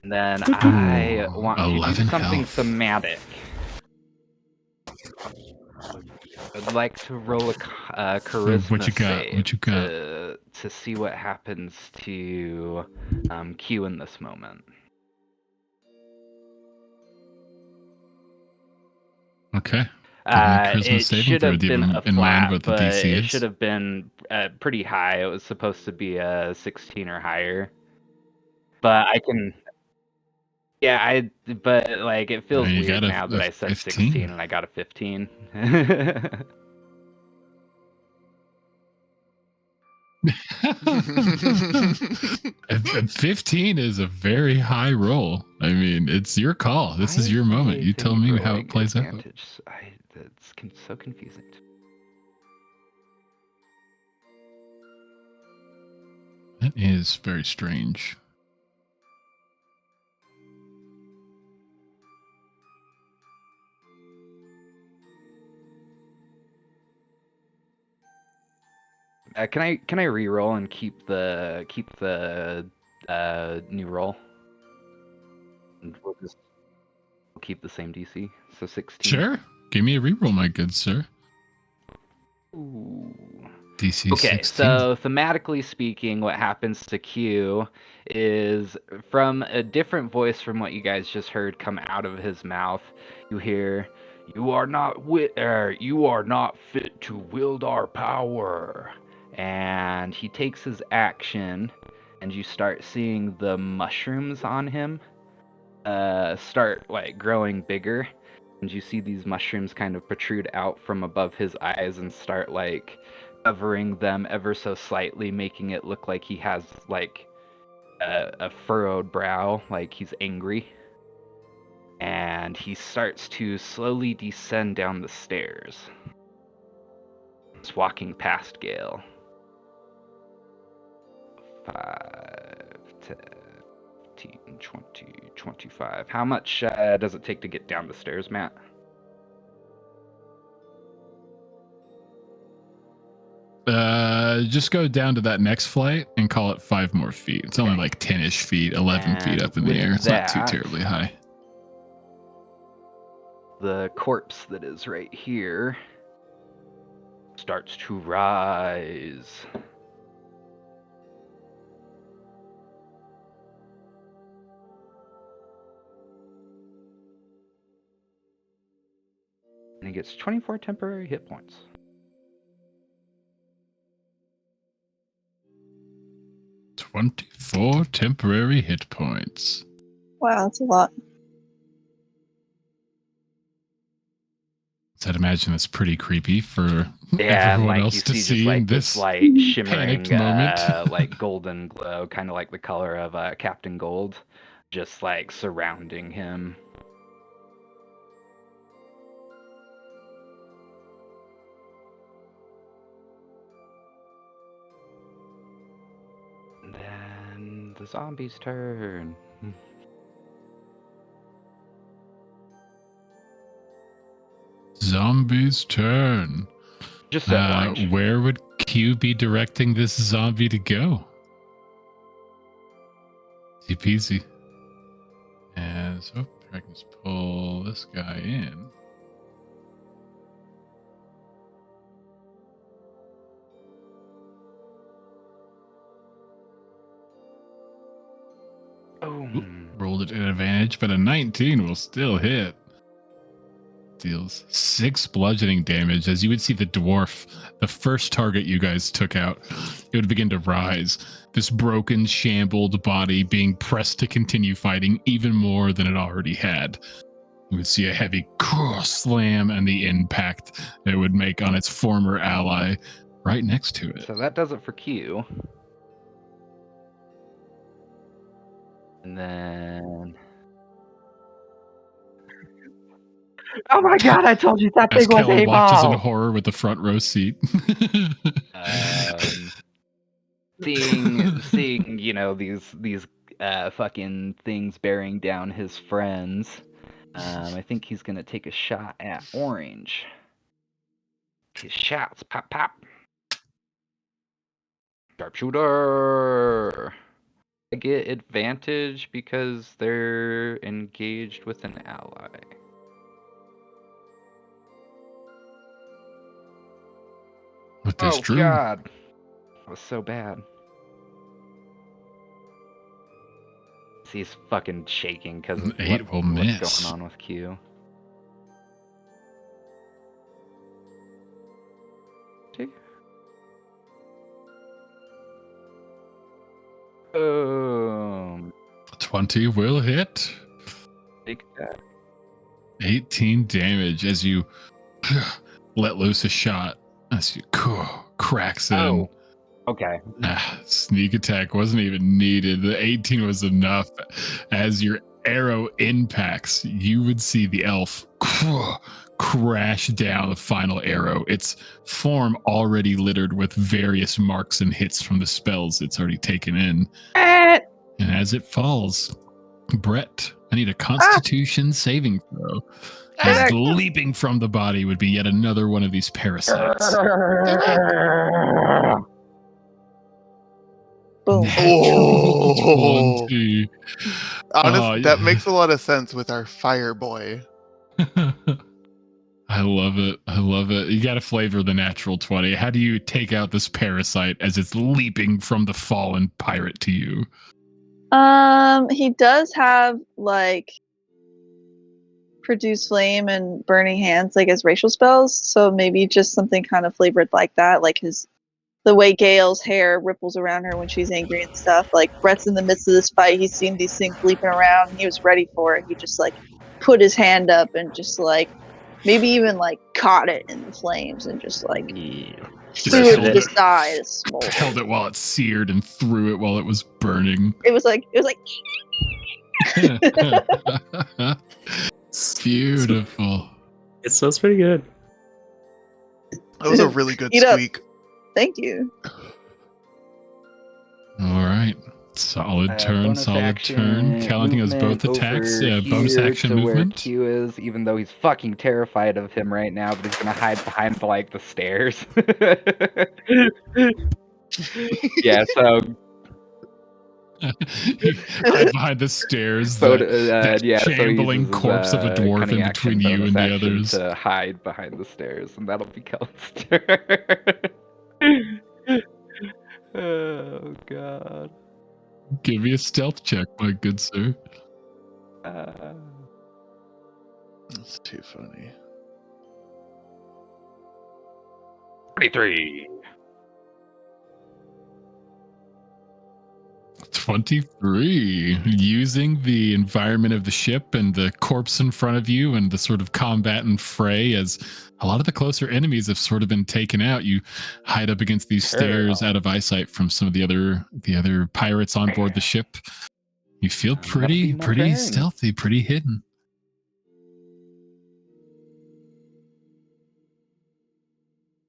I want to do 11 something health. thematic. I'd like to roll a charisma What you got? save What you got? to see what happens to Q in this moment. Okay. Give me a charisma It saving should throw. have Do you been have a in mind flat, what the but DC it is? should have been pretty high. It was supposed to be a 16 or higher. But I can, yeah, but like it feels You weird got now that a I said 15. 16 and I got a 15. A 15 is a very high roll. I mean, it's your call. This Why is your moment. You tell save me how rolling it plays out. advantage? That's so confusing. That is very strange. Can I re-roll and keep the new roll? And we'll keep the same DC. So 16. Sure. Give me a reroll, my good sir. Ooh. DC Okay, 16. so thematically speaking, what happens to Q is from a different voice from what you guys just heard come out of his mouth. You hear, "You are not you are not fit to wield our power." And he takes his action, and you start seeing the mushrooms on him start like growing bigger, and you see these mushrooms kind of protrude out from above his eyes and start like covering them ever so slightly, making it look like he has like a furrowed brow, like he's angry. And he starts to slowly descend down the stairs. He's walking past Gale. 5, 10, 15, 20, 25. How much does it take to get down the stairs, Matt? Just go down to that next flight and call it 5 more feet. It's only Okay. like 10-ish feet, 11 feet And up in with the air. It's not too that, terribly high. the corpse that is right here starts to rise. And he gets 24 temporary hit points. "24 temporary hit points." Wow, that's a lot. So I'd imagine it's pretty creepy for Yeah, and everyone like else you to see see just in like this this light shimmering panicked moment. like golden glow, kind of like the color of Captain Gold, just like surrounding him. And then the zombie's turn. Zombie's turn. Just set orange. Where would Q be directing this zombie to go? Easy peasy. As I can just pull this guy in. Oh. Rolled it at advantage, but a 19 will still hit. Deals 6 bludgeoning damage. As you would see the dwarf, the first target you guys took out, it would begin to rise. This broken, shambled body being pressed to continue fighting even more than it already had. You would see a heavy slam and the impact it would make on its former ally right next to it. So that does it for Q. And then... Oh my god, I told you that As thing was Kelly a watches in ball! horror with the front row seat. Seeing, you know, these fucking things bearing down his friends, I think he's gonna take a shot at Orange. His shots, pop, pop. Sharpshooter. I get advantage because they're engaged with an ally. With this Oh Drew. God, that was so bad. He's fucking shaking because of An 8 will miss. what's going on with Q. Boom. 20 will hit. Big attack. 18 damage as you let loose a shot. As you cracks in. Oh. Okay. Sneak attack wasn't even needed. The 18 was enough. As your arrow impacts, you would see the elf crash down the final arrow. Its form already littered with various marks and hits from the spells it's already taken in. And as it falls, Brett, I need a Constitution saving throw. As leaping from the body would be yet another one of these parasites. Boom. Oh. 20. Honestly, that makes a lot of sense with our fire boy. I love it. I love it. You got to flavor the natural 20. How do you take out this parasite as it's leaping from the fallen pirate to you? He does have like produce flame and burning hands like as racial spells, so maybe just something kind of flavored like that, like the way Gale's hair ripples around her when she's angry and stuff. Like Brett's in the midst of this fight, he's seen these things leaping around and he was ready for it. He just like put his hand up and just like maybe even like caught it in the flames and just like threw it to the side. It smoldered. Held it while it seared and threw it while it was burning. It was like Beautiful. It smells pretty good. That was a really good Eat up. squeak. Thank you. All right. Solid turn, bonus solid action, turn. Cal, I think it was both movement attacks. over Yeah, bonus here action to where movement. Q is, even though he's fucking terrified of him right now, but he's gonna hide behind like the stairs. Yeah, so You hide behind the stairs. so That yeah, so he shambling uses his, corpse of a dwarf cunning in action, between you bonus and the action others. to hide behind the stairs, and that'll be Kellen's turn. Oh God. Give me a stealth check, my good sir. That's too funny. 23. 23. Using the environment of the ship and the corpse in front of you and the sort of combat and fray, as a lot of the closer enemies have sort of been taken out, you hide up against these stairs out of eyesight from some of the other pirates on board the ship. You feel pretty turn. stealthy, pretty hidden.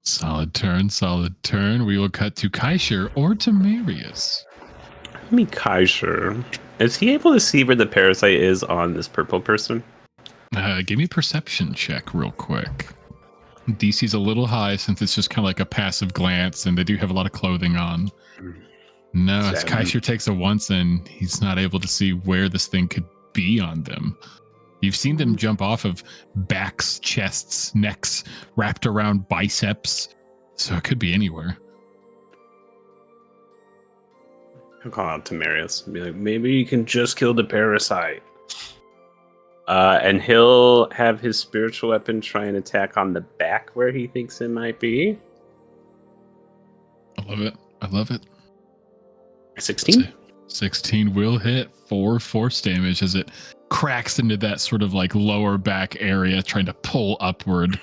Solid turn, solid turn. We will cut to Kaisher or to Marius. Kaiser. Is he able to see where the parasite is on this purple person? Give me a perception check real quick. DC's a little high since it's just kind of like a passive glance, and they do have a lot of clothing on. No, as 7. Kaisher takes a once, and he's not able to see where this thing could be on them. You've seen them jump off of backs, chests, necks, wrapped around biceps, so it could be anywhere. I'll call out to Marius and be like, maybe you can just kill the parasite. And he'll have his spiritual weapon try and attack on the back where he thinks it might be. I love it. I love it. 16? 16 will hit 4 force damage as it cracks into that sort of like lower back area, trying to pull upward.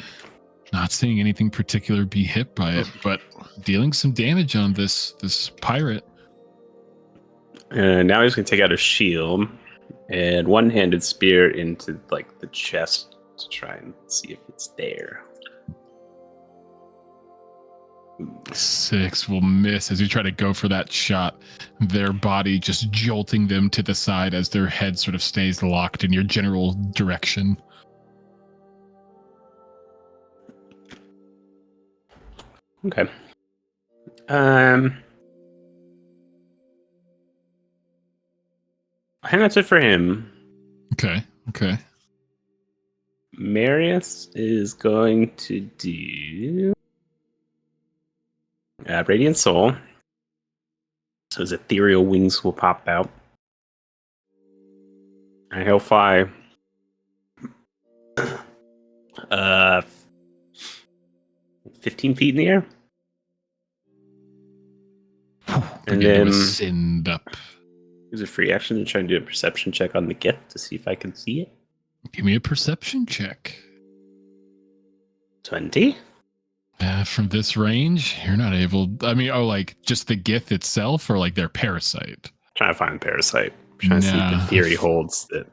Not seeing anything particular be hit by it, but dealing some damage on this pirate. And now he's going to take out a shield and one-handed spear into like the chest to try and see if it's there. 6 will miss as you try to go for that shot. Their body just jolting them to the side as their head sort of stays locked in your general direction. Okay. And that's it for him. Okay. Marius is going to do Radiant Soul. So his ethereal wings will pop out. And he'll fly 15 feet in the air. And Begin to then ascend up. use a free action to try and do a perception check on the gift to see if I can see it. Give me a perception check. 20. From this range, you're not able. I mean, like just the gift itself, or like their parasite. Trying to find Parasite. Trying to see if the theory holds that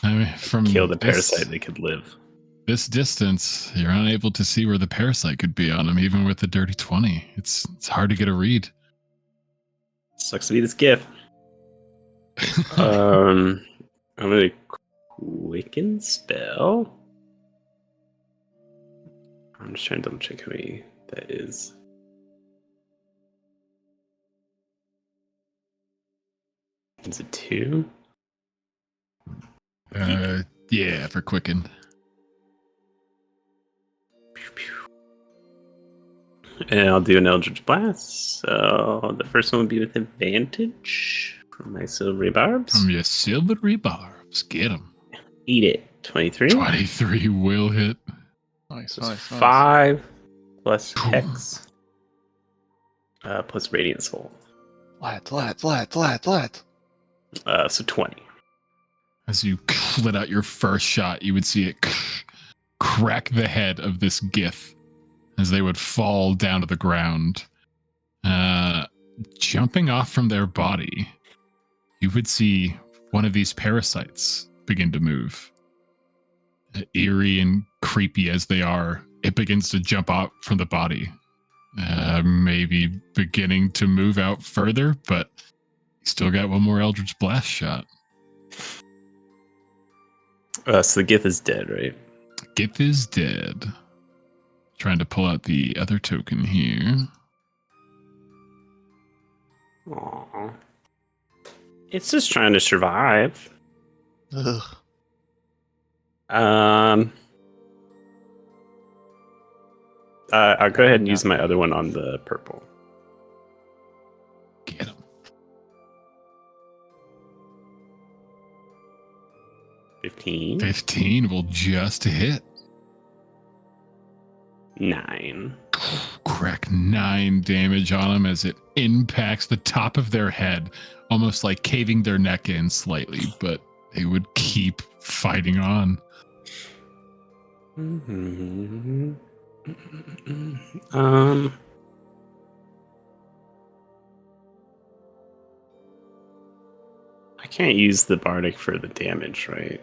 I mean, from kill the this- Parasite, they could live. This distance, you're unable to see where the parasite could be on him, even with the dirty 20. It's hard to get a read. Sucks to be this gift. I'm gonna quicken spell. I'm just trying to double check how many that is. Is it 2? Yeah, for quicken. And I'll do an Eldritch Blast. So the first one would be with advantage from my silvery barbs. From your silvery barbs, get them. Eat it. 23. 23 will hit. Nice, So it's nice, nice. 5 plus Hex. Plus Radiant Soul. Let. So 20. As you let out your first shot, you would see it crack the head of this Gith as they would fall down to the ground. Jumping off from their body, you would see one of these parasites begin to move. Eerie and creepy as they are, it begins to jump out from the body. Maybe beginning to move out further, but you still got one more Eldritch Blast shot. So the Gith is dead, right? Gith is dead. Trying to pull out the other token here. Aww. It's just trying to survive. Ugh. I'll go ahead and use my other one on the purple. Get him. 15. 15 will just hit. 9. Crack 9 damage on them as it impacts the top of their head, almost like caving their neck in slightly, but they would keep fighting on. I can't use the Bardic for the damage, right?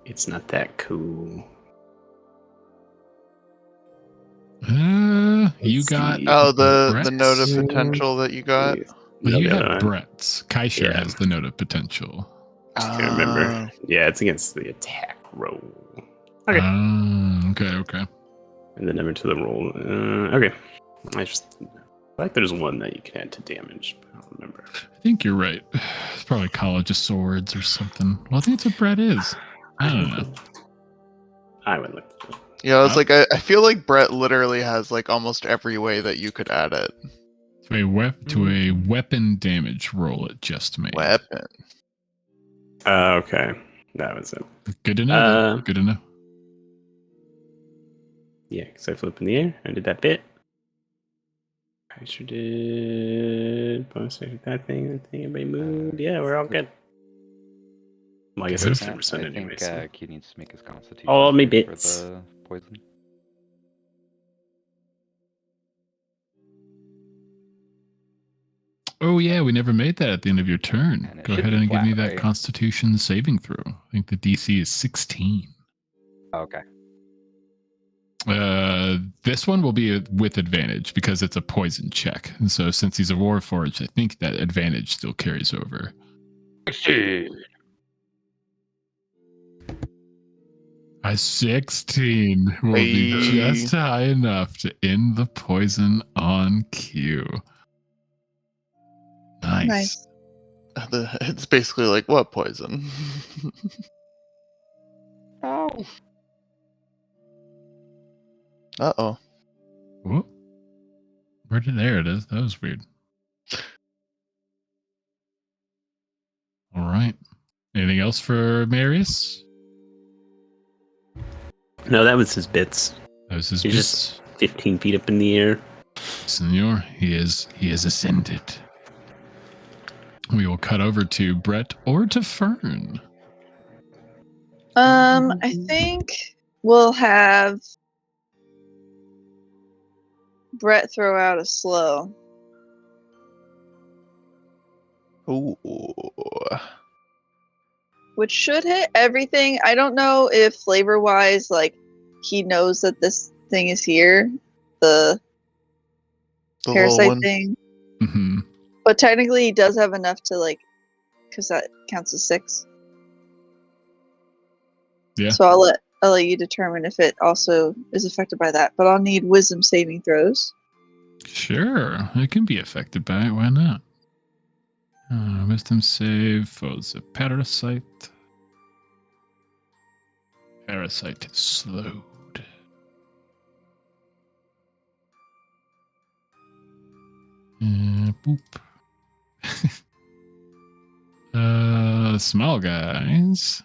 It's not that cool. You Let's got see. Oh, the Brett's? note of potential that you got. Well, you No, have no, Brett's. Kaisha Yeah. has the note of potential. I can't remember. Yeah, it's against the attack roll. Okay. Okay. And the number to the roll. Okay. I feel like there's one that you can add to damage, but I don't remember. I think you're right. It's probably College of Swords or something. Well, I think that's what Brett is. I don't know. I would look. Yeah, I was like, I feel like Brett literally has like almost every way that you could add it. To a weapon damage roll it just made. Weapon. Okay. That was it. Good to know. Good to know. Yeah, because I flew up in the air. I did that bit. I sure did. Bonus action, that thing, everybody moved. Yeah, we're all good. Well, I guess it's I 10% anyway. think So. Q needs to make his constitution. All me save bits. For the poison. Oh yeah, we never made that at the end of your turn. And it Go should ahead be and give me flat, that right? Constitution saving throw. I think the DC is 16. Okay. This one will be with advantage because it's a poison check. And so since he's a Warforged, I think that advantage still carries over. A 16 will be Hey. just high enough to end the poison on Q. Nice. It's basically like, what poison? Oh. Uh-oh. Whoop. There it is. That was weird. All right. Anything else for Marius? No, that was his bits. That was his He's bits. just 15 feet up in the air. Senor, he is ascended. We will cut over to Brett or to Fern. I think we'll have Brett throw out a slow. Ooh. Which should hit everything. I don't know if flavor wise, like, he knows that this thing is here. The The little parasite one. thing. Mm-hmm. But technically he does have enough to, like, because that counts as 6. Yeah. So I'll let you determine if it also is affected by that. But I'll need wisdom saving throws. Sure. It can be affected by it. Why not? Wisdom save for the parasite. Parasite is slowed. Boop. Small guys.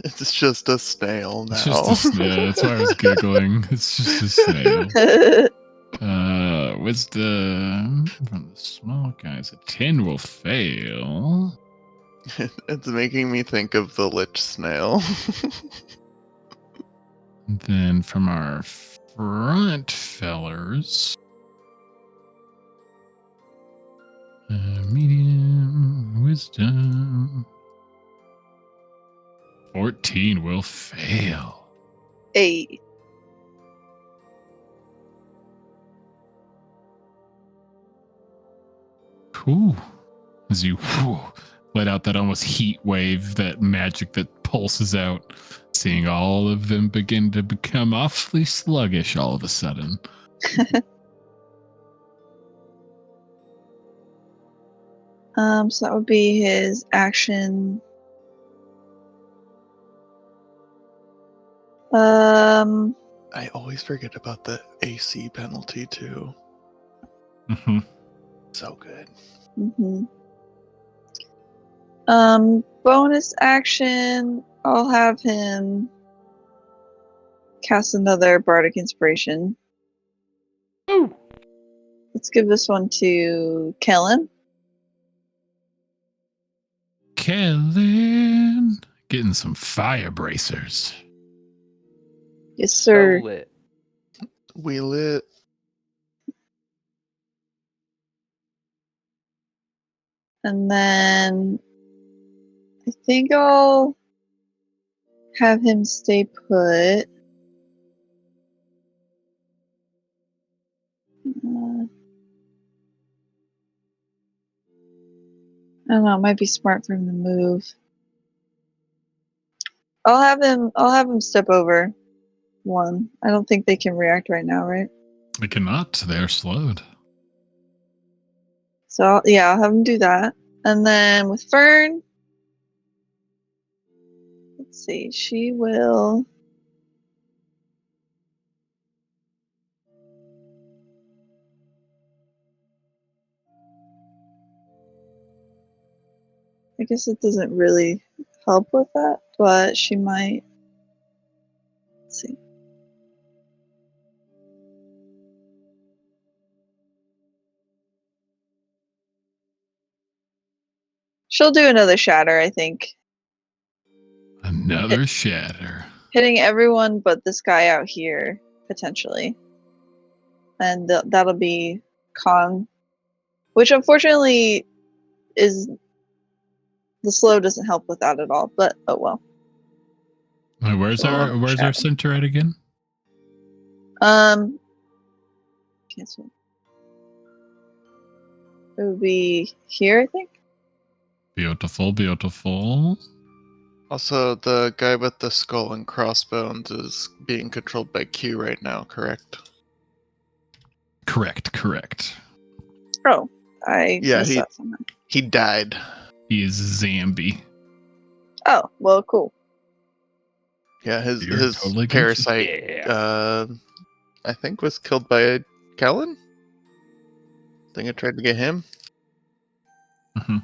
It's just a snail now. It's just a snail. That's why I was giggling. It's just a snail. Wisdom from the small guys. A 10 will fail. It's making me think of the lich snail. And then from our front fellers. Medium wisdom. 14 will fail. 8. Whew. As you let out that almost heat wave, that magic that pulses out, seeing all of them begin to become awfully sluggish all of a sudden. So that would be his action. I always forget about the AC penalty too. Mm-hmm. So good. Mm-hmm. Bonus action. I'll have him cast another bardic inspiration. Ooh. Let's give this one to Kellen. Kellen, getting some fire bracers. Yes, sir. So lit. We lit. And then I think I'll have him stay put. I don't know, it might be smart for him to move. I'll have him step over 1. I don't think they can react right now, right? They cannot. They're slowed. So I'll have him do that. And then with Fern, let's see, she will. I guess it doesn't really help with that, but she might. Let's see. She'll do another shatter, I think. Another shatter. Hitting everyone but this guy out here, potentially. And that'll be con. Which unfortunately is. The slow doesn't help with that at all, but oh well. Where's our center at again? Cancel. It would be here, I think. Beautiful, beautiful. Also, the guy with the skull and crossbones is being controlled by Q right now, correct? Correct. Oh, I Yeah, missed he- that somehow. He died. He is Zambi. Oh, well, cool. Yeah, his You're his totally Gucci. parasite, Yeah. I think was killed by Kellen. I think I tried to get him. Mhm.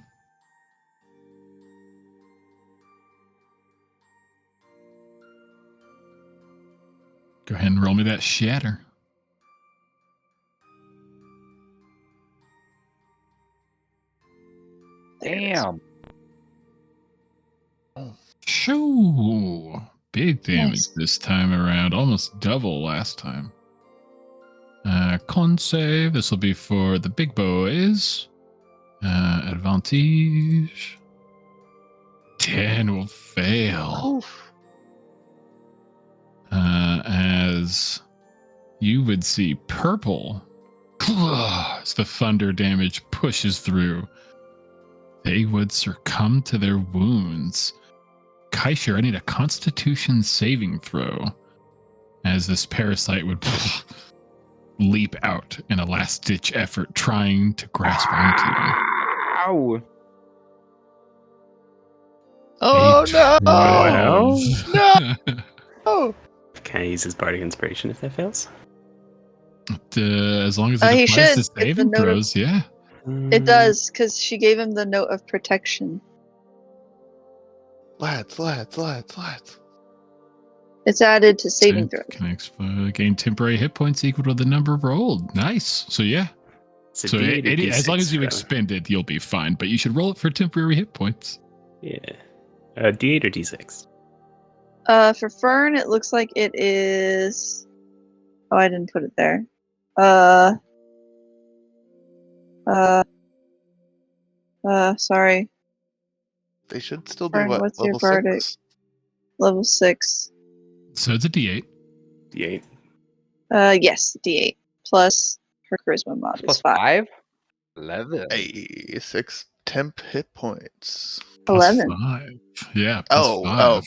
Go ahead and roll me that shatter. There it is. Damn. Shoo! Big damage Nice. this time around. Almost double last time. Con save. This will be for the big boys. Advantage. 10 will fail. Oof. As you would see purple as the thunder damage pushes through. They would succumb to their wounds. Kaisher, I need a constitution saving throw as this parasite would leap out in a last ditch effort trying to grasp onto you. Ow. Oh A no! 12. Oh, Can I use his bardic inspiration if that fails? As long as it He applies to should, if the saving note of- throws, yeah. It does, because she gave him the note of protection. lads. It's added to saving throws. Can gain temporary hit points equal to the number rolled. Nice. So yeah. It's a So D8 or as long as you D6, expend it, you'll be fine. But you should roll it for temporary hit points. Yeah. D8 or D6? For Fern, it looks like it is. Oh, I didn't put it there. Sorry. They should still be Fern, what, what's your level bardic? 6? Level 6. So it's a D8. D8. Yes, D8 plus her charisma mod is Plus 5. 5? 11. Hey, 6 temp hit points. Plus 11. 5. Yeah, plus Oh, 5. oh.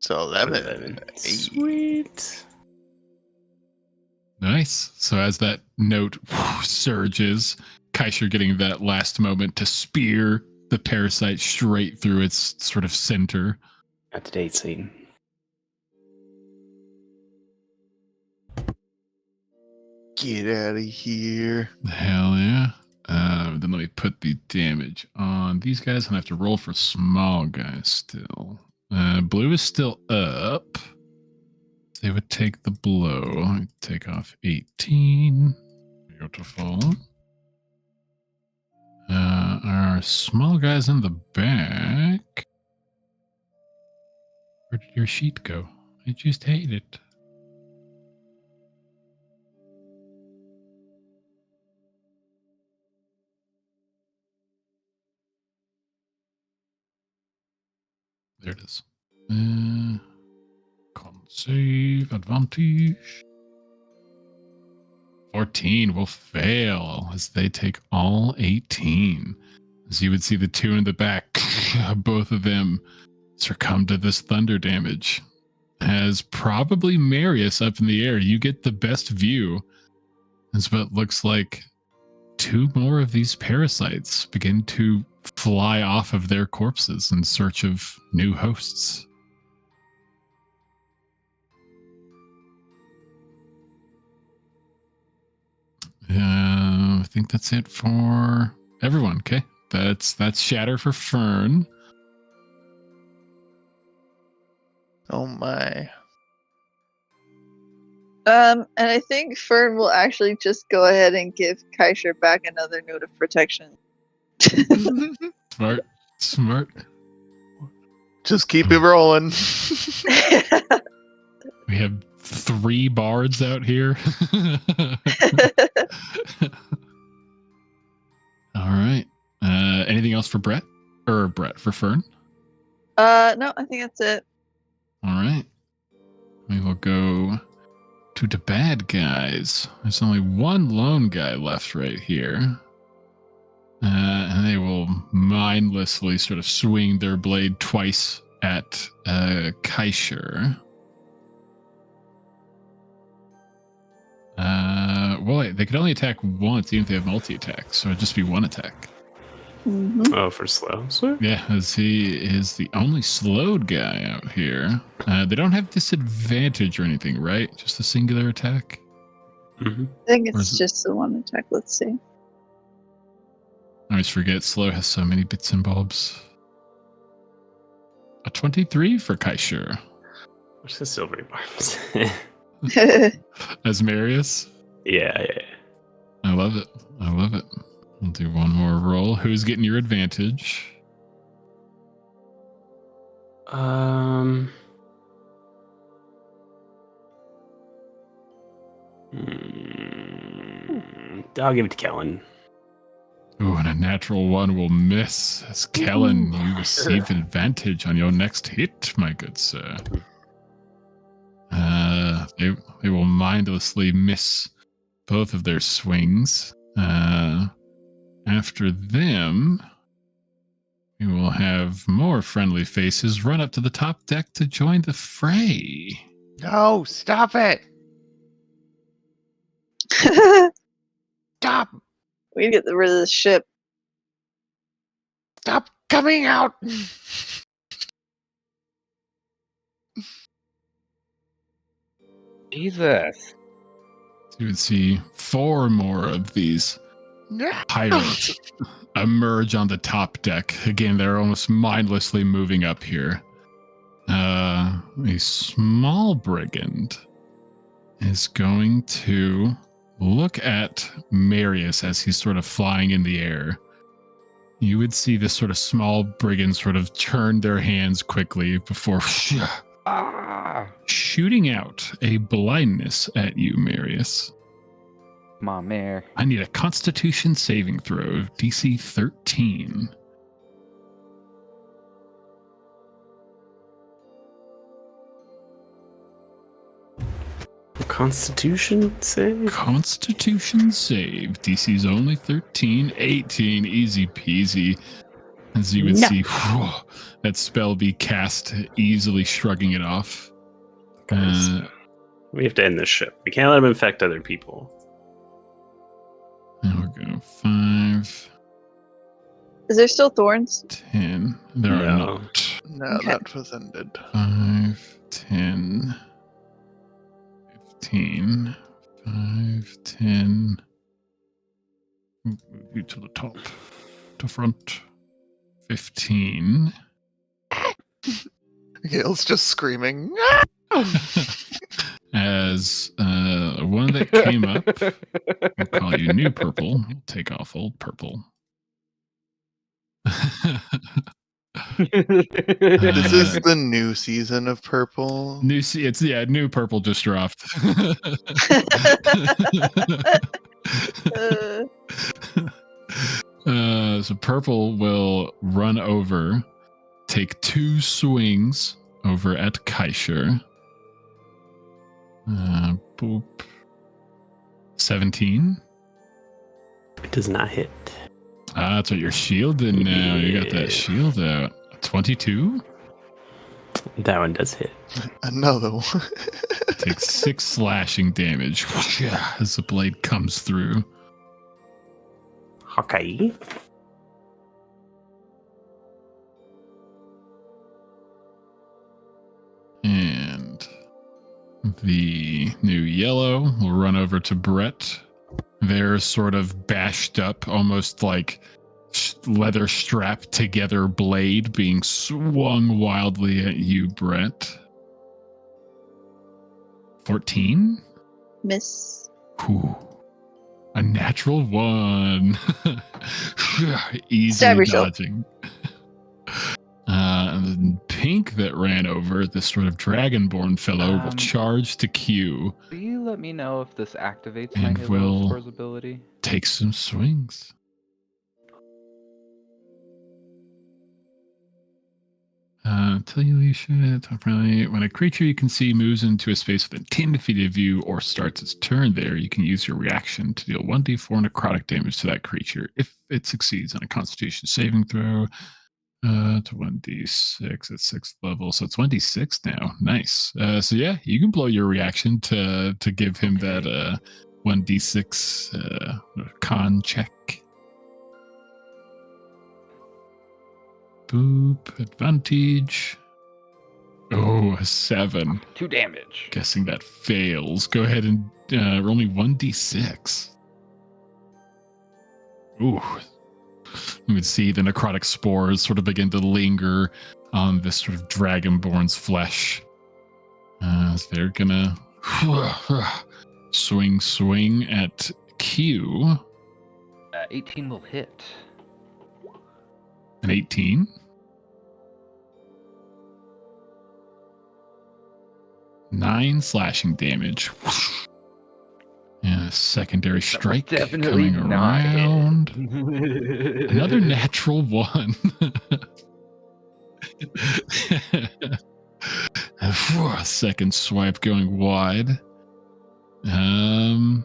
So 11. 11. Hey. Sweet. Nice. So as that note surges, Kaisher getting that last moment to spear the parasite straight through its sort of center. Not to date scene. Get out of here. Hell yeah. Then let me put the damage on these guys and I have to roll for small guys still. Blue is still up. They would take the blow. Take off 18. Beautiful. Our small guys in the back. Where did your sheet go? I just hate it. There it is. Con save advantage. 14 will fail as they take all 18. As you would see the two in the back, both of them succumb to this thunder damage. As probably Marius up in the air, you get the best view as what looks like two more of these parasites begin to fly off of their corpses in search of new hosts. I think that's it for everyone. Okay, that's Shatter for Fern. Oh my. And I think Fern will actually just go ahead and give Kaisher back another note of protection. Smart. Just keep it rolling. We have 3 bards out here. All right. Anything else for Brett? Or Brett for Fern? No, I think that's it. All right. We will go to the bad guys. There's only one lone guy left right here. And they will mindlessly sort of swing their blade twice at Kaisher. Well, wait, they could only attack once, even if they have multi-attack. So it'd just be one attack. Mm-hmm. Oh, for slow. So Yeah, as he is the only slowed guy out here. They don't have disadvantage or anything, right? Just a singular attack. mm-hmm. I think Or is it's it- just the one attack. Let's see. I always forget slow has so many bits and bobs. A 23 for Kaishur. What's the silvery barbs? As Marius. yeah. I love it. I love it. We'll do one more roll. Who's getting your advantage? Um. I'll give it to Kellen. Oh, and a natural one will miss. As Kellen, you receive advantage on your next hit, my good sir. They will mindlessly miss both of their swings. After them, we will have more friendly faces run up to the top deck to join the fray. No, stop it! Stop! We need to get rid of this ship. Stop coming out! Jesus. So you would see 4 more of these pirates emerge on the top deck. Again, they're almost mindlessly moving up here. A small brigand is going to look at Marius as he's sort of flying in the air. You would see this sort of small brigand sort of turn their hands quickly before shooting out a blindness at you, Marius. Come on, Mare. I need a Constitution saving throw, DC 13. Constitution save? Constitution save. DC's only 13, 18, easy peasy. As you would see, that spell be cast, easily shrugging it off. Guys, we have to end this ship. We can't let them infect other people. Now we're going 5, Is there still thorns? 10. There are No. not. No, Okay. that was ended. 5, 10, 15, 5, 10. Move you to the top, to front. 15. Gail's just screaming. As one that came up, we'll call you New Purple. We'll take off Old Purple. This is the new season of Purple. New Purple just dropped. So Purple will run over, take 2 swings over at Kaishur. Boop. 17. It does not hit. That's what you're shielded now. You got that Yeah. shield out. 22. That one does hit. Another one. Takes 6 slashing damage as the blade comes through. Okay. And the new yellow will run over to Brett. They're sort of bashed up, almost like leather strapped together blade being swung wildly at you, Brett. 14? Miss. Ooh. A natural 1. Easily Stab yourself. dodging. And then Pink that ran over, this sort of dragonborn fellow, will charge to Q. Will you let me know if this activates my And Halo will- Spores ability? Take some swings. Tell you leash it. When a creature you can see moves into a space within 10 feet of you or starts its turn there, you can use your reaction to deal 1d4 necrotic damage to that creature if it succeeds on a Constitution saving throw. To 1d6 at 6th level, so it's 1d6 now. Nice. So yeah, you can blow your reaction to give him that 1d6 con check. Boop, advantage. Oh, a 7. 2 damage. Guessing that fails. Go ahead and roll me 1d6. Ooh. You would see the necrotic spores sort of begin to linger on this sort of dragonborn's flesh. As they're gonna swing at Q. 18 will hit. An 18. 9 slashing damage. And a secondary strike Definitely coming not hit. around. Another natural 1. Second swipe going wide. I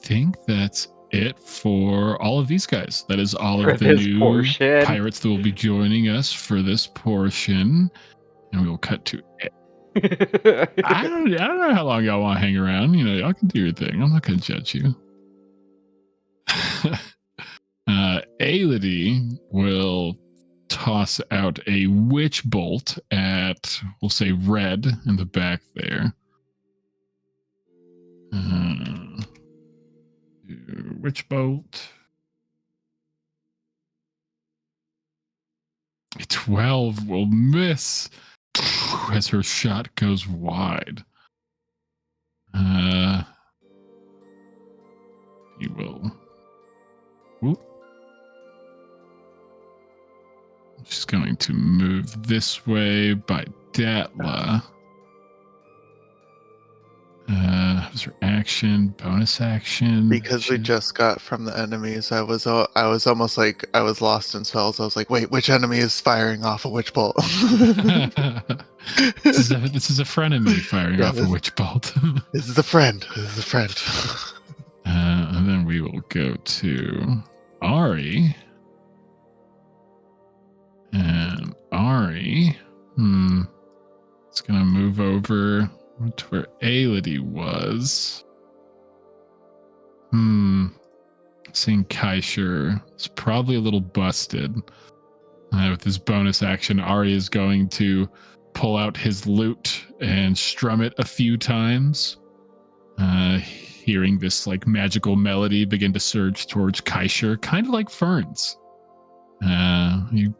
think that's it for all of these guys. That is all For of the this new portion. pirates that will be joining us for this portion. And we will cut to it. I don't know how long y'all want to hang around. You know, y'all can do your thing. I'm not going to judge you. Aelity will toss out a witch bolt at, we'll say, red in the back there. Witch bolt. A 12 will miss as her shot goes wide. He will. Whoop. She's going to move this way by Datla. Was her action, bonus action? Because we just got from the enemies, I was almost like I was lost in spells. I was like, wait, which enemy is firing off a witch bolt? This is a frenemy firing off a witch bolt. This is a friend. This is a friend. And then we will go to Ari. And Ari, it's gonna move over to where Aelity was. Seeing Kaishur, it's probably a little busted. With his bonus action, Ari is going to pull out his lute and strum it a few times. Hearing this like magical melody begin to surge towards Kaishur, kind of like ferns. You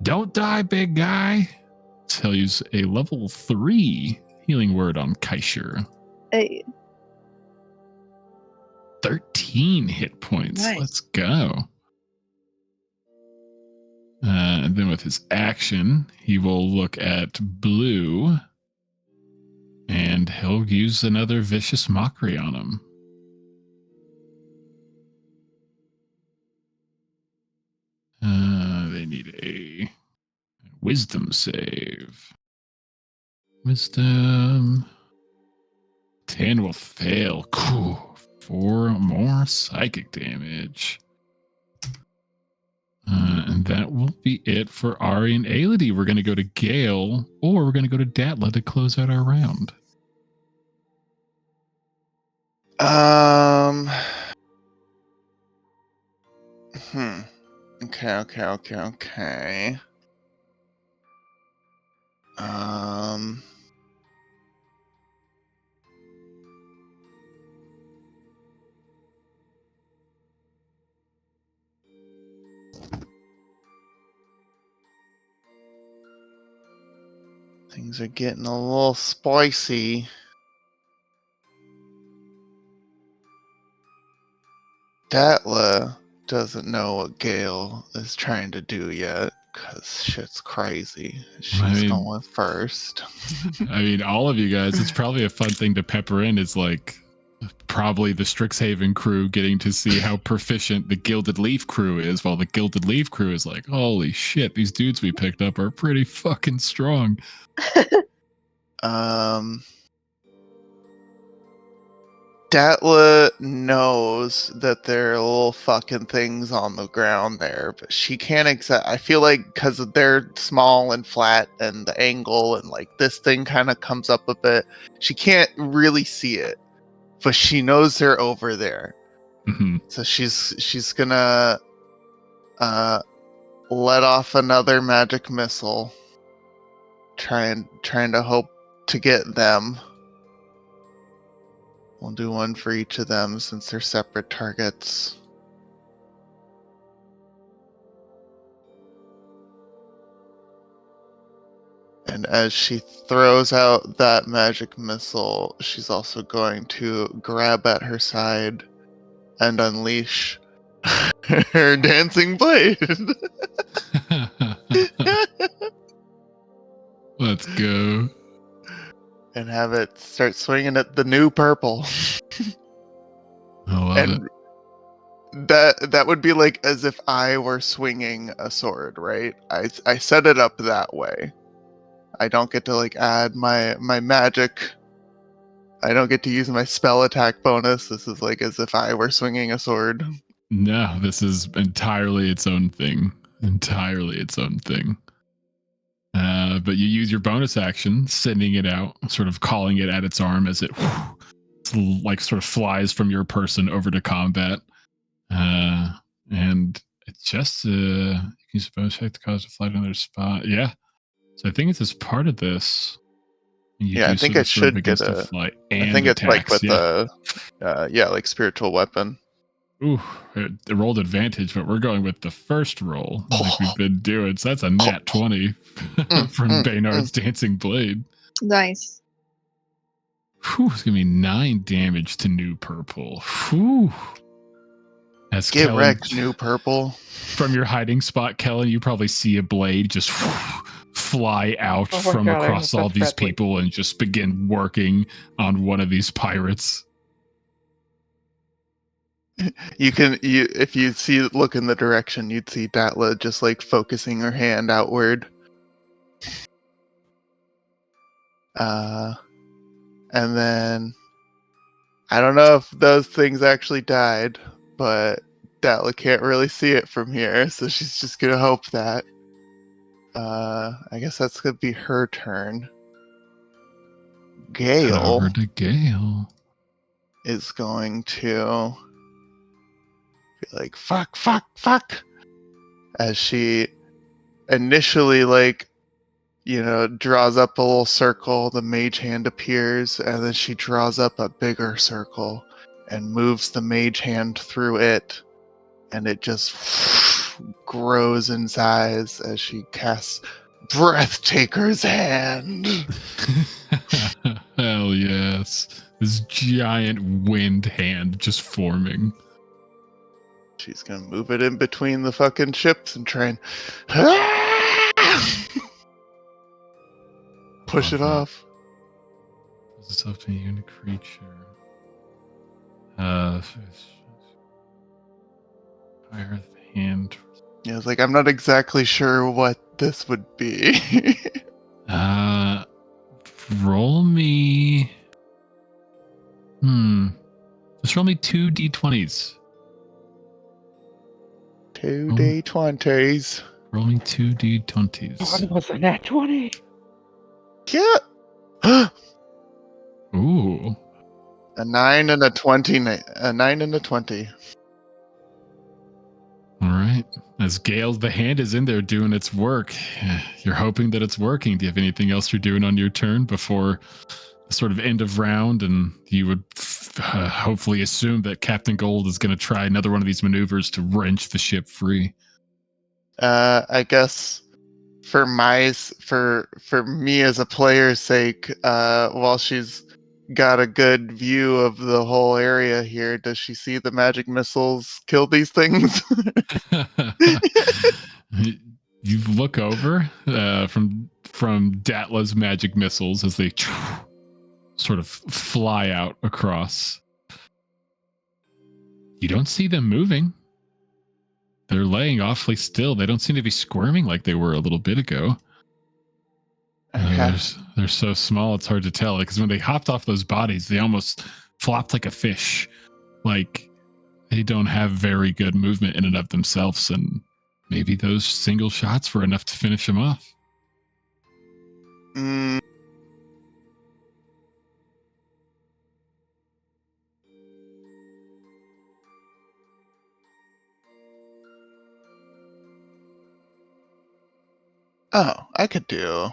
don't die, big guy. So he'll use a level 3 healing word on Kaishur. Hey. 13 hit points. Nice. Let's go. And then with his action, he will look at Blue and he'll use another vicious mockery on him. They need a wisdom save. Wisdom 10 will fail. Cool. 4 more psychic damage. And that will be it for Ari and Aelity. We're going to go to Gale, or we're going to go to Datla to close out our round. Okay. Things are getting a little spicy. Datla doesn't know what Gale is trying to do yet, because shit's crazy. She's going first. I mean, all of you guys, it's probably a fun thing to pepper in. Is like probably the Strixhaven crew getting to see how proficient the Gilded Leaf crew is, while the Gilded Leaf crew is like, holy shit, these dudes we picked up are pretty fucking strong. Datla knows that there are little fucking things on the ground there, but she can't I feel like because they're small and flat and the angle and like this thing kind of comes up a bit, she can't really see it. but she knows they're over there. Mhm. So she's gonna let off another magic missile, trying to hope to get them. We'll do one for each of them since they're separate targets. And as she throws out that magic missile, she's also going to grab at her side and unleash her dancing blade. Let's go. And have it start swinging at the new purple. I love it. And that would be like as if I were swinging a sword, right? I set it up that way. I don't get to like add my magic. I don't get to use my spell attack bonus. This is like as if I were swinging a sword. No, this is entirely its own thing. Entirely its own thing. But you use your bonus action, sending it out, sort of calling it at its arm as it like sort of flies from your person over to combat. And it just you use a bonus effect to cause it to fly to another spot. Yeah. So I think it's as part of this. You Yeah, I do think sort of it should against get a a. flight I and think it's like attacks. with the, like spiritual weapon. Ooh, it rolled advantage, but we're going with the first roll like we've been doing. So that's a nat 20 from Baynard's Dancing Blade. Nice. Whew, it's going to be 9 damage to New Purple. Whew. As Get Kellen, wrecked, new purple. from your hiding spot, Kellen, you probably see a blade just fly out Oh my from God, I across have all such these bad blade. people and just begin working on one of these pirates. If you look in the direction, you'd see Datla just like focusing her hand outward. And then I don't know if those things actually died, but Datla can't really see it from here, so she's just gonna hope that. I guess that's gonna be her turn. Gale Over to Gale. is going to be like, fuck, as she initially, like, draws up a little circle, the mage hand appears, and then she draws up a bigger circle and moves the mage hand through it, and it just grows in size as she casts Breathtaker's Hand. Hell yes. This giant wind hand just forming. She's gonna move it in between the fucking ships and try and push it off. It's up to a unique creature. Fire the hand. Yeah, it's like, I'm not exactly sure what this would be. Roll me. Just roll me 2 d20s. 2 D20s. Roll me 2 d20s. What was a nat 20? Yeah. Ooh. A 9 and a 20. A 9 and a 20. All right. As Gale, the hand is in there doing its work. You're hoping that it's working. Do you have anything else you're doing on your turn before the sort of end of round? And you would hopefully assume that Captain Gold is going to try another one of these maneuvers to wrench the ship free. I guess for me as a player's sake, while she's got a good view of the whole area here, does she see the magic missiles kill these things? You look over from Datla's magic missiles as they sort of fly out across. You don't see them moving. They're laying awfully still. They don't seem to be squirming like they were a little bit ago. They're so small, it's hard to tell. Because when they hopped off those bodies, they almost flopped like a fish. Like, they don't have very good movement in and of themselves, and maybe those single shots were enough to finish them off. I could do.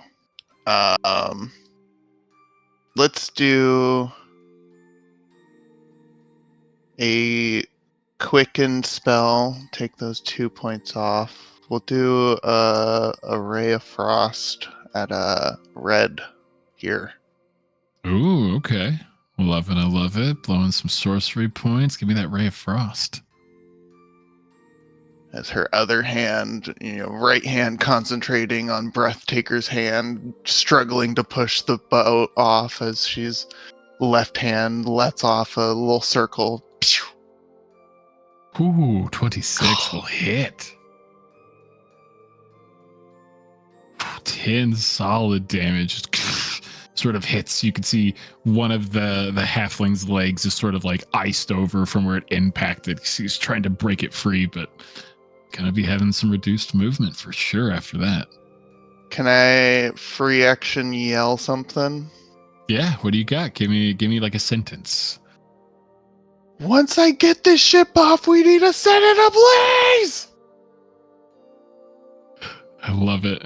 Let's do a quicken spell. Take those 2 points off. We'll do a ray of frost at a red here. Ooh, okay. Love it, I love it. Blowing some sorcery points. Give me that ray of frost. As her other hand, right hand concentrating on Breathtaker's hand, struggling to push the bow off as she's left hand lets off a little circle. Pew! Ooh, 26 will hit. 10 solid damage. Sort of hits. You can see one of the halfling's legs is sort of like iced over from where it impacted. He's trying to break it free, but gonna be having some reduced movement for sure after that. Can I free action yell something? Yeah, what do you got? Give me like a sentence. Once I get this ship off, we need to set it ablaze! I love it.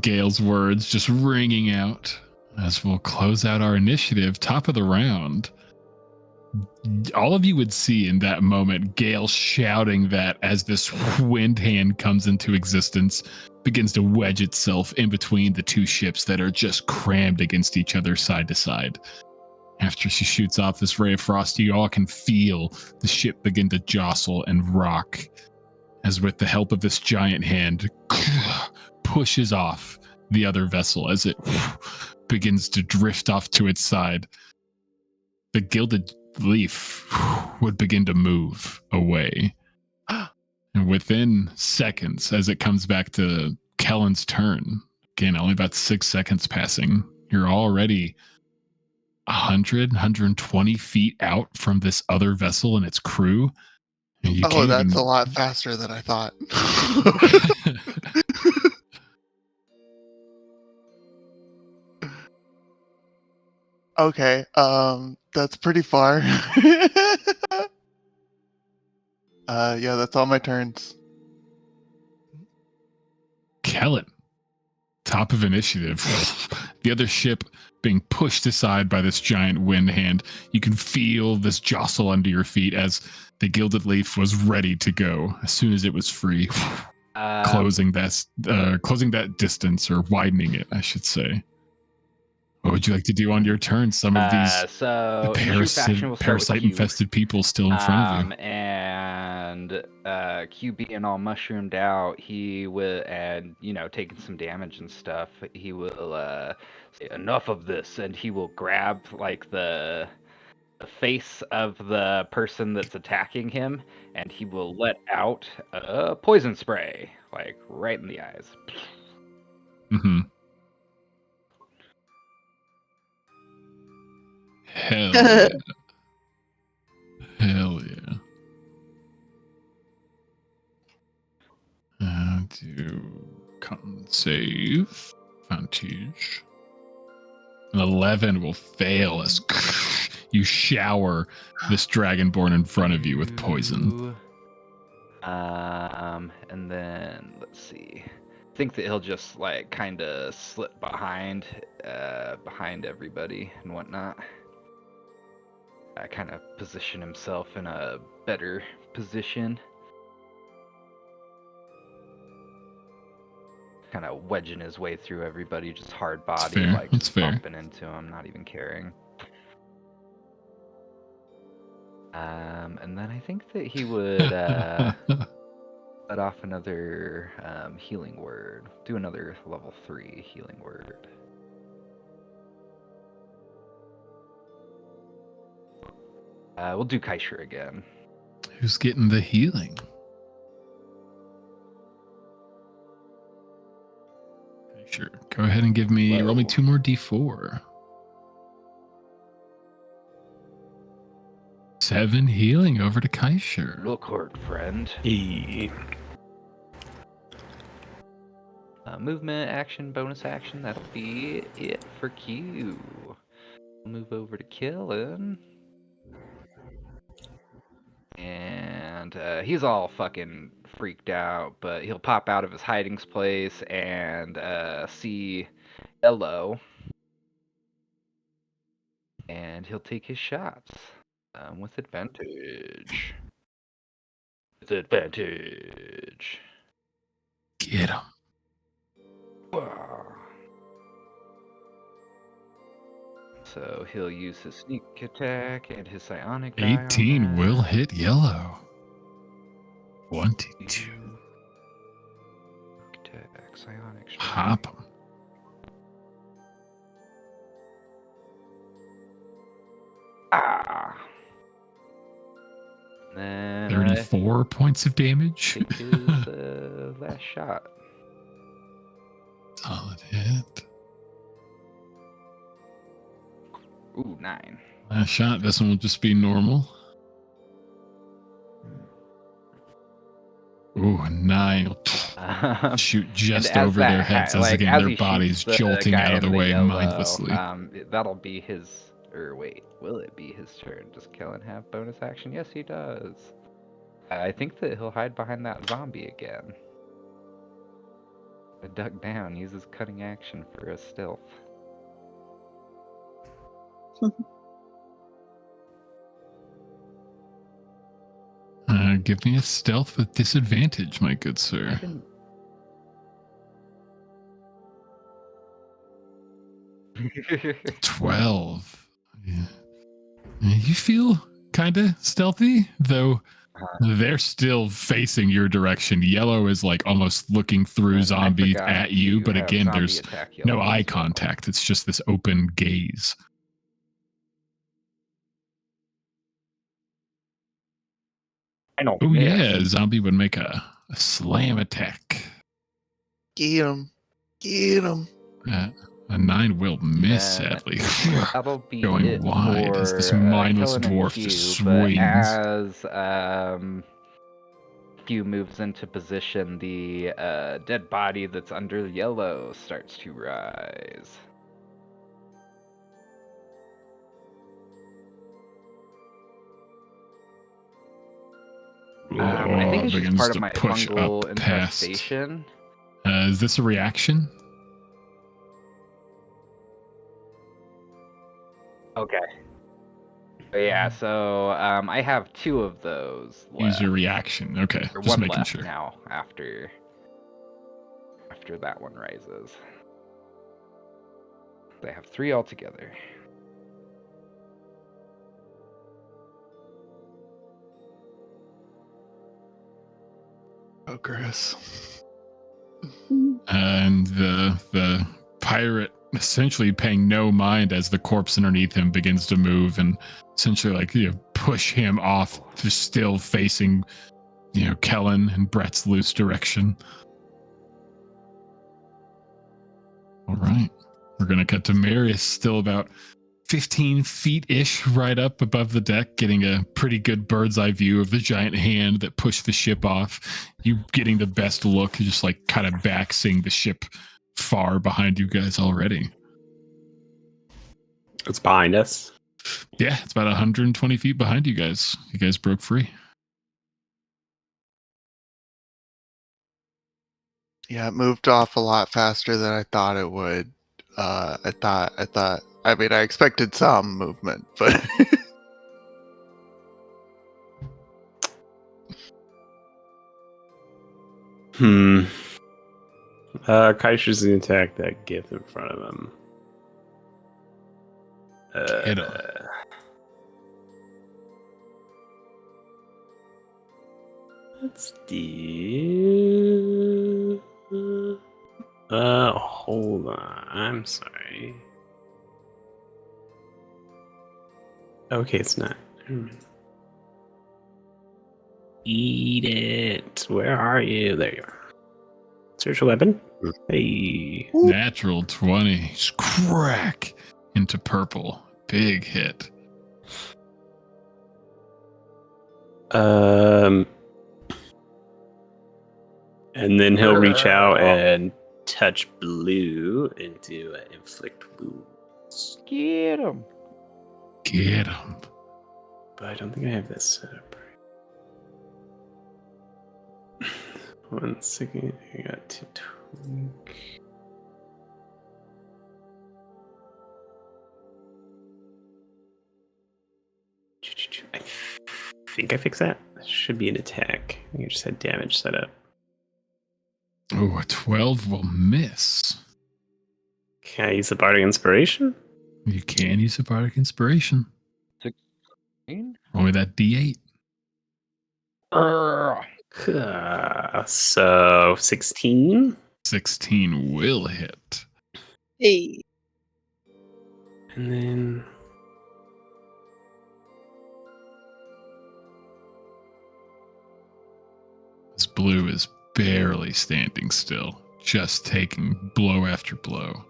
Gale's words just ringing out as we'll close out our initiative. Top of the round. All of you would see in that moment Gale shouting that as this wind hand comes into existence, begins to wedge itself in between the two ships that are just crammed against each other side to side. After she shoots off this ray of frost, you all can feel the ship begin to jostle and rock as with the help of this giant hand pushes off the other vessel as it begins to drift off to its side. The gilded leaf would begin to move away. And within seconds, as it comes back to Kellen's turn, again, only about 6 seconds passing, you're already 120 feet out from this other vessel and its crew. And you Oh, that's a lot faster than I thought. Okay, that's pretty far. Yeah, that's all my turns. Kellen, top of initiative. The other ship being pushed aside by this giant wind hand. You can feel this jostle under your feet as the gilded leaf was ready to go as soon as it was free. Closing that distance, or widening it, I should say. What would you like to do on your turn? Some of these So in true fashion, we'll start with Q. parasite-infested people still in front of you. And Q being all mushroomed out, he will, and taking some damage and stuff, he will say enough of this, and he will grab like the face of the person that's attacking him, and he will let out a poison spray, like right in the eyes. Mm-hmm. Hell yeah. Hell yeah. Do con save. Advantage. An 11 will fail as you shower this dragonborn in front of you with poison. And then let's see. I think that he'll just like kind of slip behind everybody and whatnot. Kind of position himself in a better position. Kind of wedging his way through everybody, just hard body, like just bumping into him, not even caring. And then I think that he would let off another healing word. Do another level 3 healing word. We'll do Kaisher again. Who's getting the healing? Sure. Go ahead and roll me 2 more d4. 7 healing over to Kaisher. Real quick, friend. Movement, action, bonus action. That'll be it for Q. We'll move over to Kellen. And he's all fucking freaked out, but he'll pop out of his hiding place and see Yellow, and he'll take his shots with advantage. With advantage. Get him. So he'll use his sneak attack and his psionic die on 18 will that. hit Yellow. 22. Attack, psionic strike. Hop him. Ah. Then 34 points of damage. take his last shot. Solid hit. Ooh, 9. Last shot. This one will just be normal. Ooh, 9. Shoot just And as over that their heads as like, again as their he bodies shoots the jolting guy out of in the way yellow, mindlessly. That'll be his. Or wait, will it be his turn? Does Kellen have bonus action? Yes, he does. I think that he'll hide behind that zombie again. Duck down, uses cutting action for a stealth. Give me a stealth with disadvantage, my good I sir. didn't. 12. Yeah. You feel kind of stealthy, though they're still facing your direction. Yellow is like almost looking through And I zombie forgot at you, but have again, zombie there's attack no Yellow eye as well. contact. It's just this open gaze. I don't Oh, miss. yeah, zombie would make a slam attack. Get him. Get him. A 9 will miss, Then sadly. That'll be Going it wide for as this mindless Kellen and dwarf Q, just but swings. as Q moves into position, the dead body that's under Yellow starts to rise. I think it's just Begins part of to my push fungal up past. infestation. Is this a reaction? Okay. But yeah, so I have 2 of those left. Use your reaction. Okay, Or just 1 making left sure. now after that one rises. They have 3 altogether. Oh, Chris. And the pirate essentially paying no mind as the corpse underneath him begins to move and essentially push him off, just still facing Kellen and Brett's loose direction. All right, we're gonna cut to Marius, still about 15 feet-ish right up above the deck, getting a pretty good bird's eye view of the giant hand that pushed the ship off. You getting the best look, just like kind of back, seeing the ship far behind you guys already. It's behind us. Yeah, it's about 120 feet behind you guys. You guys broke free. Yeah, it moved off a lot faster than I thought it would. I mean, I expected some movement, but Kaisha's gonna attack that gift in front of him. Hit him. Let's do. Hold on. I'm sorry. Okay, it's not. Eat it. Where are you? There you are. Search a weapon. Hey. Natural 20. Just crack into purple. Big hit. And then he'll reach out and touch blue and do inflict wounds. Get him. Get him. But I don't think I have this set up 1 second. I got to tweak. I think I fixed that. Should be an attack. I think I just had damage set up. Oh, a 12 will miss. Can I use the Bardic Inspiration? You can use a Bardic Inspiration. 16? Only that D8. So 16. 16 will hit. Hey. And then This blue is barely standing still, just taking blow after blow.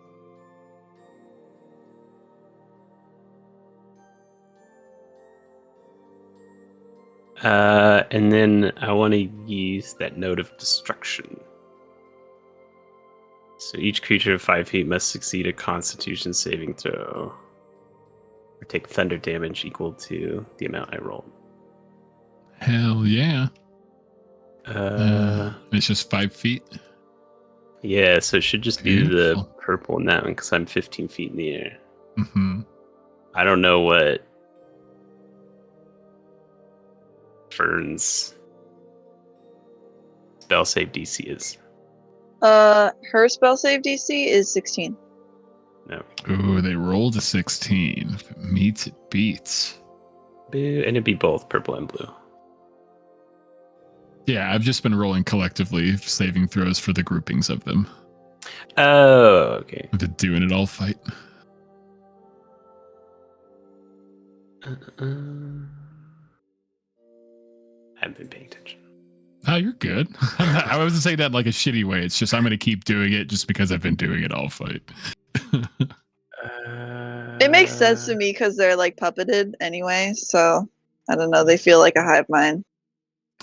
and then I want to use that Note of Destruction. So each creature of 5 feet must succeed a Constitution saving throw or take thunder damage equal to the amount I rolled. Hell yeah. Uh, It's just 5 feet. yeah, so it should just be the Beautiful. purple in that one because I'm 15 feet in the air. Mm-hmm. I don't know what Fern's spell save DC is. Her spell save DC is 16. No. Ooh, they rolled a 16. If it meets, it beats. Boo. And it'd be both purple and blue. Yeah, I've just been rolling collectively saving throws for the groupings of them. Oh, okay. The doing it all fight. I haven't been paying attention. Oh, you're good. I wasn't saying that in like a shitty way. It's just I'm going to keep doing it just because I've been doing it all fight. It makes sense to me because they're like puppeted anyway. So I don't know. They feel like a hive mind.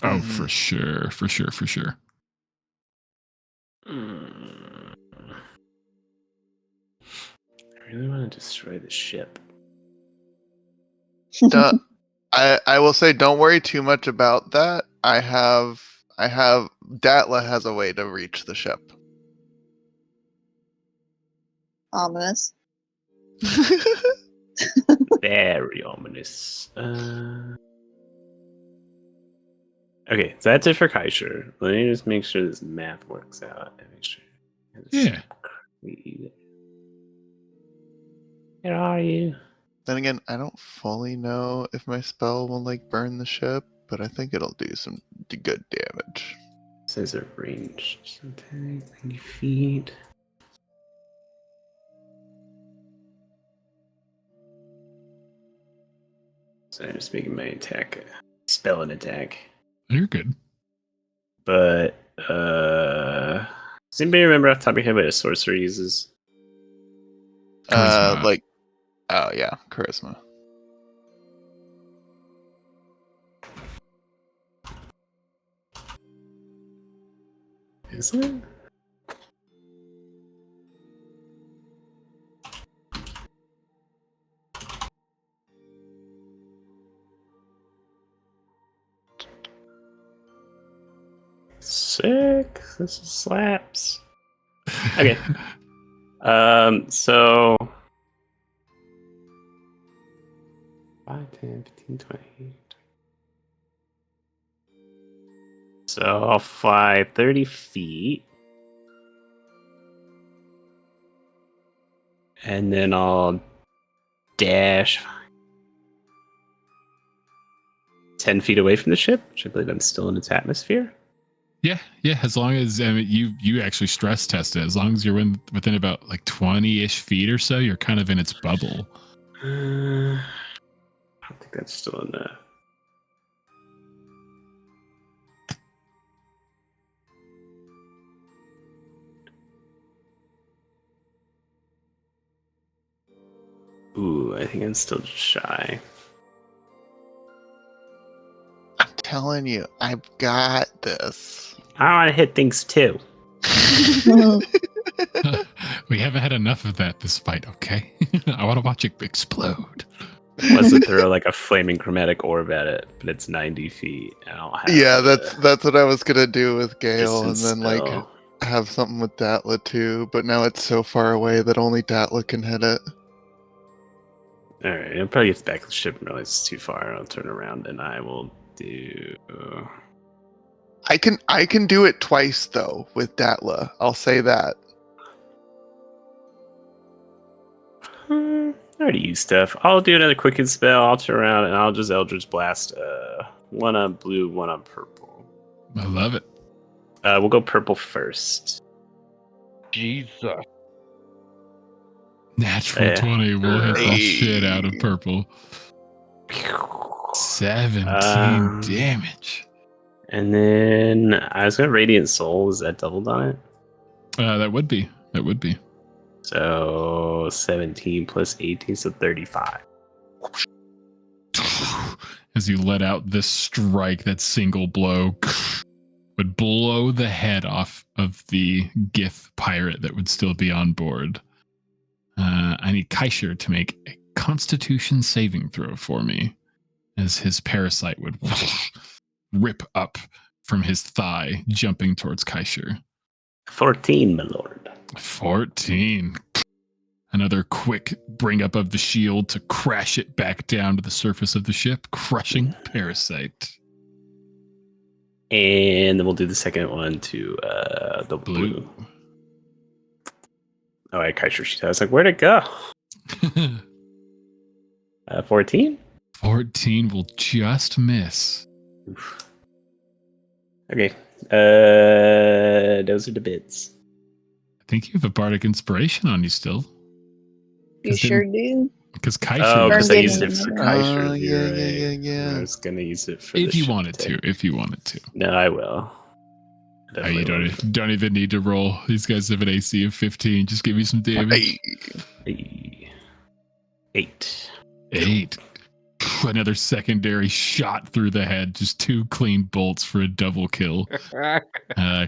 Oh, for sure. For sure. For sure. I really want to destroy the ship. I will say, don't worry too much about that. I have Datla has a way to reach the ship. Ominous. Very ominous. Okay, so that's it for Kaisher. Let me just make sure this math works out. And make sure. Yeah. Where are you? Then again, I don't fully know if my spell will like burn the ship, but I think it'll do some good damage. Says a range. Attack, 90 feet. So I'm just making my attack spell an attack. You're good. But does anybody remember off the top of your head what a sorcerer uses? Charisma. Oh yeah, charisma. Is it? Sick. This is slaps. Okay. So 5, 10, 15, 20. So I'll fly 30 feet. And then I'll dash 10 feet away from the ship, which I believe I'm still in its atmosphere. Yeah. As long as you actually stress test it. As long as you're within about like 20-ish feet or so, you're kind of in its bubble. I don't think that's still enough. Ooh, I think I'm still just shy. I'm telling you, I've got this. I want to hit things too. We haven't had enough of that this fight, okay? I want to watch it explode. wants to throw like a flaming chromatic orb at it, but it's 90 feet. I don't have Yeah, the that's what I was gonna do with Gale, and distance then like spell. have something with Datla too. But now it's so far away that only Datla can hit it. All right, it probably gets back to the ship and realizes it's too far. I'll turn around and I will do. I can do it twice though with Datla. I'll say that. I already used stuff. I'll do another quicken spell. I'll turn around and I'll just Eldritch Blast. One on blue, one on purple. I love it. We'll go purple first. Jesus. Natural Yeah. 20 will hit the Hey. shit out of purple. 17 Um, damage. And then I was gonna Radiant Soul. Is that doubled on it? That would be. So 17 plus 18, so 35. As you let out this strike, that single blow would blow the head off of the Gith pirate that would still be on board. I need Kaisher to make a Constitution saving throw for me, as his parasite would rip up from his thigh, jumping towards Kaisher. 14, my lord. 14. Another quick bring up of the shield to crash it back down to the surface of the ship, crushing the parasite. And then we'll do the second one to the blue. Oh, I Kaisher. I was like, where'd it go? 14? 14 will just miss. Okay. Those are the bits. I think you have a bardic inspiration on you still. You sure do. Because Kaisher. Oh, because I Burn used it getting for it. Kaisher. Yeah. I was gonna use it for if the you ship wanted to. If you wanted to. No, I will. Oh, you Definitely don't even need to roll. These guys have an AC of 15. Just give me some damage. Hey. 8. 8. Another secondary shot through the head. Just 2 clean bolts for a double kill.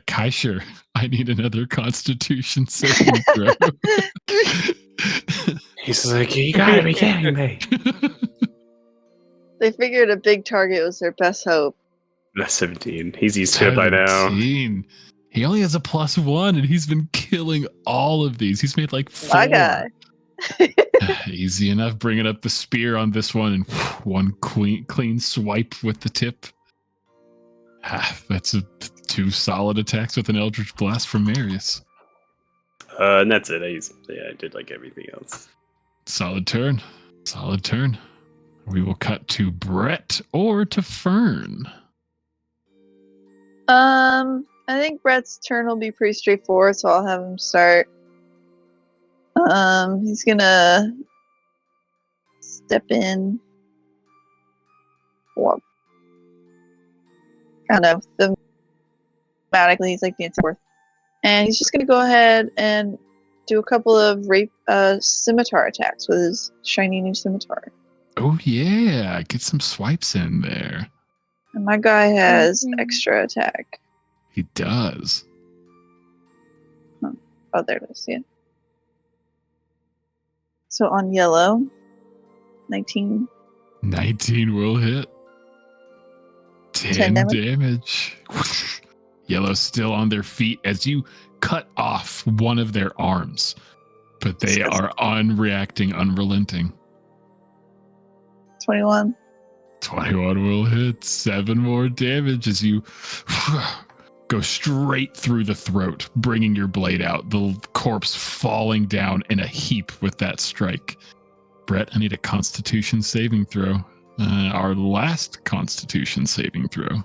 Kaisher, I need another Constitution saving throw. He's like, you gotta be kidding me. They figured a big target was their best hope. That's 17. He's used to it by now. 17. He only has a +1, and he's been killing all of these. He's made like 4. My guy. Easy enough bringing up the spear on this one, and one clean swipe with the tip. That's 2 solid attacks with an Eldritch Blast from Marius. And that's it. I did like everything else. Solid turn. We will cut to Brett or to Fern. I think Brett's turn will be pretty straightforward, so I'll have him start. He's gonna step in. Well, kind of thematically, he's like dancing forth, and he's just gonna go ahead and do a couple of scimitar attacks with his shiny new scimitar. Oh yeah, get some swipes in there. And my guy has extra attack. He does. Oh, there it is. Yeah. So on yellow, 19. 19 will hit. 10 damage. Yellow's still on their feet as you cut off one of their arms, but they are unreacting, unrelenting. 21. 21 will hit. 7 more damage as you go straight through the throat, bringing your blade out, the corpse falling down in a heap with that strike. Brett, I need a Constitution saving throw. Our last Constitution saving throw.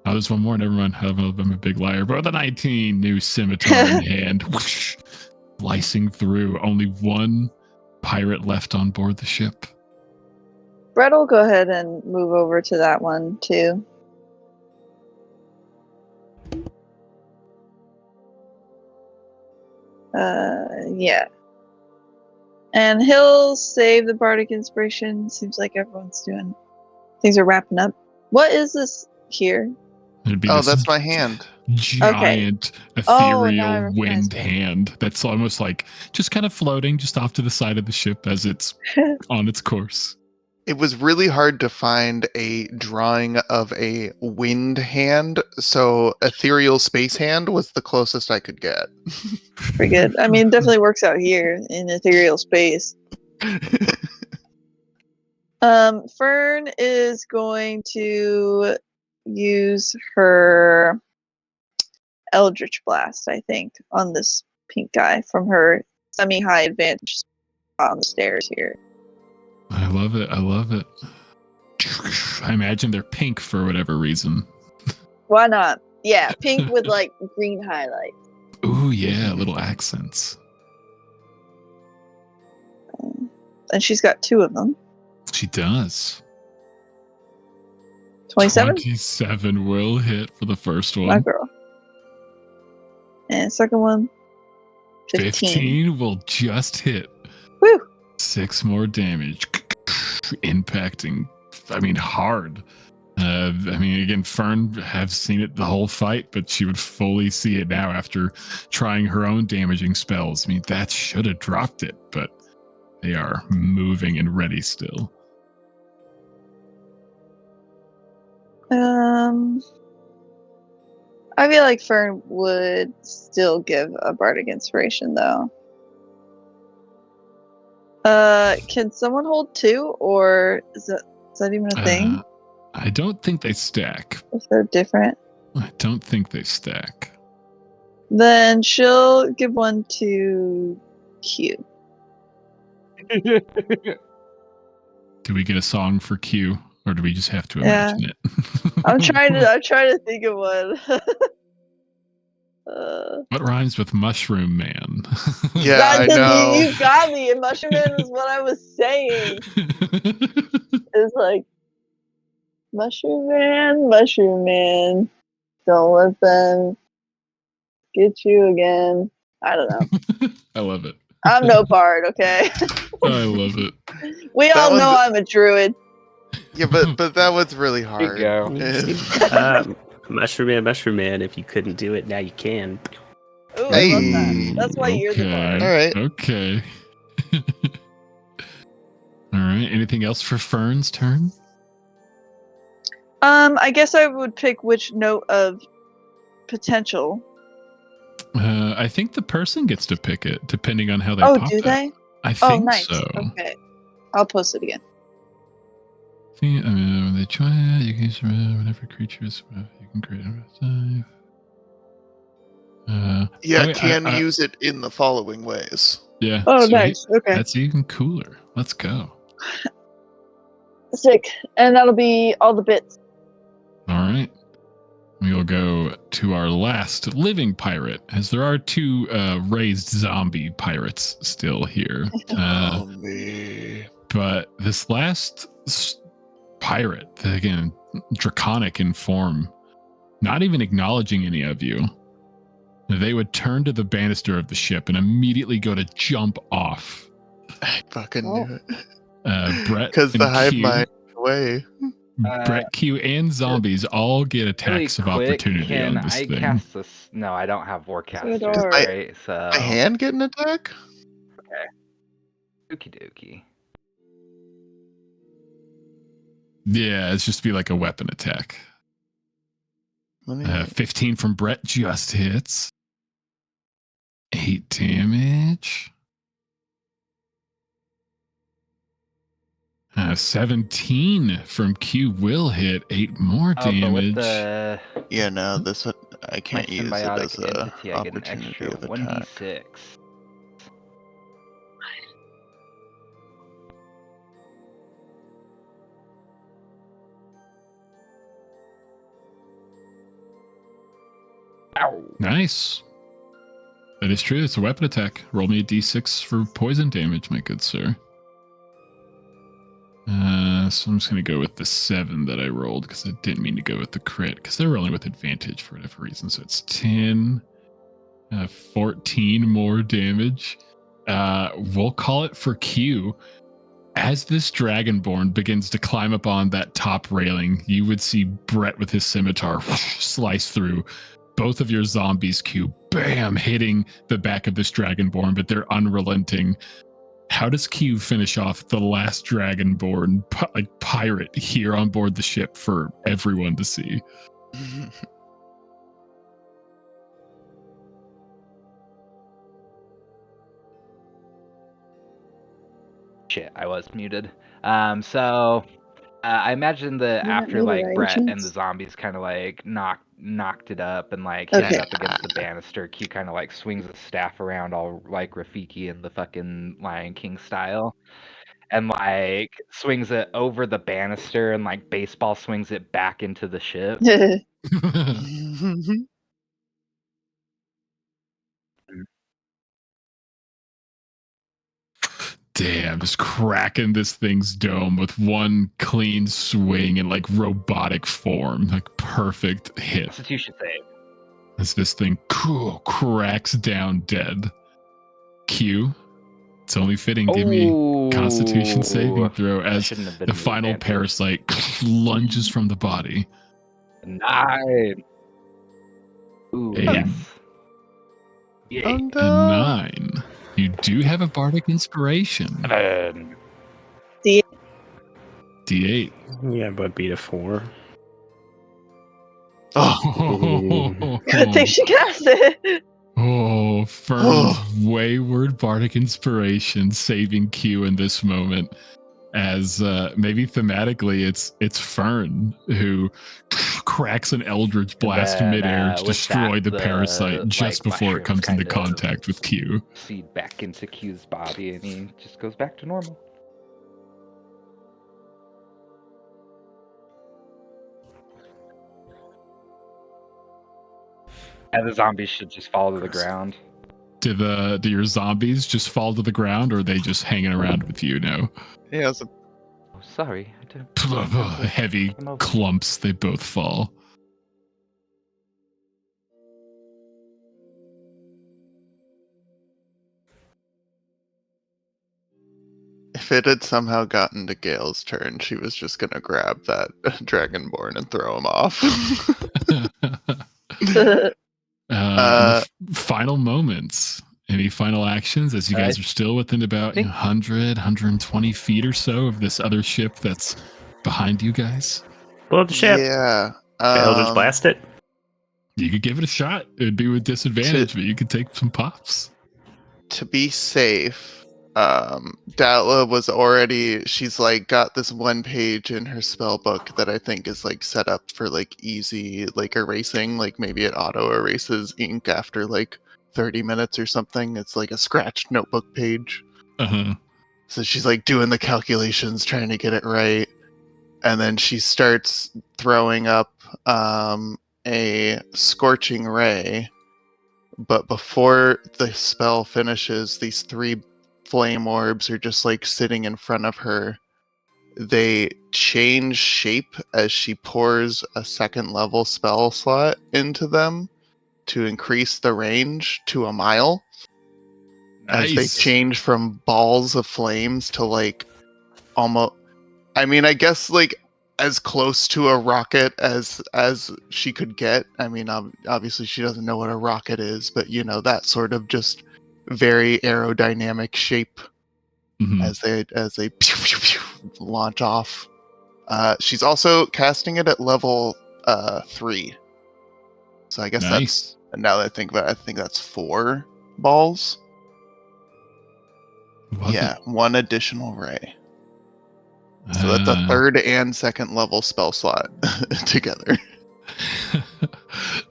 Oh, there's one more. Never mind. I'm a big liar. But with a 19, new scimitar in hand, whoosh, slicing through. Only one pirate left on board the ship. Brett will go ahead and move over to that one too. Yeah. And he'll save the Bardic Inspiration. Seems like everyone's things are wrapping up. What is this here? It'd be Oh, this that's my hand. giant Oh, now I ethereal recognize wind it. hand that's almost like just kind of floating just off to the side of the ship as it's on its course. It was really hard to find a drawing of a wind hand, so ethereal space hand was the closest I could get. Pretty good. I mean, it definitely works out here in ethereal space. Fern is going to use her Eldritch Blast, I think, on this pink guy from her semi-high advantage spot on the stairs here. I love it. I love it. I imagine they're pink for whatever reason. Why not? Yeah, pink with like green highlights. Ooh, yeah, little accents. And she's got 2 of them. She does. 27? 27 will hit for the first My one. girl. And second one, 15. 15 will just hit. Woo! 6 more damage. Impacting, I mean, hard. I mean, again, Fern have seen it the whole fight, but she would fully see it now after trying her own damaging spells. I mean, that should have dropped it, but they are moving and ready still. I feel like Fern would still give a bardic inspiration though. Can someone hold 2, or is that even a thing? I don't think they stack. If they're different, I don't think they stack. then she'll give one to Q. Do we get a song for Q, or do we just have to Yeah. imagine it? I'm trying to think of one. What rhymes with Mushroom Man? Yeah, I know. You got me. And Mushroom Man was what I was saying. It's like Mushroom Man, don't let them get you again. I don't know. I love it. I'm no bard, okay? I love it. We That all know one's- I'm a druid. Yeah, but that was really There you hard. go. Mushroom Man, if you couldn't do it, now you can. Ooh, I love that. Hey. That's why you're the bard. All right. Okay. All right. Anything else for Fern's turn? I guess I would pick which note of potential. I think the person gets to pick it, depending on how they Oh, pop do it. they? I Oh, think nice. so. Okay. I'll post it again. See, when they try it, you can surround whenever creatures you can create a Yeah, wait, can I- use it in the following ways. Yeah. Oh, sweet. nice. Okay. That's even cooler. Let's go. Sick. And that'll be all the bits. All right. We will go to our last living pirate, as there are 2 raised zombie pirates still here. Zombie. But this last pirate, again, draconic in form, not even acknowledging any of you, they would turn to the banister of the ship and immediately go to jump off. I fucking Oh. knew it. Brett Because the and hive Q, mind way. Brett, Q, and zombies all get Really attacks of quick, opportunity can on this I thing. cast this? No, I don't have Warcaster, dark. right? So My hand get an attack? Okie dokie. Yeah, it's just be like a weapon attack. Let me 15 from Brett just hits. 8 damage. 17 from Q will hit. 8 more Oh, but damage. with the Yeah, no, this one I my can't use it as symbiotic a entity, I get an opportunity extra of attack. 1d6. Ow. Nice. That is true. It's a weapon attack. Roll me a d6 for poison damage, my good sir. So I'm just going to go with the 7 that I rolled because I didn't mean to go with the crit because they're rolling with advantage for whatever reason. So it's 10, 14 more damage. We'll call it for Q. As this dragonborn begins to climb up on that top railing, you would see Brett with his scimitar slice through, both of your zombies, Q, bam, hitting the back of this Dragonborn, but they're unrelenting. How does Q finish off the last Dragonborn pirate here on board the ship for everyone to see? Shit, I was muted. I imagine that You're not after muted, like are you, Brett and the Chance? zombies kind of like knocked it up and like hit it Okay. up against the banister, Q kind of like swings his staff around all like Rafiki in the fucking Lion King style, and like swings it over the banister and like baseball swings it back into the ship. Damn, just cracking this thing's dome with one clean swing and like robotic form. Like perfect hit. Constitution save. As this thing cracks down dead. Q, it's only fitting. Give me Constitution saving throw That as shouldn't have been the an final advantage. parasite lunges from the body. 9. Ooh, A- yes. Oh, Yeah. A no. 9. You do have a bardic inspiration. D8. Yeah, but beat a 4. Oh, Good thing she cast it. Oh, Fern's wayward bardic inspiration saving Q in this moment. As maybe thematically, it's Fern who cracks an Eldritch Blast then, midair to with destroy that, the parasite just like, before it mushrooms comes into kind of contact with Q. seed back into Q's body, and he just goes back to normal. And the zombies should just fall to the ground. Do your zombies just fall to the ground, or are they just hanging around with you now? yeah, it's a Oh, sorry. I didn't. Heavy I'm over. clumps, they both fall. if it had somehow gotten to Gale's turn, she was just gonna grab that Dragonborn and throw him off. Final moments. Any final actions as you guys are still within about 100, 120 feet or so of this other ship that's behind you guys? Blow up the ship. Yeah. Eldritch Blast it. You could give it a shot. It'd be with disadvantage, but you could take some pops. To be safe, Datla was already, she's like got this one page in her spell book that I think is like set up for like easy like erasing, like maybe it auto erases ink after like 30 minutes or something. It's like a scratched notebook page. Uh-huh. So she's like doing the calculations, trying to get it right. And then she starts throwing up a scorching ray. But before the spell finishes, these 3 flame orbs are just like sitting in front of her. They change shape as she pours a 2nd level spell slot into them to increase the range to a mile. As they change from balls of flames to like almost, I mean, I guess like as close to a rocket as she could get. I mean, obviously she doesn't know what a rocket is, but you know, that sort of just very aerodynamic shape as they pew, pew, pew, launch off. She's also casting it at level 3. So I guess that's, now that I think about it, I think that's 4 balls. Yeah, 1 additional ray. So that's a 3rd and 2nd level spell slot together.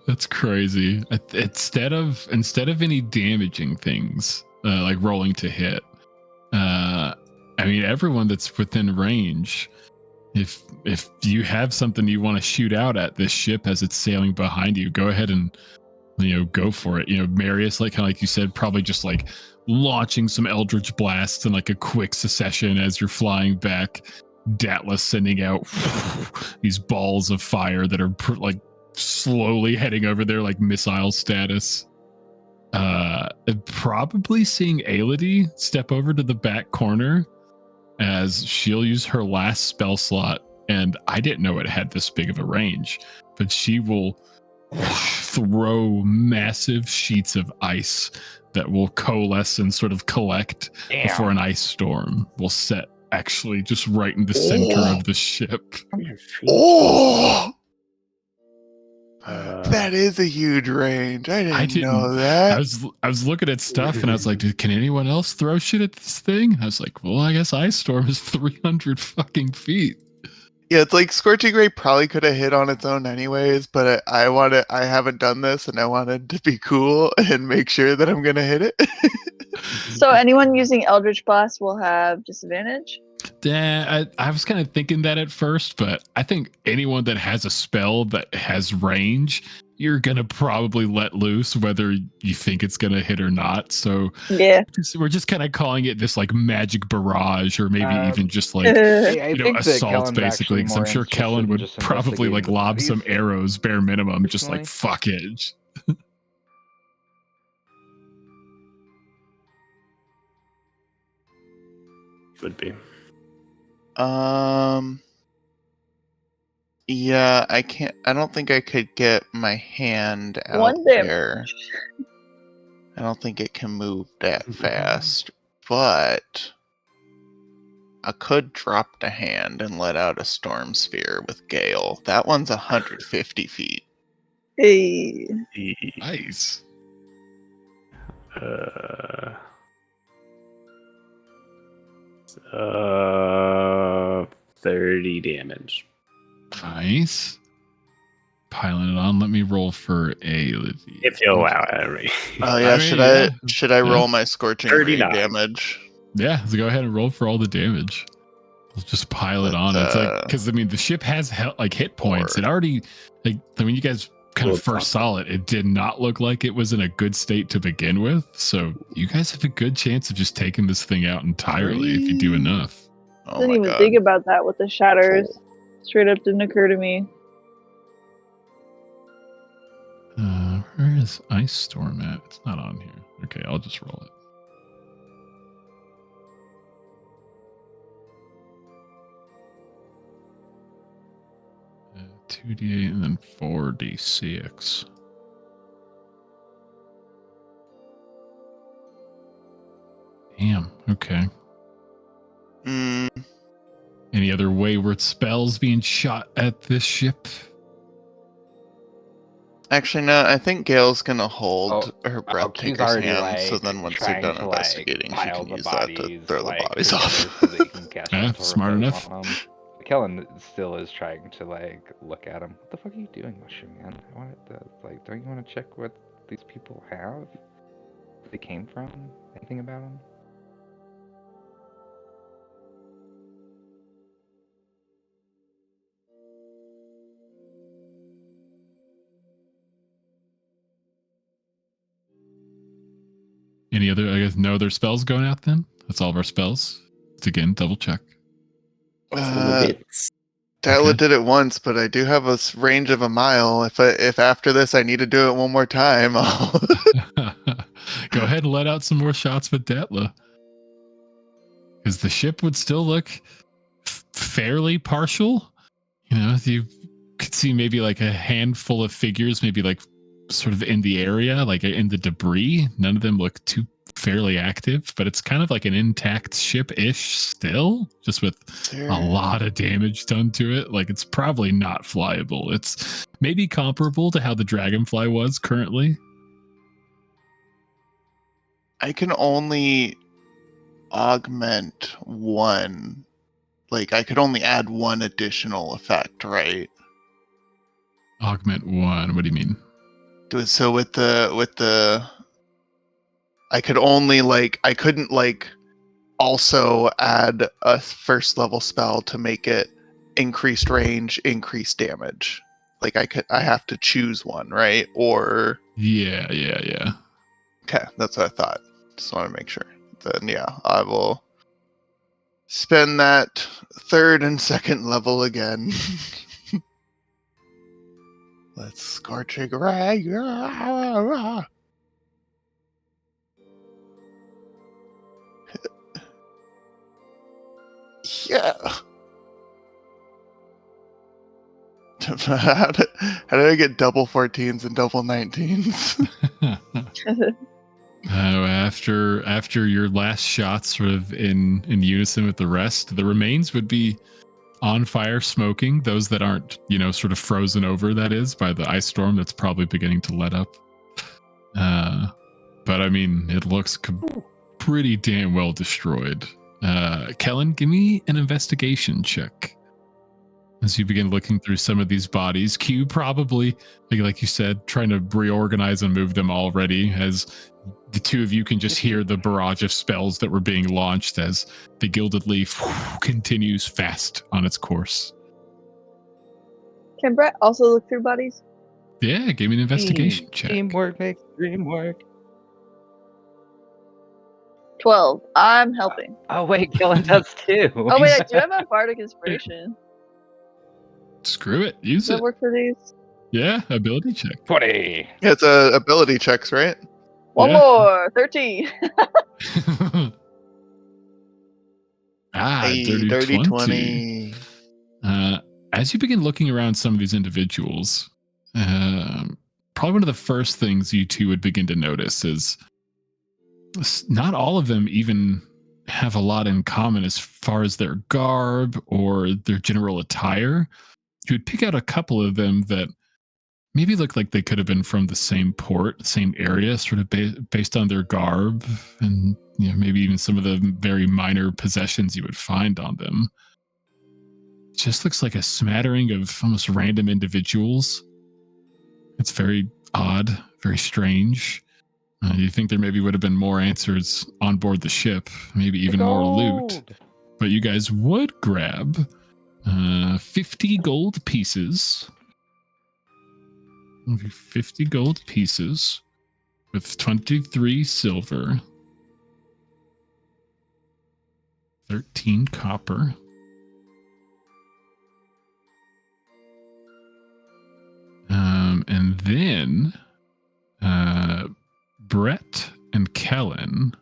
That's crazy. Instead of any damaging things, like rolling to hit, I mean, everyone that's within range, if you have something you want to shoot out at this ship as it's sailing behind you, go ahead and go for it. Marius, like kind of like you said, probably just like launching some Eldritch blasts in like a quick succession as you're flying back. Datla sending out these balls of fire that are like slowly heading over there like missile status. Probably seeing Aelity step over to the back corner as she'll use her last spell slot, and I didn't know it had this big of a range, but she will throw massive sheets of ice that will coalesce and sort of collect before an ice storm will set actually just right in the center of the ship. Oh, Uh, that is a huge range. I I didn't didn't. know that. I was looking at stuff and I was like, can anyone else throw shit at this thing? I was like, well, I guess Ice Storm is 300 fucking feet. Yeah, it's like Scorching Ray probably could have hit on its own anyways, but I haven't done this and I wanted to be cool and make sure that I'm gonna hit it. So anyone using Eldritch Blast will have disadvantage? Yeah, I was kind of thinking that at first, but I think anyone that has a spell that has range, you're gonna probably let loose whether you think it's gonna hit or not. So Yeah. we're just kind of calling it this like magic barrage, or maybe even just like I think that assault, Kellen's basically. actually Because I'm more sure interested Kellen in would just probably like investigating the lob some bodies, arrows, bare minimum, just like personally. fuck it. Would be. Yeah, I can't. I don't think I could get my hand out One damage. there. I don't think it can move that fast, but I could drop the hand and let out a storm sphere with Gale. That one's 150 feet. Hey. Nice. Uh, 30 damage. Nice. Piling it on. Let me roll for a. If you allow it. Oh yeah, I mean, should I yeah. roll my Scorching Ray 39. damage? Yeah, so go ahead and roll for all the damage. Let's just pile it on. It's like, because I mean, the ship has hit points. It already, like, when you guys kind of first saw it, it did not look like it was in a good state to begin with. So you guys have a good chance of just taking this thing out entirely if you do enough. Oh Didn't my even god. think about that with the shatters. Straight up didn't occur to me. Where is Ice Storm at? It's not on here. Okay, I'll just roll it. Uh, 2d8 and then 4d6. Damn. Okay. Any other wayward spells being shot at this ship? Actually, no. I think Gale's gonna hold her breath Q's taker's already hand, like so then once they're trying done to investigating, she pile can the use that to bodies, throw the like, bodies off. together so they can cast Yeah, Mental smart Repose enough. on 'em. Kellen still is trying to like look at him. What the fuck are you doing, Mushroom Man? I wanted to like, don't you want to check what these people have? Where they came from? Anything about them? Any other, I guess, no other spells going out then? That's all of our spells. Let's again double check. Datla Okay. did it once, but I do have a range of a mile. If after this I need to do it one more time, I'll Go ahead and let out some more shots with Datla. Because the ship would still look fairly partial. You know, you could see maybe like a handful of figures, maybe like sort of in the area, like in the debris. None of them look too fairly active, but it's kind of like an intact ship-ish still, just with a lot of damage done to it. Like, it's probably not flyable. It's maybe comparable to how the Dragonfly was currently. I can only augment one. Like, I could only add one additional effect, right? Augment 1. What do you mean? So with the I could only I couldn't also add a first level spell to make it increased range, increased damage. Like I have to choose one, right? Or Yeah. okay, that's what I thought. Just want to make sure. Then yeah, I will spend that third and second level again. Let's Scorching Ray. Yeah. How did I get double 14s and double 19s? After your last shot, sort of in unison with the rest, the remains would be on fire, smoking. Those that aren't, sort of frozen over, that is, by the ice storm that's probably beginning to let up. But I mean, it looks pretty damn well destroyed. Kellen, give me an investigation check as you begin looking through some of these bodies. Q probably, like you said, trying to reorganize and move them already, as the two of you can just hear the barrage of spells that were being launched as the Gilded Leaf continues fast on its course. Can Brett also look through bodies? Yeah, give me an investigation check. Teamwork makes dream work. 12. I'm helping. Oh wait, Kellen does too. Oh wait, I do have a bardic inspiration. Screw it. Use Does that it. work for these? Yeah, ability check. 20. Yeah, it's ability checks, right? One Yeah. more. 13. Dirty, dirty 20. As you begin looking around some of these individuals, probably one of the first things you two would begin to notice is not all of them even have a lot in common as far as their garb or their general attire. You would pick out a couple of them that maybe look like they could have been from the same port, same area, sort of based on their garb, and maybe even some of the very minor possessions you would find on them. It just looks like a smattering of almost random individuals. It's very odd, very strange. You think there maybe would have been more answers on board the ship, maybe even more loot. But you guys would grab 50 gold pieces. 50 gold pieces with 23 silver, 13 copper. And then Brett and Kellen,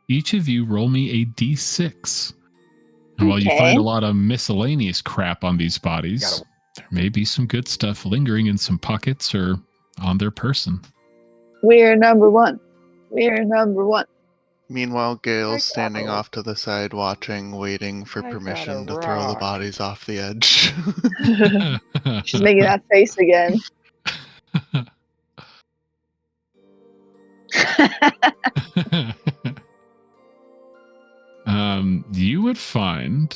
each of you roll me a d6. And while you find a lot of miscellaneous crap on these bodies, there may be some good stuff lingering in some pockets or on their person. We're number one. We're number one. Meanwhile, Gail's standing off to the side, watching, waiting for permission to throw the bodies off the edge. She's making that face again. You would find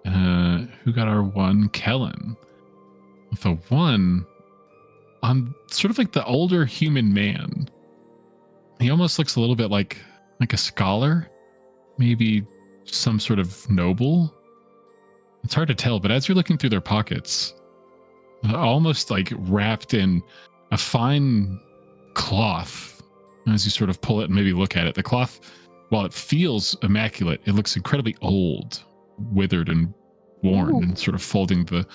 who got our one, Kellen, with a 1 on sort of like the older human man. He almost looks a little bit like a scholar, maybe some sort of noble. It's hard to tell, but as you're looking through their pockets, almost like wrapped in a fine cloth, as you sort of pull it and maybe look at it, the cloth, while it feels immaculate, it looks incredibly old, withered and worn. Ooh. And sort of folding the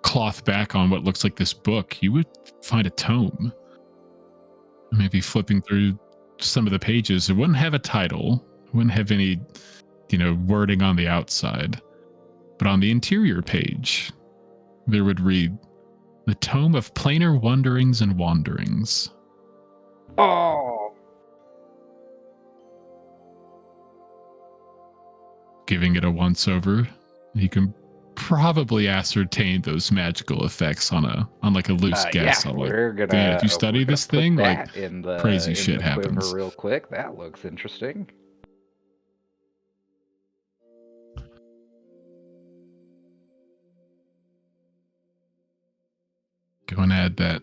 cloth back on what looks like this book, you would find a tome. Maybe flipping through some of the pages, it wouldn't have a title, it wouldn't have any, wording on the outside. But on the interior page, there would read, "The Tome of Planar Wonderings and Wanderings." Oh. Giving it a once over, you can probably ascertain those magical effects on like a loose guess. Yeah, on like, we're gonna, if you study this thing, like crazy shit happens. Real quick, that looks interesting. Go and add that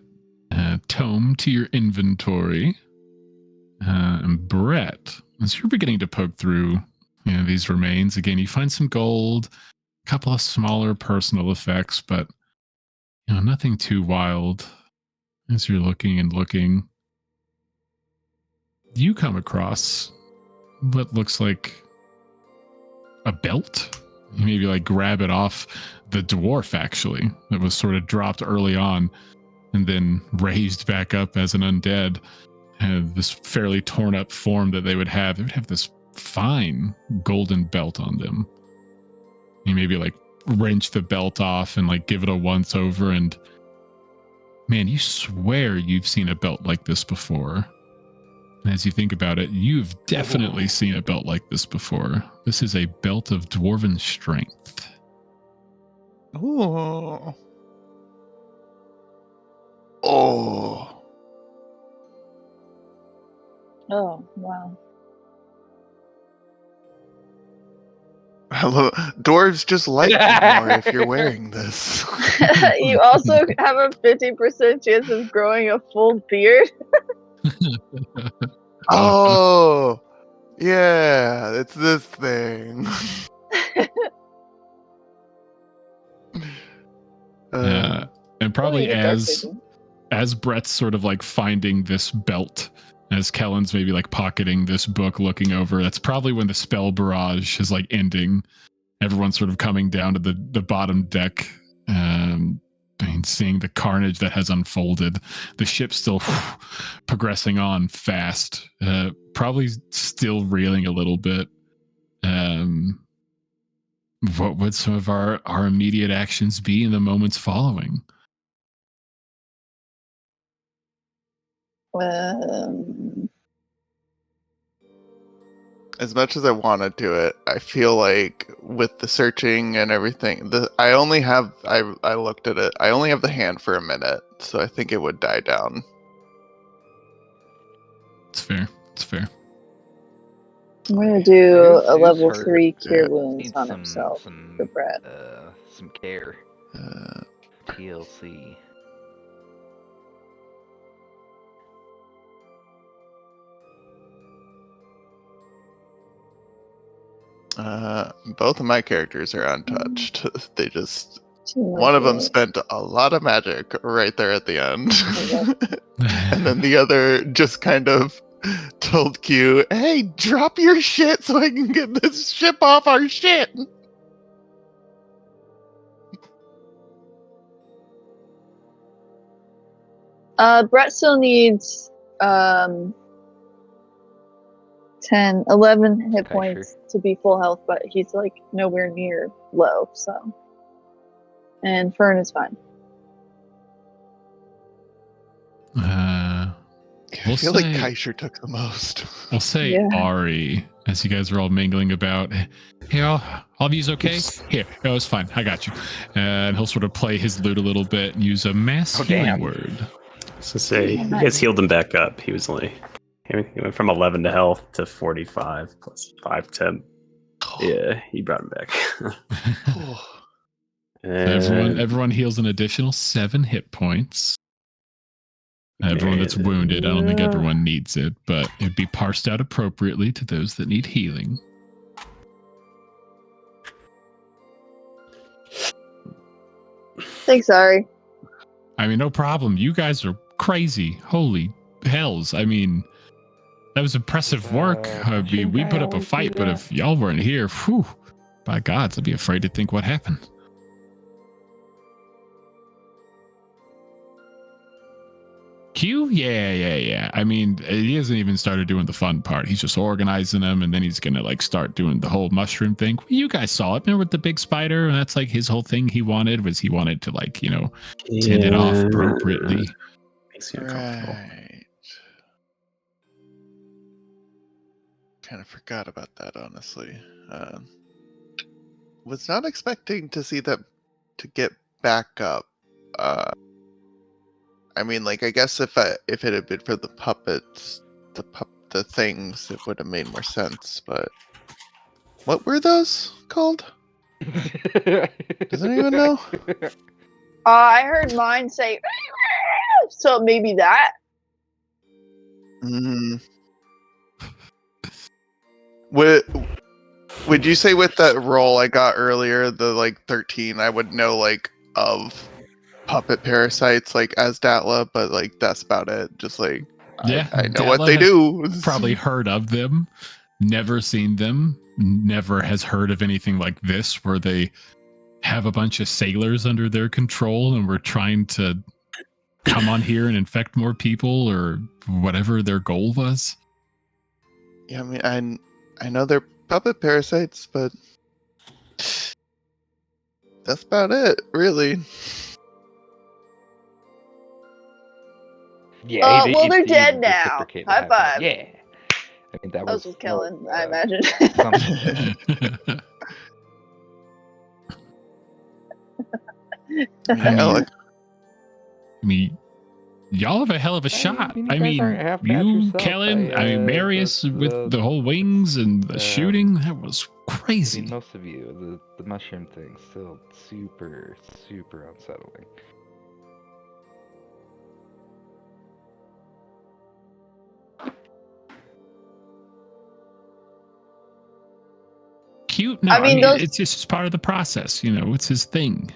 tome to your inventory. And Brett, as you're beginning to poke through these remains, again, you find some gold, a couple of smaller personal effects, but nothing too wild. As you're looking and looking, you come across what looks like a belt. You maybe grab it off the dwarf, actually, that was sort of dropped early on and then raised back up as an undead. And this fairly torn up form that they would have this fine golden belt on them. You maybe wrench the belt off and give it a once over, and man, you swear you've seen a belt like this before. And as you think about it, you've definitely seen a belt like this before. This is a belt of dwarven strength. Ooh. Oh. Oh, wow. Hello. Dwarves just like you more if you're wearing this. You also have a 50% chance of growing a full beard. Oh. Yeah, it's this thing. And probably you get dark vision. as Brett's sort of like finding this belt, as Kellen's maybe like pocketing this book, looking over, that's probably when the spell barrage is like ending. Everyone's sort of coming down to the bottom deck, and seeing the carnage that has unfolded. The ship's still progressing on fast, probably still reeling a little bit. What would some of our immediate actions be in the moments following? As much as I want to do it, I feel like with the searching and everything, I looked at it. I only have the hand for a minute, so I think it would die down. It's fair. It's fair. I'm gonna do a Who's level hurt? 3 cure Yeah. wounds Needs on some himself for Brett. some care. Uh, TLC. both of my characters are untouched. They just Too one of them much. spent a lot of magic right there at the end, Okay. and then the other just kind of told Q, "Hey, drop your shit so I can get this ship off our shit." Brett still needs 10, 11 hit Okay, points to be full health, but he's like nowhere near low, so. And Fern is fine. I We'll feel like say- Kaisher took the most. I'll say Yeah. Ari, as you guys are all mingling about, hey, all of you's okay? Here, oh, it's fine. I got you. And he'll sort of play his lute a little bit and use a mass healing damn. word. So say you guys healed him back up. He was only he went from 11 to health to 45 plus 5 temp. Yeah, he brought him back. So everyone heals an additional 7 hit points. Everyone that's wounded, I don't think everyone needs it, but it'd be parsed out appropriately to those that need healing. Thanks, Ari. I mean, no problem. You guys are crazy. Holy hells. I mean, that was impressive work. I mean, we put up a fight, but if y'all weren't here, whew, by gods, I'd be afraid to think what happened. Q? Yeah. I mean, he hasn't even started doing the fun part. He's just organizing them, and then he's gonna like start doing the whole mushroom thing. You guys saw it, remember with the big spider? And that's like his whole thing. He wanted to like, send it off appropriately. Makes me uncomfortable. Right. Kind of forgot about that, honestly. Was not expecting to see them to get back up. I mean, like, I guess if it had been for the puppets, the things, it would have made more sense. But what were those called? Does anyone know? I heard mine say, so maybe that. Would you say with that roll I got earlier, the like 13, I would know like of puppet parasites like as Datla, but like that's about it. Just like I know what they do. Probably heard of them, never seen them, never has heard of anything like this where they have a bunch of sailors under their control and we're trying to come on here and infect more people or whatever their goal was. Yeah, I mean, I know they're puppet parasites, but that's about it, really. Yeah, Oh, he, well, he, they're he dead now. reciprocated the High five. Yeah. I mean, that That was was with Kellen, I uh, imagine. something. Yeah, like I mean, y'all have a hell of a shot. you I guys aren't mean, half bad you, yourself. Kellen, I mean, Marius with the whole wings and the shooting, that was I crazy. mean, most of you, the mushroom thing, still super, super unsettling. Cute? No, I mean, those- it's just part of the process. You know, it's his thing.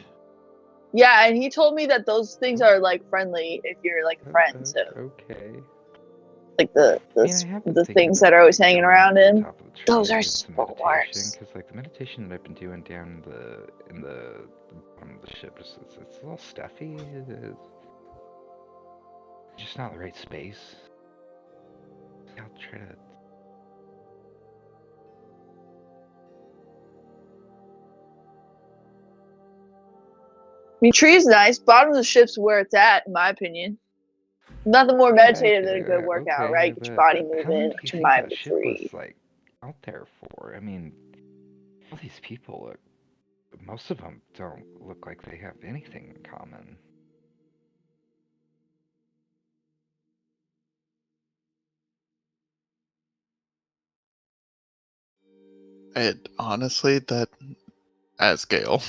Yeah, and he told me that those things are like friendly if you're like a friend. So Okay. like I mean, I have been the thinking things about that are always hanging going around up to the him. top of the tree Those and are doing some meditation, spores. because like the meditation that I've been doing down in the bottom of the ship is it's a little stuffy. It's just not the right space. I'll try to. I mean, tree's nice. Bottom of the ship's where it's at, in my opinion. Nothing more meditative than a good workout, right? Get your body How long moving, do get you your think mind that be ship was free. like out there for? I mean, all these people look. Most of them don't look like they have anything in common. it honestly that as Gale,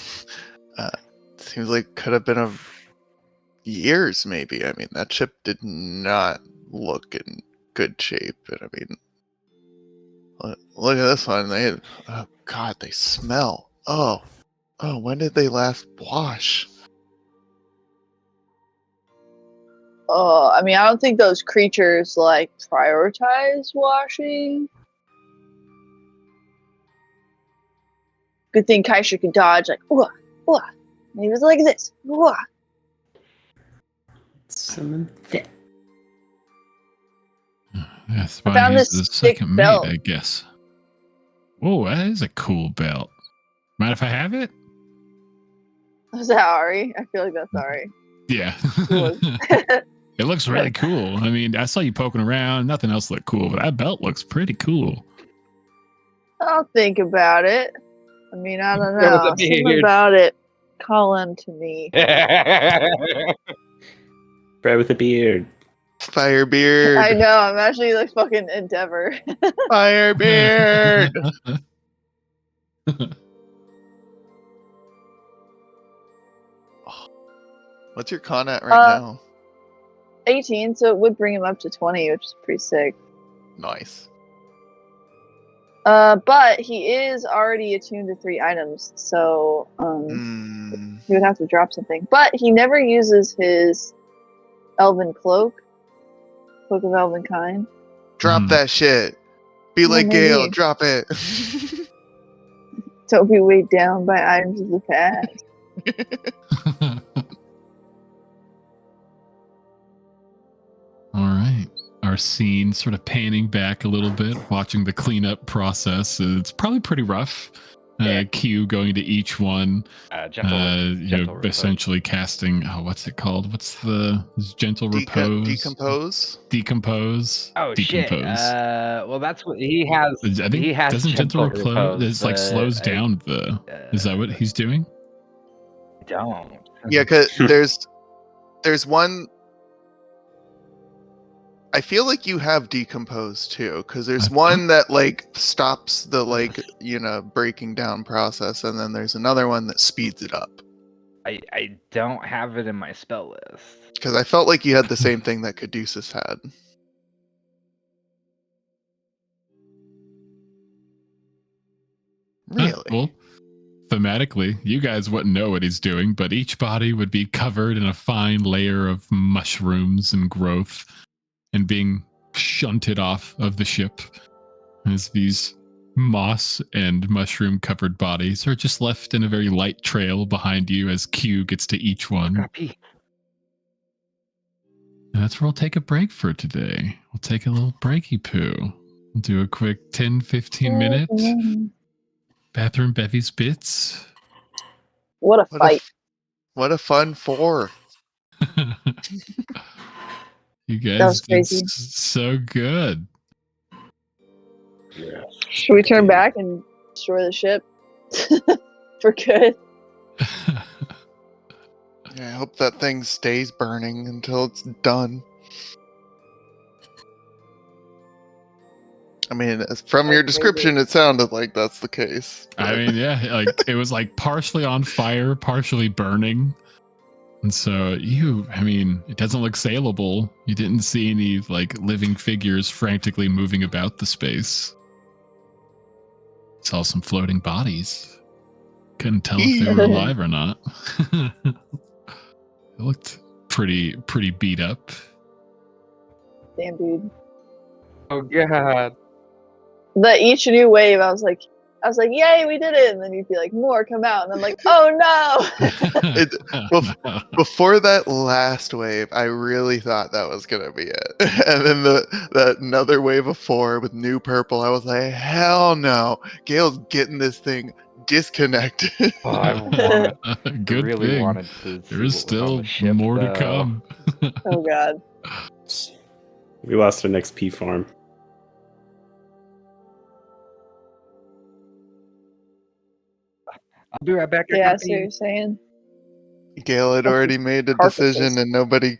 uh, seems like could have been years maybe. I mean, that ship did not look in good shape, and I mean, look at this one. Oh God, they smell. Oh, when did they last wash? Oh, I mean, I don't think those creatures like prioritize washing. Good thing Kaisha can dodge, like, ooh, ooh. Maybe it's like this. Ooh. Summon fit. That's I why found he's this the thick second mate, belt. I guess. Oh, that is a cool belt. Mind if I have it? Is that Ari? I feel like that's Ari. Yeah. Was- It looks really cool. I mean, I saw you poking around. Nothing else looked cool, but that belt looks pretty cool. I'll think about it. I mean, I don't That was know. a big Something weird- about it calling to me. Brad with a beard. Firebeard. I know. I'm actually like fucking Endeavor. Firebeard. What's your con at right now? 18, so it would bring him up to 20, which is pretty sick. Nice. But he is already attuned to 3 items, so he would have to drop something. But he never uses his elven cloak of elven kind. Drop that shit. Be like maybe. Gale. Drop it. Don't be weighed down by items of the past. All right. Our scene sort of panning back a little bit, watching the cleanup process. It's probably pretty rough. Yeah. Q going to each one, gentle repose. essentially casting. Oh, what's it called? What's the gentle repose? Decompose. Decompose. Oh Decompose. shit! Well, that's what he has. I think he has doesn't gentle repose. It's like but slows I down the. Is that what he's doing? don't. Yeah, because there's one. I feel like you have decompose too, because there's one that like stops the breaking down process, and then there's another one that speeds it up. I don't have it in my spell list. Because I felt like you had the same thing that Caduceus had. Really? Well, thematically, you guys wouldn't know what he's doing, but each body would be covered in a fine layer of mushrooms and growth and being shunted off of the ship as these moss and mushroom covered bodies are just left in a very light trail behind you as Q gets to each one. Copy. And that's where we'll take a break for today. We'll take a little breaky poo. We'll do a quick 10-15 minute bathroom bevies bits. What a fight. What a fun 4. You guys That was did crazy. so good. Yeah. Should we turn back and destroy the ship for good? Yeah, I hope that thing stays burning until it's done. I mean, from your That's description, it sounded like that's the case. I but- mean, yeah, like it was like partially on fire, partially burning. And so it doesn't look saleable. You didn't see any like living figures frantically moving about the space. Saw some floating bodies. Couldn't tell if they were alive or not. It looked pretty beat up. Damn, dude. Oh god. Each new wave, I was like, yay, we did it! And then you'd be like, more come out, and I'm like, oh no! Before that last wave, I really thought that was gonna be it. And then that another wave of 4 with new purple, I was like, hell no. Gale's getting this thing disconnected. Oh, I wanted, Good really thing. wanted to see There is what was on still the ship, more to though. come. Oh god. We lost our next P farm. I'll be right back. I Yeah, gotta so you're pee. saying? Gale had already made a Carcasses. decision and nobody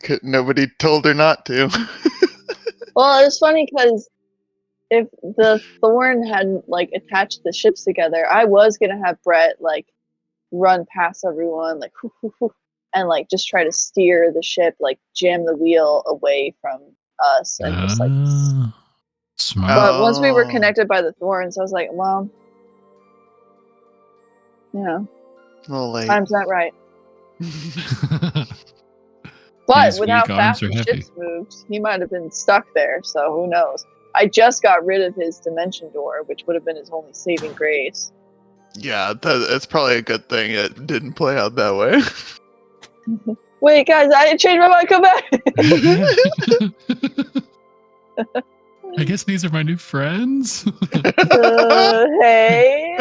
told her not to. Well, it's funny because if the thorn hadn't like attached the ships together, I was gonna have Brett like run past everyone, like hoo, hoo, hoo, and like just try to steer the ship, like jam the wheel away from us, and just like. Smart. But once we were Oh. connected by the thorns, I was like, well, you know, A little late. time's not right. But These with how weak arms fast are the heavy. ships moved, he might have been stuck there, so who knows. I just got rid of his dimension door, which would have been his only saving grace. Yeah, that's probably a good thing it didn't play out that way. Wait, guys, I changed my mind, come back! I guess these are my new friends. Hey,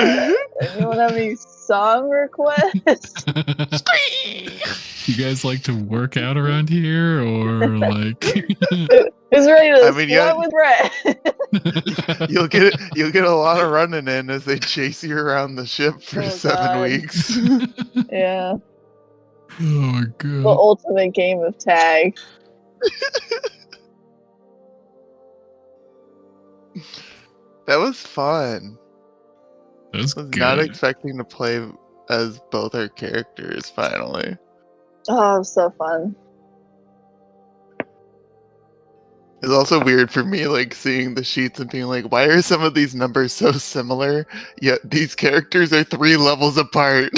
anyone have any song requests? You guys like to work out around here, or like? Who's ready to I mean, yeah. sweat with Brett? You'll get a lot of running in as they chase you around the ship for Oh, 7 God. weeks. Yeah, Oh my the god! ultimate game of tag. That was fun. That was I was good. not expecting to play as both our characters finally. Oh, it was so fun. It's also weird for me, like, seeing the sheets and being like, why are some of these numbers so similar, yet these characters are 3 levels apart?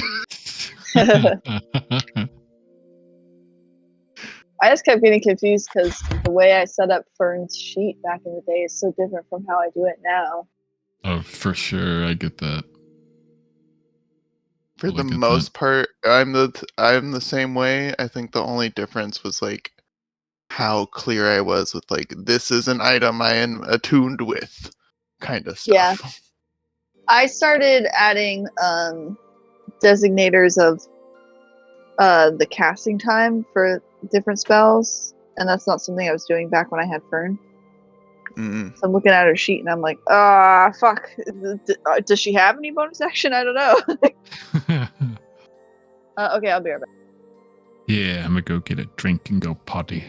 I just kept getting confused because the way I set up Fern's sheet back in the day is so different from how I do it now. Oh, for sure, I get that. For the Look at most part, I'm the same way. I think the only difference was, like, how clear I was with, like, this is an item I am attuned with kind of stuff. Yeah. I started adding designators of the casting time for different spells, and that's not something I was doing back when I had Fern. Mm. So I'm looking at her sheet and I'm like, ah, fuck. Does she have any bonus action? I don't know. Okay, I'll be right back. Yeah, I'm gonna go get a drink and go potty.